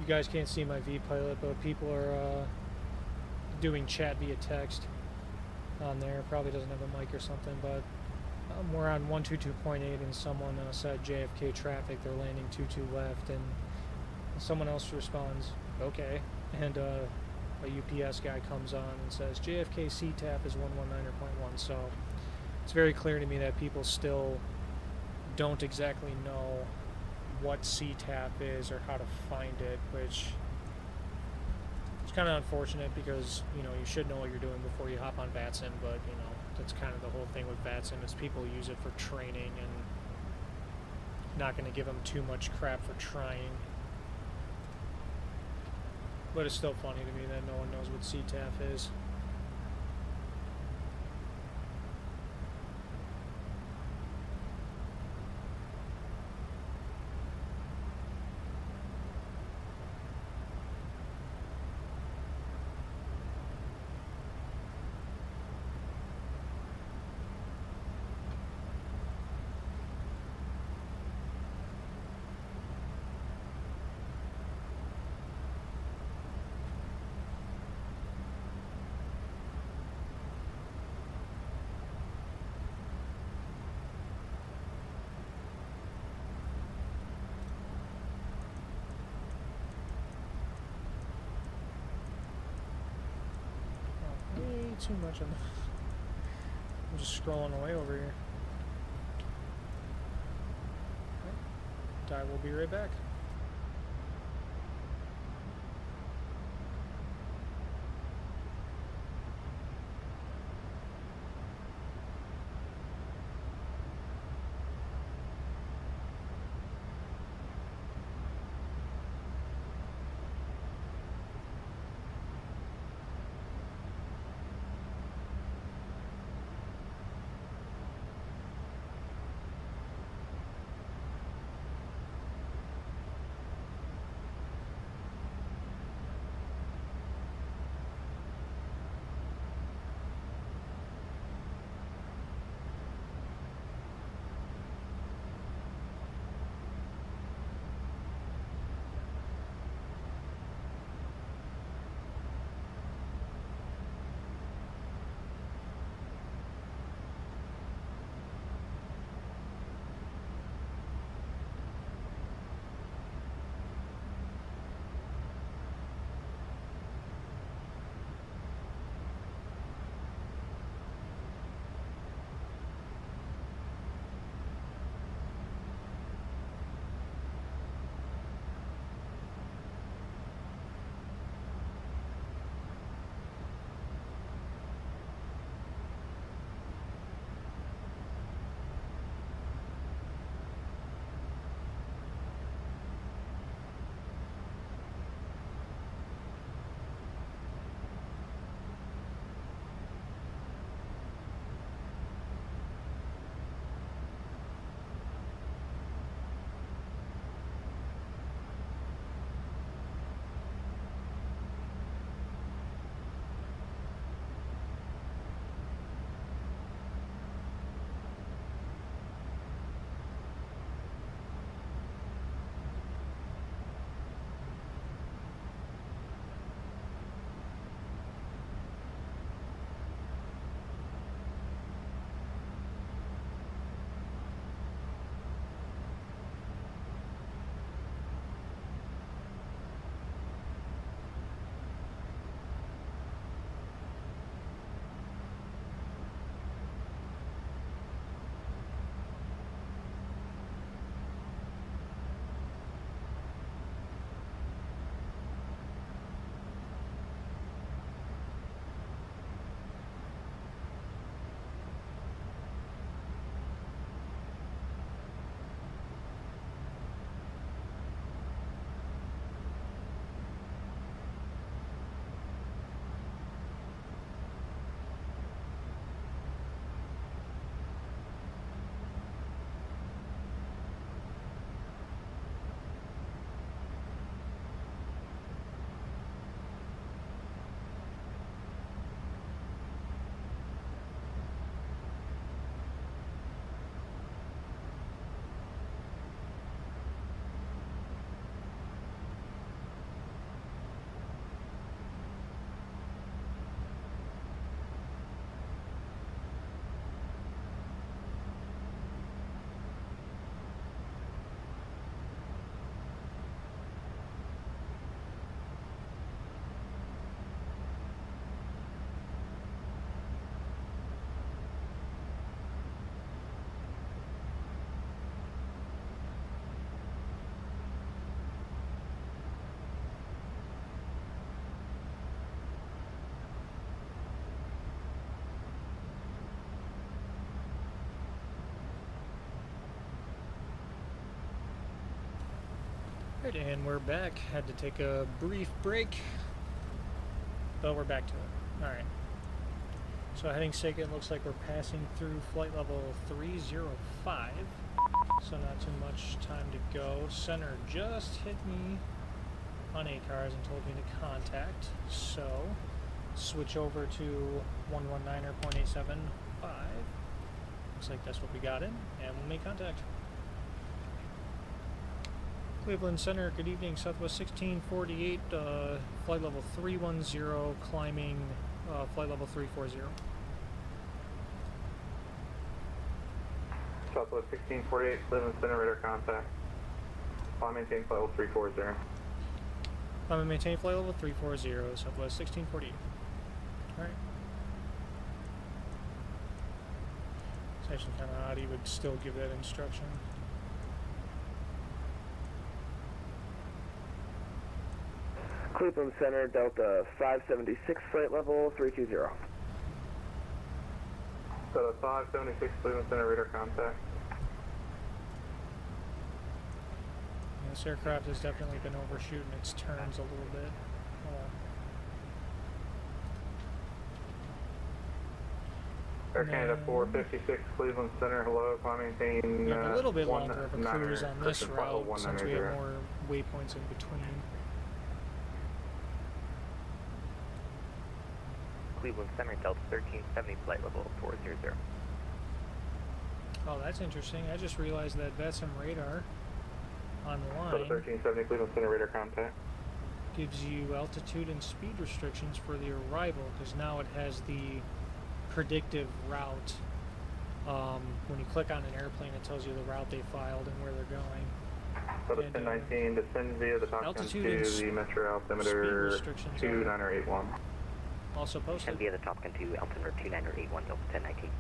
You guys can't see my V-Pilot, but people are doing chat via text on there. Probably doesn't have a mic or something, but we're on 122.8 and someone said JFK traffic, they're landing 22 left, and someone else responds, okay, and a UPS guy comes on and says JFK CTAP is 119.1, so it's very clear to me that people still don't exactly know what CTAP is or how to find it, which is kind of unfortunate because, you know, you should know what you're doing before you hop on VATSIM, but, you know, that's kind of the whole thing with VATSIM is people use it for training and not going to give them too much crap for trying. But it's still funny to me that no one knows what CTAF is. Way too much on the... I'm just scrolling away over here. I will be right back. Right, and we're back. Had to take a brief break, but we're back to it. Alright. So heading second, looks like we're passing through flight level 305. So not too much time to go. Center just hit me on ACARS and told me to contact. So switch over to 119.875. Looks like that's what we got in, and we'll make contact. Cleveland Center, good evening, Southwest 1648, flight level 310, climbing flight level 340. Southwest 1648, Cleveland Center, radar contact. Climb maintain flight level 340. Climb and maintain flight level 340, Southwest 1648. Alright. It's actually kind of odd he would still give that instruction. Cleveland Center, Delta 576, flight level 320. Delta 576, Cleveland Center, radar contact. This aircraft has definitely been overshooting its turns a little bit. Air Canada 456, Cleveland Center, hello, climb maintain. We have a little bit longer of a cruise on this route since we have more waypoints in between. Cleveland Center, Delta 1370, flight level 400. Oh, that's interesting. I just realized that VATSIM radar on the line Delta 1370, Cleveland Center, radar contact. Gives you altitude and speed restrictions for the arrival, because now it has the predictive route. When you click on an airplane, it tells you the route they filed and where they're going. Delta 1019, descend via the top gun to the metro altimeter 2981. Also posted. And via the Top Gun 2, altimeter 2981, Delta 1019.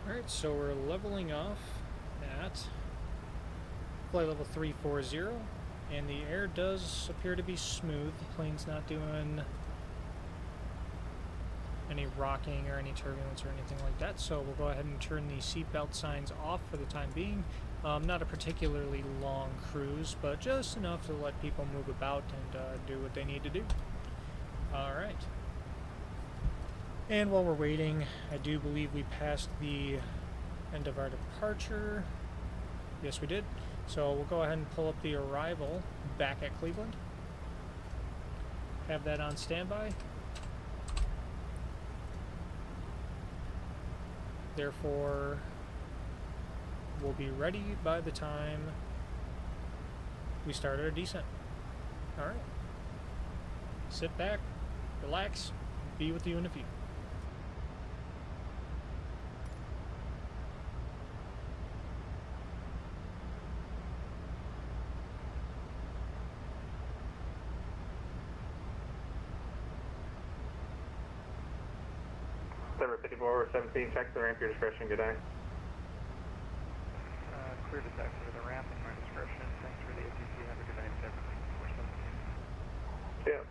Alright, so we're leveling off at flight level 340, and the air does appear to be smooth. The plane's not doing any rocking or any turbulence or anything like that, so we'll go ahead and turn the seatbelt signs off for the time being. Not a particularly long cruise, but just enough to let people move about and do what they need to do. Alright. And while we're waiting, I do believe we passed the end of our departure. Yes, we did. So we'll go ahead and pull up the arrival back at Cleveland. Have that on standby. Therefore, we'll be ready by the time we start our descent. Alright. Sit back, relax, be with you in a few. December 5417, check the ramp, your discretion, good day. Clear to taxi to the ramp at my discretion. Thanks for the ATC. Have a good night, December 5417. Yeah.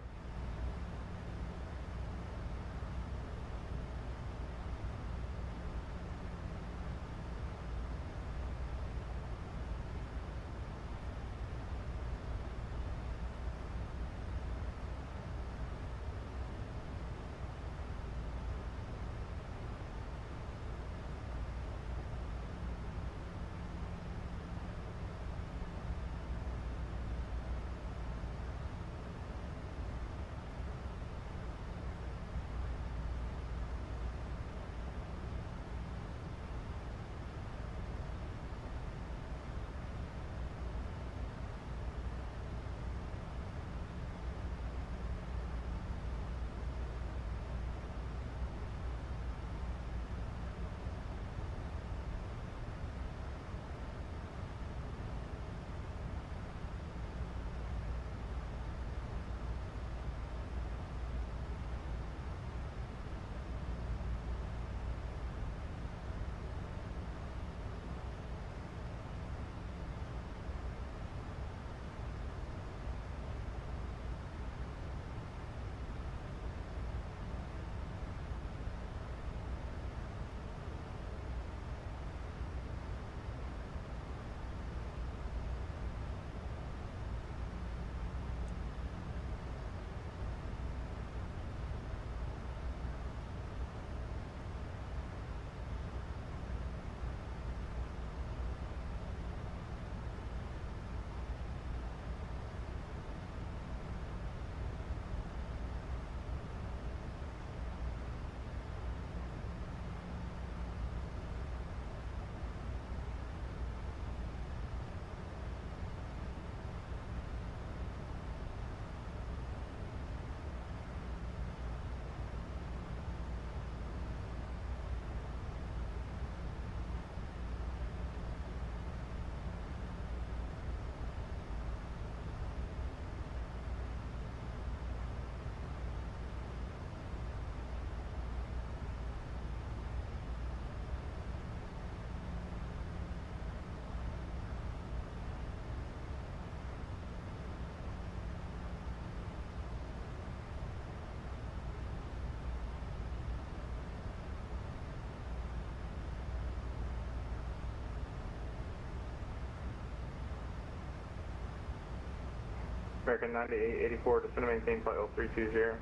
American 9884, descend and maintain flight level 320.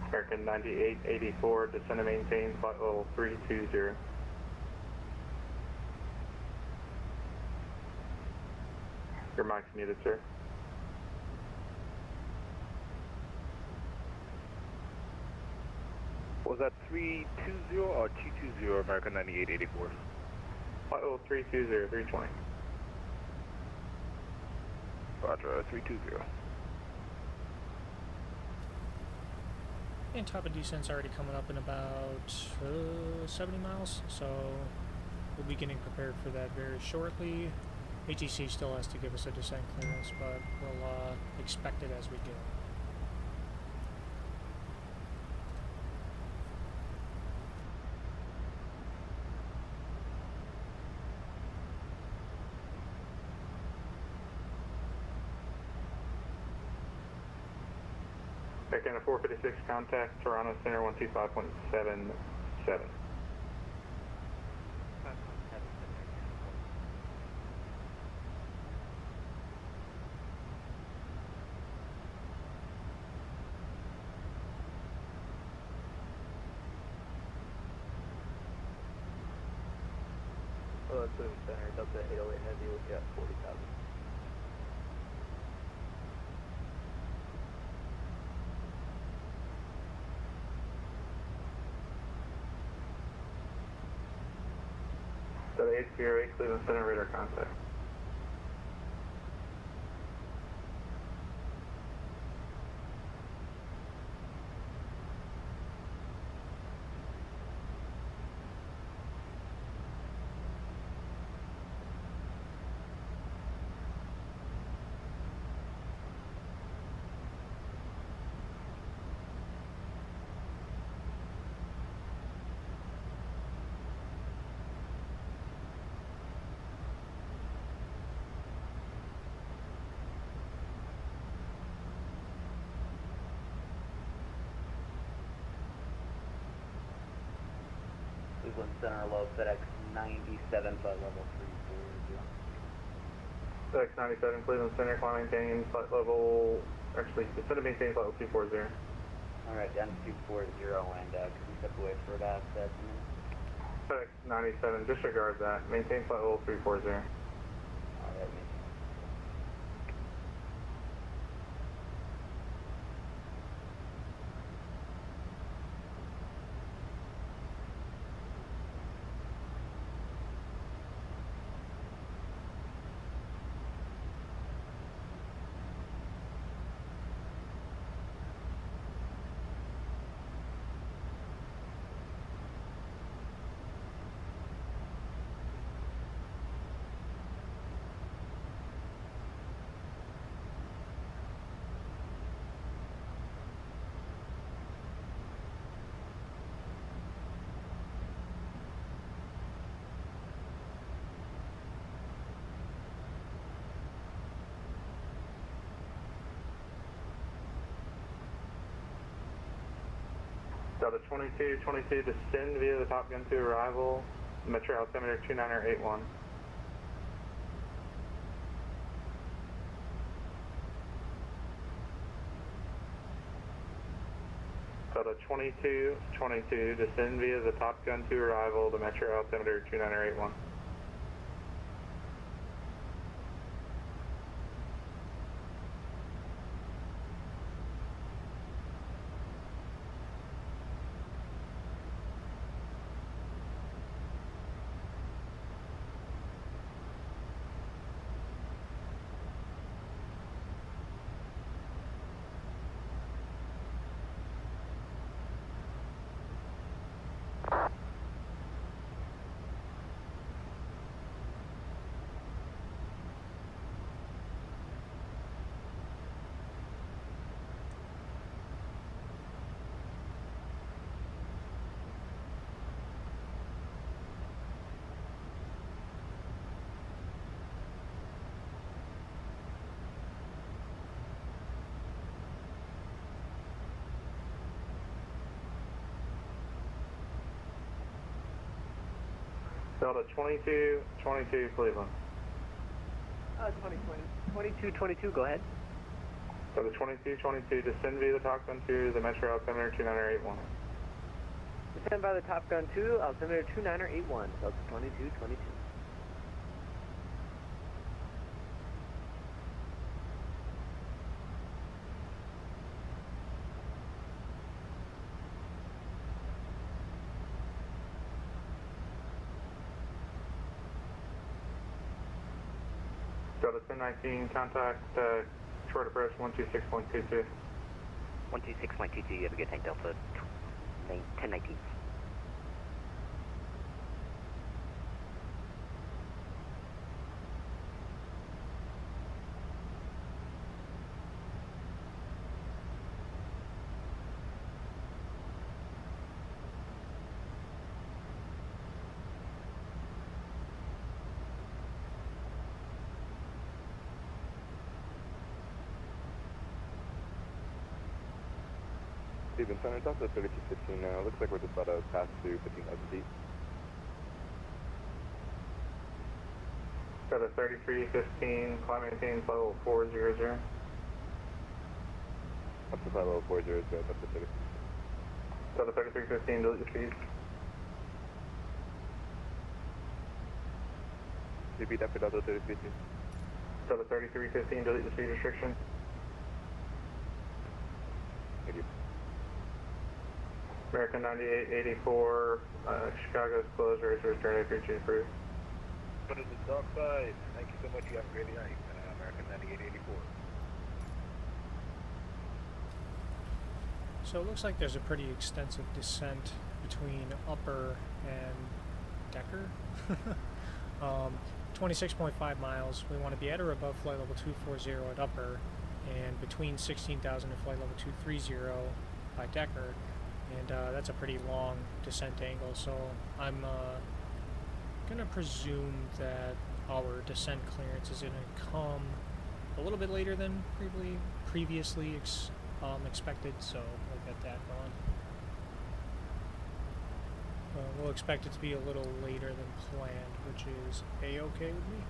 American 9884, descend and maintain flight level 320. Your mic's muted, sir. Was that 320 or 220 American 9884? Flight level 320, 320. Roger, 320. And top of descent's already coming up in about 70 miles, so we'll be getting prepared for that very shortly. ATC still has to give us a descent clearance, but we'll expect it as we go. Back in a 456 contact, Toronto Center 125.77. Hello, Cleveland Center, Delta 808 Heavy, we'll get 40,000. Delta 808, Cleveland Center, radar contact. Cleveland Center, low FedEx 97, flight level 340. FedEx 97, Cleveland Center, climb maintain flight level, actually, descend and maintain flight level 240. Alright, down to 240, and could we step away for about 2 minutes? FedEx 97, disregard that, maintain flight level 340. Alright, Delta 22, descend via the Top Gun 2 arrival, Metro altimeter 29081. Delta 22, descend via the Top Gun 2 arrival, the Metro altimeter 29081. Delta 2222 Cleveland. 2222, go ahead. Delta 2222, descend via the Top Gun 2, the Metro altimeter 29881. Descend by the Top Gun 2, altimeter 2981, Delta 2222. Delta 1019, contact short approach 126.22. 126.22, you have a good tank, Delta 1019. Stephen Center, Delta 3215 now. Looks like we're just about to pass through 15,000 feet. Delta 3315, climb maintain level 400. Up to flight level 400, Delta 30. Delta 3315, delete the speed. Repeat after Delta 3315. Delta 3315, delete the speed restriction. Thank you. American 9884, Chicago's closed, race return, appreciate approved. Put it to the dark side. Thank you so much. You have a great night. American 9884. So it looks like there's a pretty extensive descent between Upper and Decker. 26.5 miles. We want to be at or above flight level 240 at Upper, and between 16,000 and flight level 230 by Decker. And that's a pretty long descent angle, so I'm going to presume that our descent clearance is going to come a little bit later than previously expected, so we'll get that going. We'll expect it to be a little later than planned, which is A-okay with me.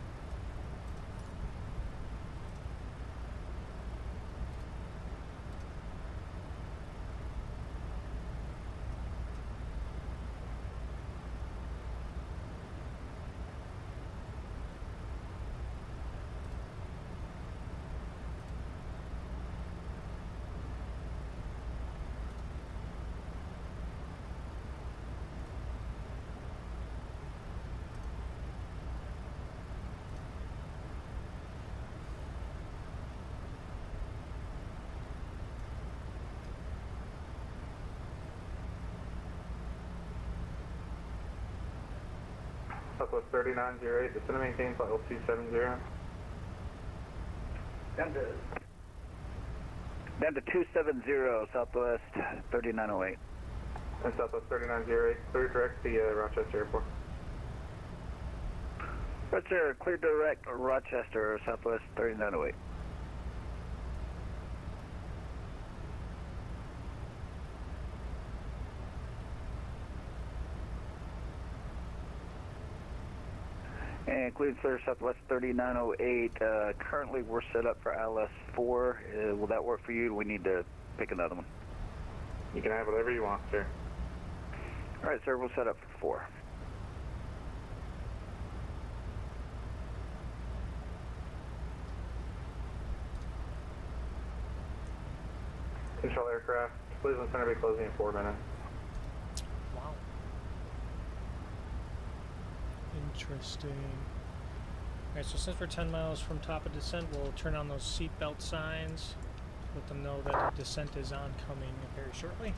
Southwest 3908, descend and maintain flight level 270. Down to 270, Southwest 3908. And Southwest 3908, clear direct the Rochester Airport. Roger, clear direct Rochester, Southwest 3908. And clear clear Southwest 3908. Currently we're set up for ILS-4. Will that work for you? Do we need to pick another one? You can have whatever you want, sir. All right, sir, we'll set up for 4. Control aircraft, Cleveland Center will be closing in 4 minutes. Wow. Interesting. Alright, so since we're 10 miles from top of descent, we'll turn on those seatbelt signs, let them know that a descent is oncoming very shortly.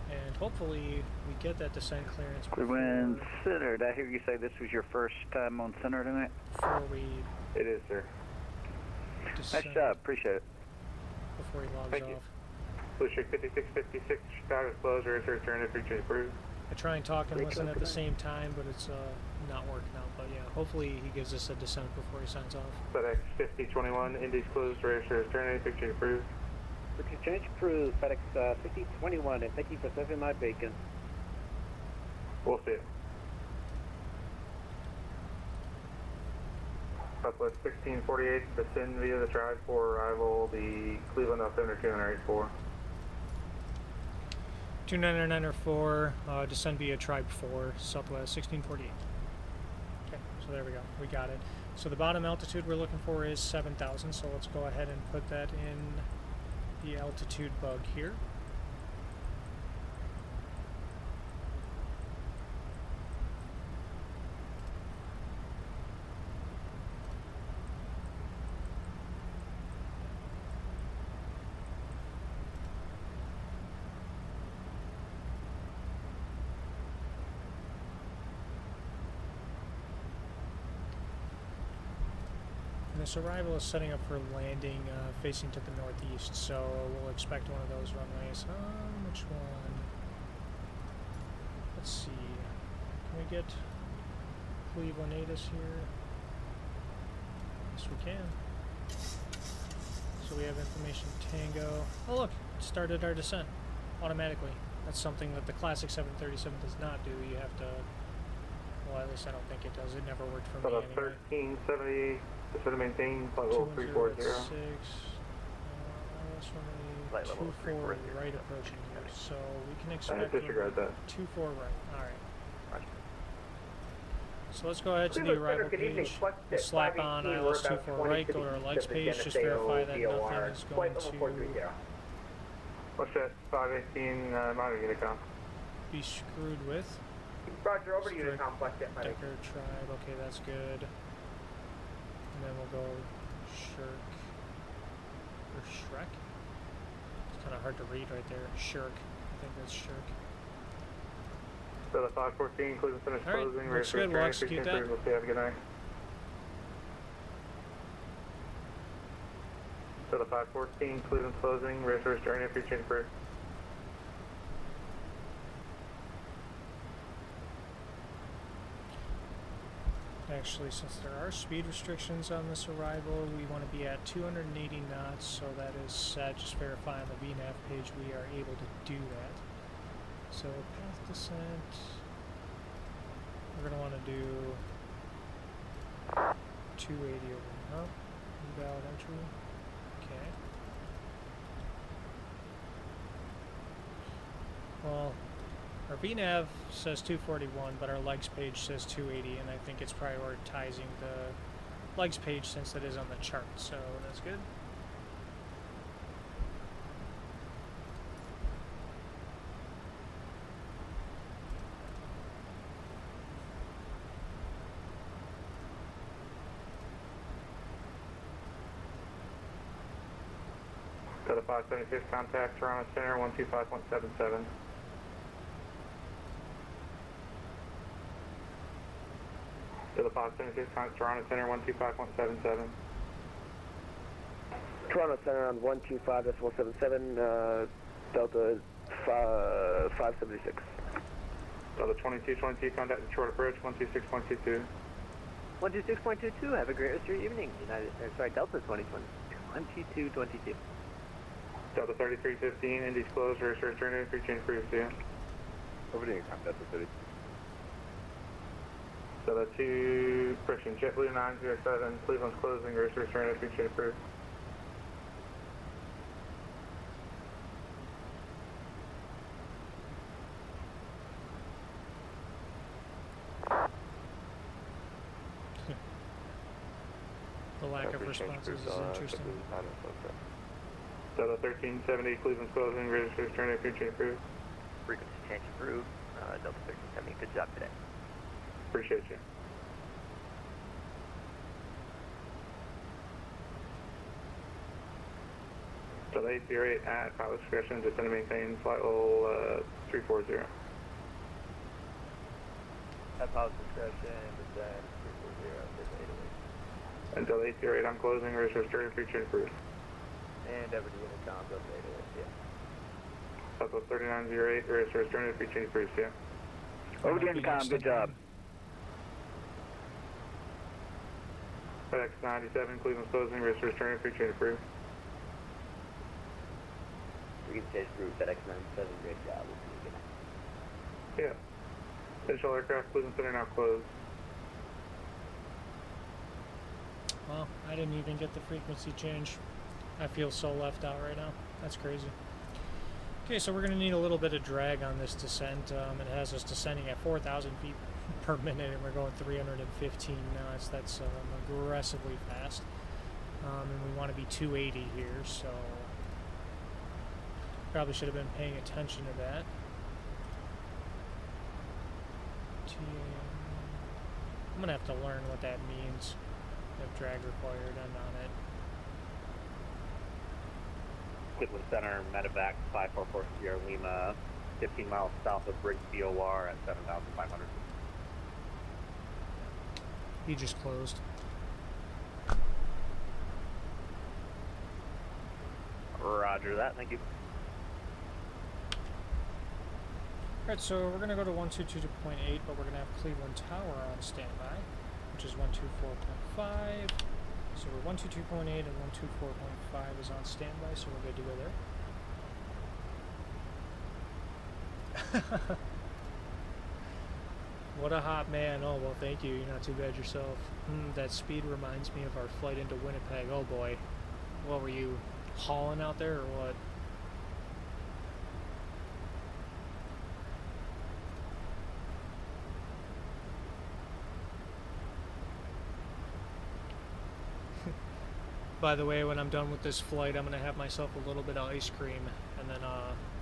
And hopefully we get that descent clearance Cleveland Center, did I hear you say this was your first time on center tonight? Before we... It is, sir. Nice job, appreciate it. Before he logs Thank off. you. Blue Streak 5656, Chicago's closed, race return, appreciate approved. I try and talk and listen at the same time, but it's not working out. But yeah, hopefully he gives us a descent before he signs off. FedEx 5021, Indy's closed, race return, appreciate approved. Change approved, FedEx 5021, and thank you for serving my bacon. We'll see it. Southwest 1648, descend via the drive for arrival, the Cleveland altimeter 2084. 29904, descend via Tribe 4, Southwest 1648. Okay, so there we go. We got it. So the bottom altitude we're looking for is 7,000, so let's go ahead and put that in the altitude bug here. This arrival is setting up for landing facing to the northeast, so we'll expect one of those runways. Which one? Let's see. Can we get Cleveland ATIS here? Yes, we can. So we have information Tango. Oh look, it started our descent automatically. That's something that the classic 737 does not do. You have to, well, at least I don't think it does. It never worked for me anyway. 1370. Just to maintain flight level 340. Flight level 24 right approaching here, so we can expect disregard that. 24 right. Alright. So let's go ahead to the arrival page. We'll slap on ILS 24 right, go to our legs page, just verify that nothing is going to What's that? 518, monitor unit com. be screwed with. Roger, over to you to complex it, buddy. Decker Tribe, okay, that's good. And then we'll go Shirk, or Shrek? It's kind of hard to read right there. Shirk, I think that's Shirk. So the 514, Cleveland finished closing. Looks good, we'll execute that. We'll see, have a good night. So the 514, Cleveland closing, resource journey, appreciate it, crew. Actually, since there are speed restrictions on this arrival, we want to be at 280 knots, so that is set. Just verify on the VNAV page we are able to do that. So path descent, we're going to want to do 280 over, oh, invalid entry, okay. Well, our VNAV says 241, but our legs page says 280, and I think it's prioritizing the legs page since it is on the chart, so that's good. Got a 576 contact, Toronto Center, 125.77. To the 576, Toronto Center, 125.77. Toronto Center on 125.77, Delta 576. Delta 2222, contact the short approach, 126.22. 126.22, have a great rest of your evening. Delta 2022. 2222. Delta 3315, Indy's closed, research journey, free change for you. Over to you, Delta 30. Delta 2, correction, JetBlue 907, Cleveland's closing, research journey, free change approved. The lack of responses is interesting. Delta 1370, Cleveland's closing, registered journey, free change approved. Frequency change approved. Delta 1370, good job today. Appreciate you. Delta 808 at pilot discretion, descend and maintain flight level 340. At pilot discretion, descend 340, and Delta 808, I'm closing, registered journey, free change approved. And over to Unicom, Delta 808, yeah. Southwest 3908, registered journey, free change approved, yeah. Over to Unicom, good job. FedEx 97, Cleveland's closing, registered journey, free change approved. Frequency change approved, FedEx 97, great job. We'll see you again. Yeah. Initial aircraft, Cleveland Center now closed. Well, I didn't even get the frequency change. I feel so left out right now. That's crazy. Okay, so we're going to need a little bit of drag on this descent. It has us descending at 4,000 feet per minute, and we're going 315 knots. That's aggressively fast. And we want to be 280 here, so probably should have been paying attention to that. I'm going to have to learn what that means. Have drag required and on it. With center, medevac 544 Sierra Lima, 15 miles south of Briggs BOR at 7,500. He just closed. Roger that, thank you. Alright, so we're going to go to 122.8, but we're going to have Cleveland Tower on standby, which is 124.5. So we're 122.8 and 124.5 is on standby, so we're good to go there. What a hot man. Oh, well, thank you. You're not too bad yourself. That speed reminds me of our flight into Winnipeg. Oh, boy. What were you, hauling out there or what? By the way, when I'm done with this flight, I'm going to have myself a little bit of ice cream, and then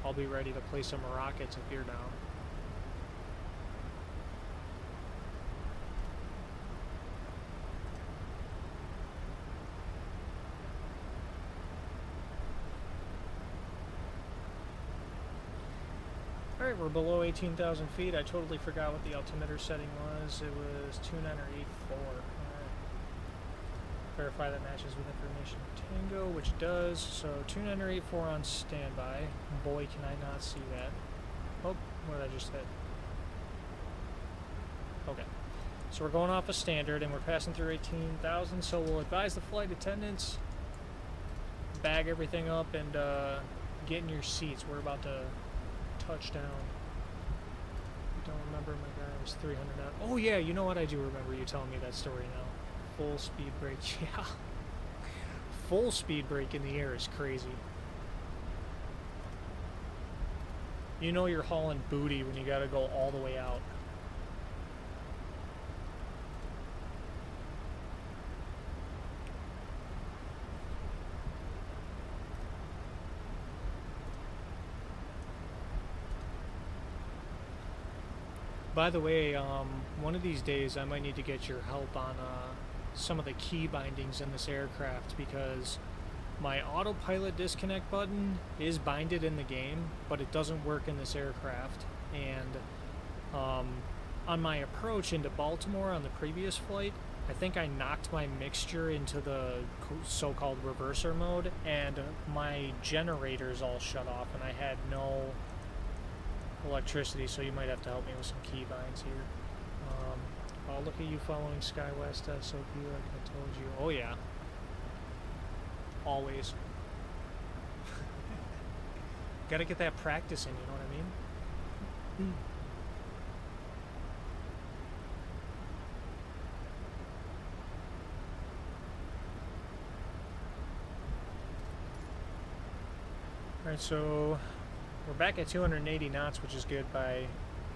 I'll be ready to play some rockets if you're down. Alright, we're below 18,000 feet. I totally forgot what the altimeter setting was. It was 2984. Verify that matches with information Tango, which it does. So 2984 on standby. Boy, can I not see that. Oh, what did I just hit? Okay. So we're going off a standard and we're passing through 18,000. So we'll advise the flight attendants, bag everything up, and get in your seats. We're about to touch down. I don't remember my guy was 300 out. Oh yeah, you know what? I do remember you telling me that story now. Full speed brake, yeah. Full speed brake in the air is crazy. You know you're hauling booty when you gotta go all the way out. By the way, one of these days I might need to get your help on some of the key bindings in this aircraft, because my autopilot disconnect button is binded in the game, but it doesn't work in this aircraft. And on my approach into Baltimore on the previous flight, I think I knocked my mixture into the so-called reverser mode, and my generators all shut off, and I had no electricity, so you might have to help me with some key binds here. I'll look at you following SkyWest SOP like I told you. Oh yeah. Always. Gotta get that practice in, you know what I mean? Alright, so we're back at 280 knots, which is good by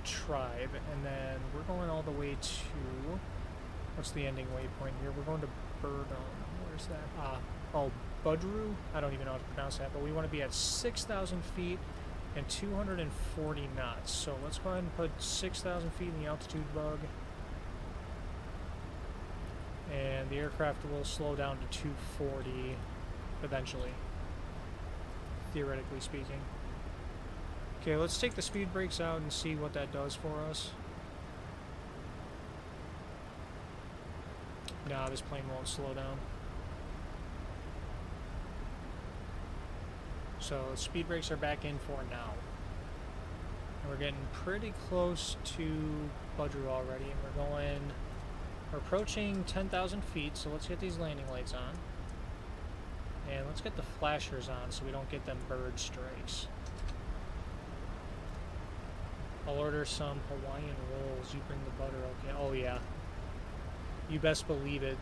tribe, and then we're going all the way to, what's the ending waypoint here? We're going to Burdon. Where's that? Oh, Budru? I don't even know how to pronounce that, but we want to be at 6,000 feet and 240 knots. So let's go ahead and put 6,000 feet in the altitude bug, and the aircraft will slow down to 240 eventually, theoretically speaking. Okay, let's take the speed brakes out and see what that does for us. Nah, this plane won't slow down. So speed brakes are back in for now. And we're getting pretty close to Budru already, and we're approaching 10,000 feet, so let's get these landing lights on. And let's get the flashers on so we don't get them bird strikes. I'll order some Hawaiian rolls. You bring the butter, okay? Oh yeah. You best believe it.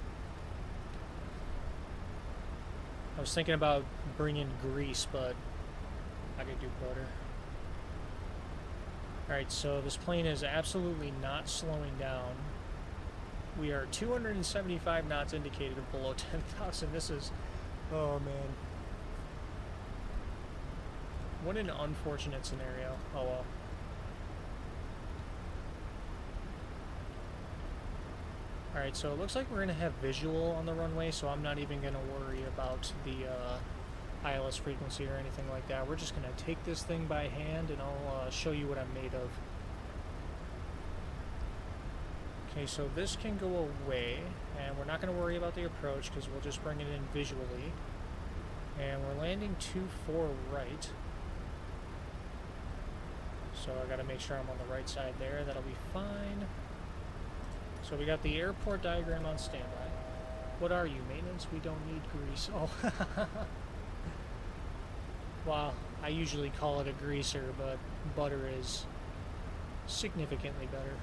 I was thinking about bringing grease, but I could do butter. Alright, so this plane is absolutely not slowing down. We are 275 knots indicated of below 10,000. This is... oh, man. What an unfortunate scenario. Oh, well. Alright, so it looks like we're going to have visual on the runway, so I'm not even going to worry about the ILS frequency or anything like that. We're just going to take this thing by hand, and I'll show you what I'm made of. Okay, so this can go away, and we're not going to worry about the approach, because we'll just bring it in visually. And we're landing 2-4 right. So I got to make sure I'm on the right side there. That'll be fine. So we got the airport diagram on standby. What are you, maintenance? We don't need grease. Oh, wow. I usually call it a greaser, but butter is significantly better.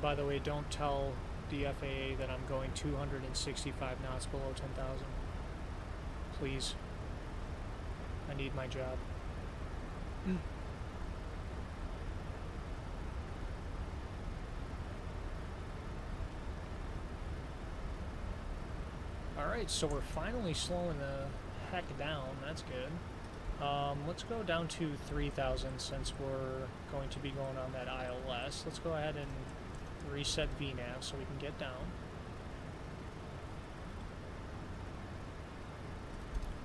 By the way, don't tell the FAA that I'm going 265 knots below 10,000. Please. I need my job. Alright, so we're finally slowing the heck down. That's good. Let's go down to 3,000 since we're going to be going on that ILS. Let's go ahead and reset VNAV so we can get down.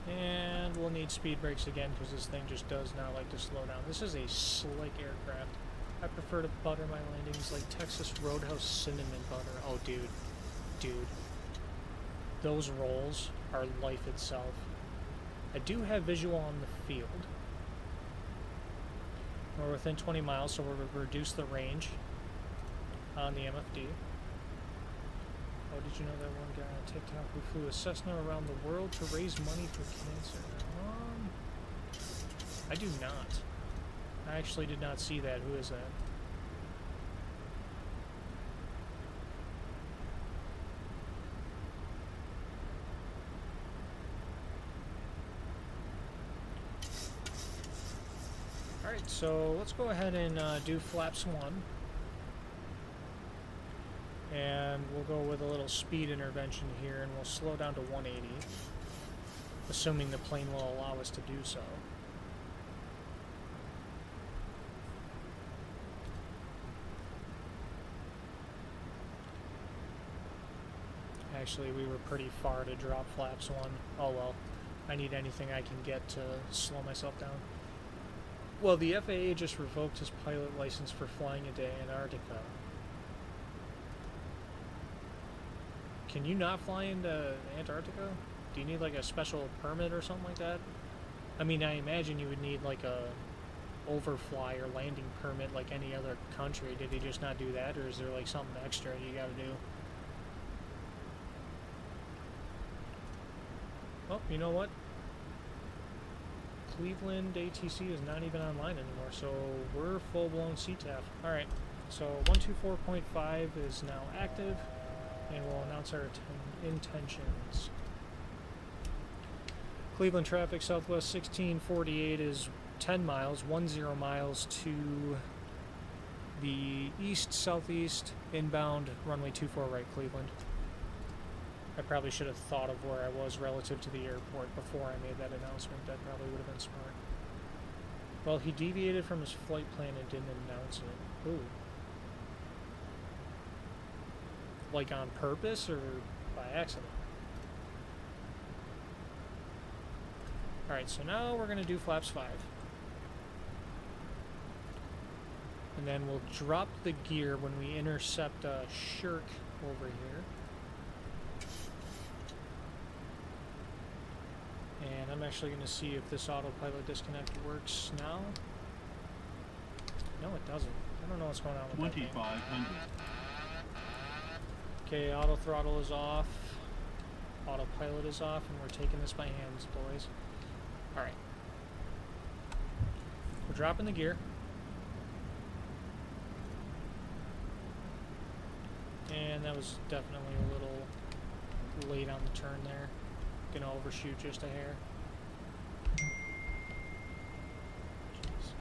And we'll need speed brakes again because this thing just does not like to slow down. This is a slick aircraft. I prefer to butter my landings like Texas Roadhouse cinnamon butter. Oh, dude. Dude. Those rolls are life itself. I do have visual on the field. We're within 20 miles, so we'll reduce the range on the MFD. Oh, did you know that one guy on TikTok who flew a Cessna around the world to raise money for cancer? I do not. I actually did not see that. Who is that? Alright, so let's go ahead and do flaps 1. And we'll go with a little speed intervention here, and we'll slow down to 180, assuming the plane will allow us to do so. Actually, we were pretty far to drop flaps 1. Oh well, I need anything I can get to slow myself down. Well, the FAA just revoked his pilot license for flying into Antarctica. Can you not fly into Antarctica? Do you need like a special permit or something like that? I mean, I imagine you would need like a overfly or landing permit like any other country. Did he just not do that, or is there like something extra you gotta do? Oh, you know what? Cleveland ATC is not even online anymore, so we're full-blown CTAF. Alright, so 124.5 is now active, and we'll announce our intentions. Cleveland traffic, Southwest 1648 is 10 miles, 10 miles to the east-southeast, inbound, runway 24 right, Cleveland. I probably should have thought of where I was relative to the airport before I made that announcement. That probably would have been smart. Well, he deviated from his flight plan and didn't announce it. Ooh. Like on purpose or by accident? Alright, so now we're going to do flaps 5. And then we'll drop the gear when we intercept a shirk over here. And I'm actually going to see if this autopilot disconnect works now. No, it doesn't. I don't know what's going on with 2500. Okay, auto throttle is off. Autopilot is off, and we're taking this by hands, boys. Alright. We're dropping the gear. And that was definitely a little late on the turn there. Gonna overshoot just a hair. Jeez.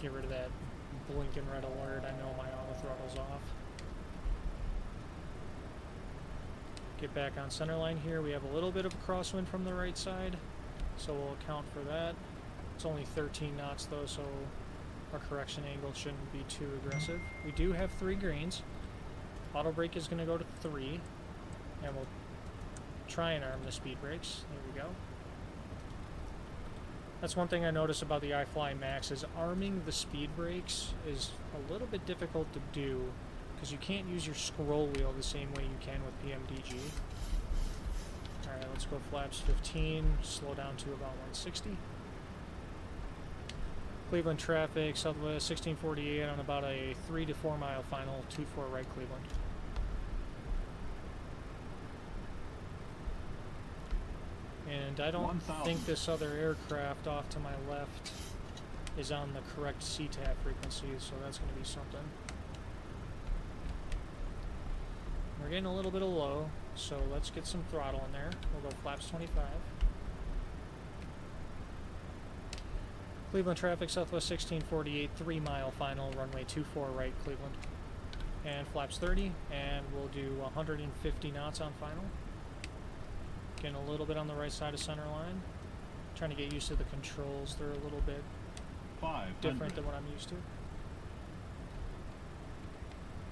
Get rid of that blinking red alert. I know my auto throttle's off. Get back on center line here. We have a little bit of a crosswind from the right side, so we'll account for that. It's only 13 knots though, so our correction angle shouldn't be too aggressive. We do have 3 greens. Auto brake is going to go to 3, and we'll try and arm the speed brakes. There we go. That's one thing I notice about the iFly Max is arming the speed brakes is a little bit difficult to do because you can't use your scroll wheel the same way you can with PMDG. Alright, let's go flaps 15, slow down to about 160. Cleveland traffic, Southwest 1648 on about a 3 to 4 mile final, 24 right Cleveland. And I don't think this other aircraft off to my left is on the correct CTAF frequency, so that's going to be something. We're getting a little bit of low, so let's get some throttle in there. We'll go flaps 25. Cleveland traffic, Southwest 1648, 3 mile final, runway 24 right Cleveland. And flaps 30, and we'll do 150 knots on final. Getting a little bit on the right side of center line. Trying to get used to the controls. They're a little bit different than what I'm used to.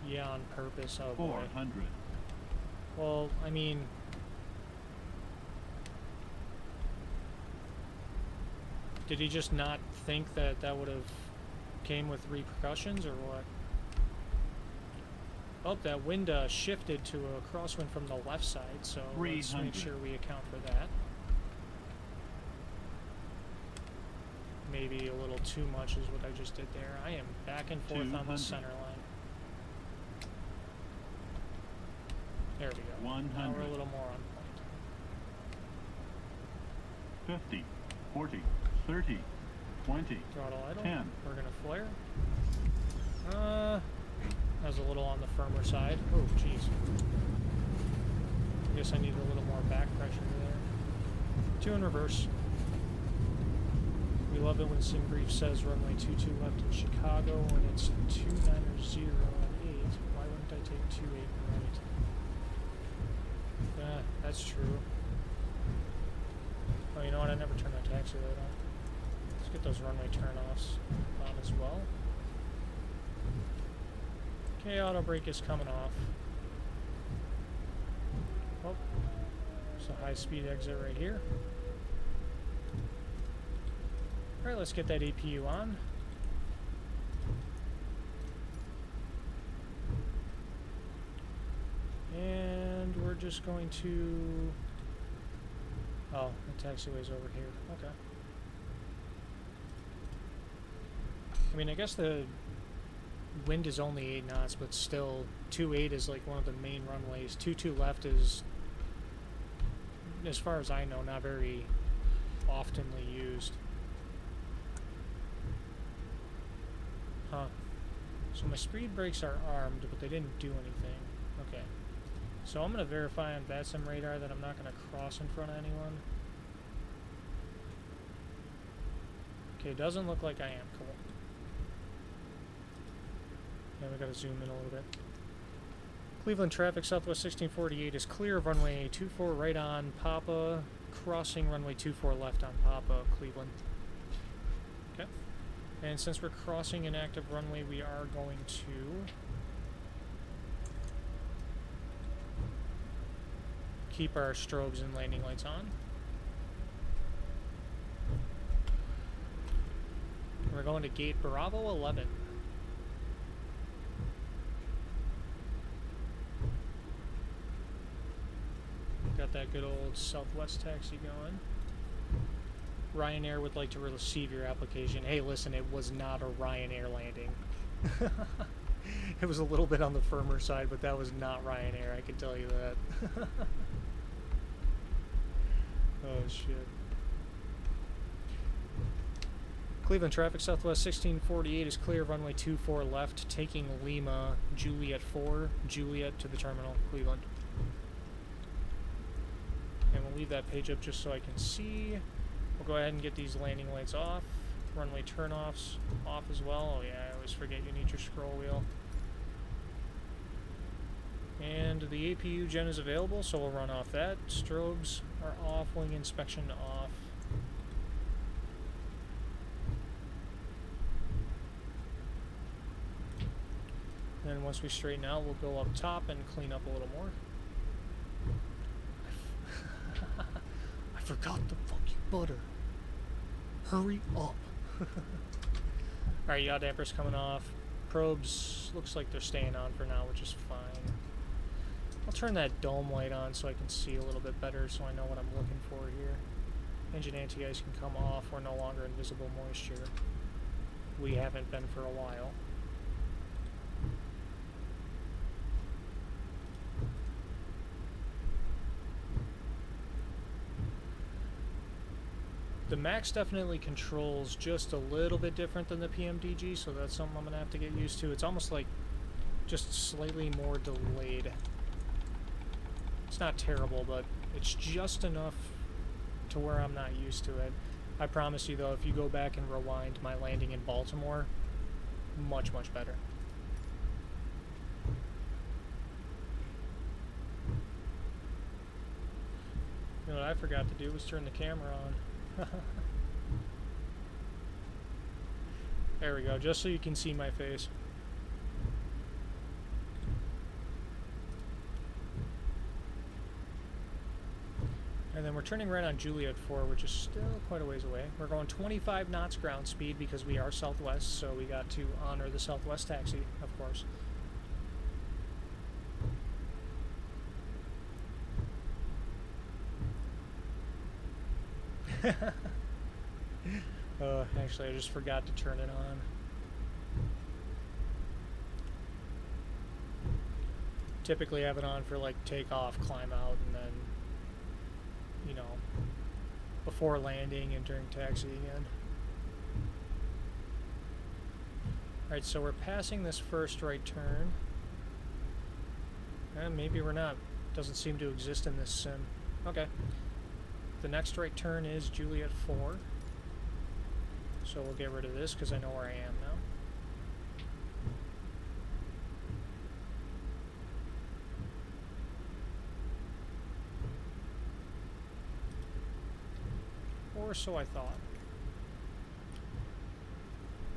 Yeah, on purpose. Oh boy. 400. Well, I mean, did he just not think that that would have came with repercussions or what? Oh, that wind shifted to a crosswind from the left side, so let's make sure we account for that. Maybe a little too much is what I just did there. I am back and forth on the center line. There we go. 100. Now we're a little more on point. 50, 40, 30, 20, Throttle idle. 10. We're gonna flare. That was a little on the firmer side. Oh, jeez. I guess I need a little more back pressure there. 2 in reverse. We love it when SimBrief says runway 22 left in Chicago when it's 290 at 8. Why wouldn't I take 28 right? Yeah, that's true. Oh, you know what? I never turned my taxi light on. Let's get those runway turn-offs on as well. Okay, auto brake is coming off. Oh, there's a high-speed exit right here. Alright, let's get that APU on. And we're just going to... Oh, the taxiway's over here. Okay. I mean, I guess the wind is only 8 knots, but still 28 is like one of the main runways. 22 left is, as far as I know, not very oftenly used. Huh. So my speed brakes are armed, but they didn't do anything. Okay. So I'm going to verify on VATSIM radar that I'm not going to cross in front of anyone. Okay, doesn't look like I am. Cool. Yeah, we got to zoom in a little bit. Cleveland traffic, Southwest 1648 is clear of runway 24 right on Papa, crossing runway 24 left on Papa, Cleveland. Okay. And since we're crossing an active runway, we are going to keep our strobes and landing lights on. We're going to gate Bravo 11. Got that good old Southwest taxi going. Ryanair would like to receive your application. Hey, listen, it was not a Ryanair landing. It was a little bit on the firmer side, but that was not Ryanair, I can tell you that. Oh, shit. Cleveland traffic, Southwest 1648 is clear, runway 24 left, taking Lima, Juliet 4, Juliet to the terminal, Cleveland. And we'll leave that page up just so I can see. We'll go ahead and get these landing lights off. Runway turnoffs off as well. Oh yeah, I always forget you need your scroll wheel. And the APU gen is available, so we'll run off that. Strobes are off, wing inspection off. Then once we straighten out, we'll go up top and clean up a little more. I forgot to fucking butter. Hurry up. Alright, yaw dampers coming off. Probes, looks like they're staying on for now, which is fine. I'll turn that dome light on so I can see a little bit better so I know what I'm looking for here. Engine anti-ice can come off. We're no longer in visible moisture. We haven't been for a while. The Max definitely controls just a little bit different than the PMDG, so that's something I'm going to have to get used to. It's almost like just slightly more delayed. It's not terrible, but it's just enough to where I'm not used to it. I promise you, though, if you go back and rewind my landing in Baltimore, much, much better. You know what I forgot to do was turn the camera on. There we go, just so you can see my face. And then we're turning right on Juliet 4, which is still quite a ways away. We're going 25 knots ground speed because we are Southwest, so we got to honor the Southwest taxi, of course. Actually, I just forgot to turn it on. Typically have it on for like takeoff, climb out, and then, you know, before landing and during taxi again. Alright, so we're passing this first right turn. And maybe we're not. Doesn't seem to exist in this sim. Okay. The next right turn is Juliet 4. So we'll get rid of this because I know where I am now. Or so I thought.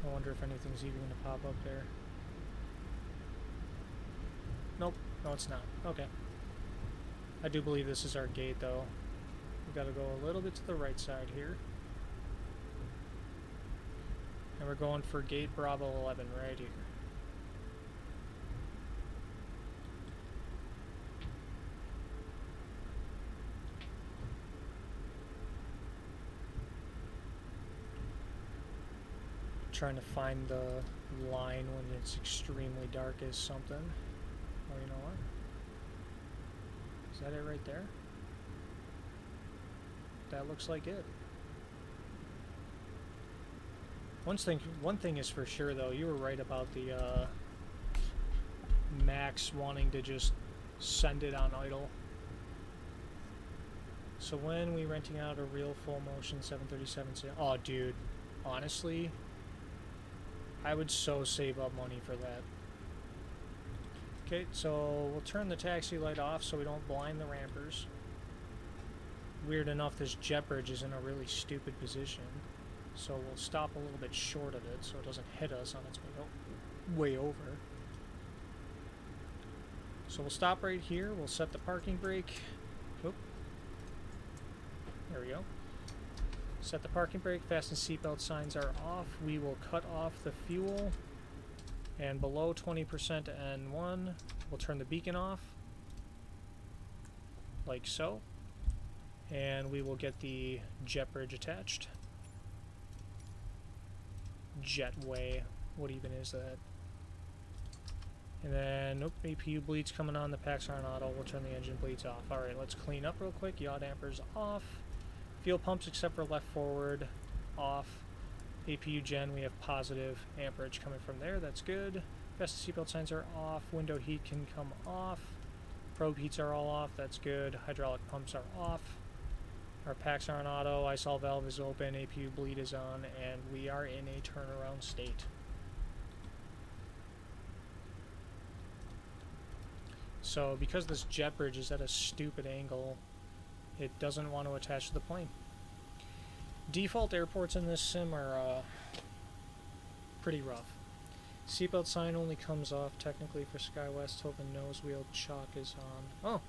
I wonder if anything's even going to pop up there. Nope. No, it's not. Okay. I do believe this is our gate, though. We've got to go a little bit to the right side here. And we're going for gate Bravo 11 right here. Trying to find the line when it's extremely dark is something. Oh, you know what? Is that it right there? That looks like it. One thing is for sure, though, you were right about the Max wanting to just send it on idle. So when we renting out a real full motion 737, oh dude, honestly, I would so save up money for that. Okay, so we'll turn the taxi light off so we don't blind the rampers. Weird enough, this jet bridge is in a really stupid position. So we'll stop a little bit short of it so it doesn't hit us on its way over. So we'll stop right here. We'll set the parking brake. Oop. There we go. Set the parking brake. Fasten seatbelt signs are off. We will cut off the fuel. And below 20% N1, we'll turn the beacon off. Like so. And we will get the jet bridge attached. Jetway. What even is that? And then, nope, APU bleeds coming on. The packs are on auto. We'll turn the engine bleeds off. Alright, let's clean up real quick. Yaw dampers off. Fuel pumps except for left forward off. APU gen, we have positive amperage coming from there. That's good. Best seatbelt signs are off. Window heat can come off. Probe heats are all off. That's good. Hydraulic pumps are off. Our packs are on auto. ISOL valve is open. APU bleed is on. And we are in a turnaround state. So because this jet bridge is at a stupid angle, it doesn't want to attach to the plane. Default airports in this sim are pretty rough. Seatbelt sign only comes off technically for SkyWest till the nose wheel chalk is on. Oh,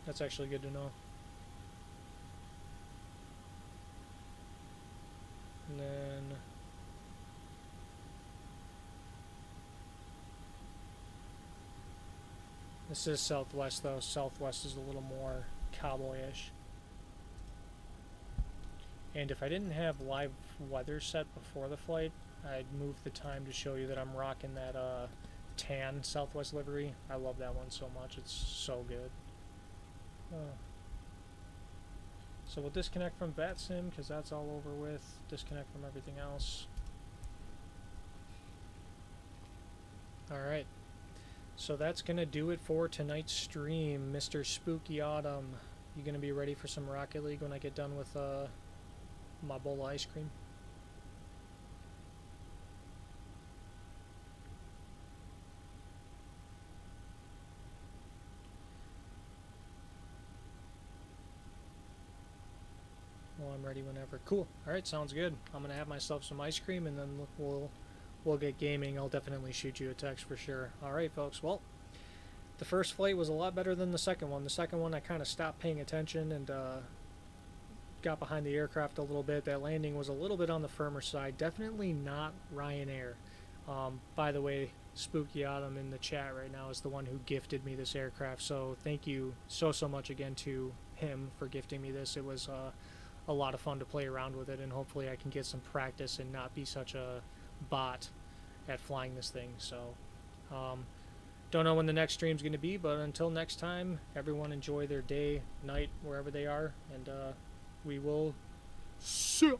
that's actually good to know. And then this is Southwest though. Southwest is a little more cowboyish. And if I didn't have live weather set before the flight, I'd move the time to show you that I'm rocking that tan Southwest livery. I love that one so much. It's so good. So we'll disconnect from VATSIM because that's all over with. Disconnect from everything else. Alright. So that's going to do it for tonight's stream. Mr. Spooky Autumn, you going to be ready for some Rocket League when I get done with my bowl of ice cream? Well, I'm ready whenever. Cool. Alright, sounds good. I'm going to have myself some ice cream and then we'll get gaming. I'll definitely shoot you a text for sure. Alright, folks. Well, the first flight was a lot better than the second one. The second one I kind of stopped paying attention and got behind the aircraft a little bit. That landing was a little bit on the firmer side. Definitely not Ryanair. By the way, Spooky Autumn in the chat right now is the one who gifted me this aircraft. So thank you so much again to him for gifting me this. It was a lot of fun to play around with it, and hopefully I can get some practice and not be such a bot at flying this thing. So don't know when the next stream's going to be, but until next time, everyone enjoy their day, night, wherever they are, and we will see you.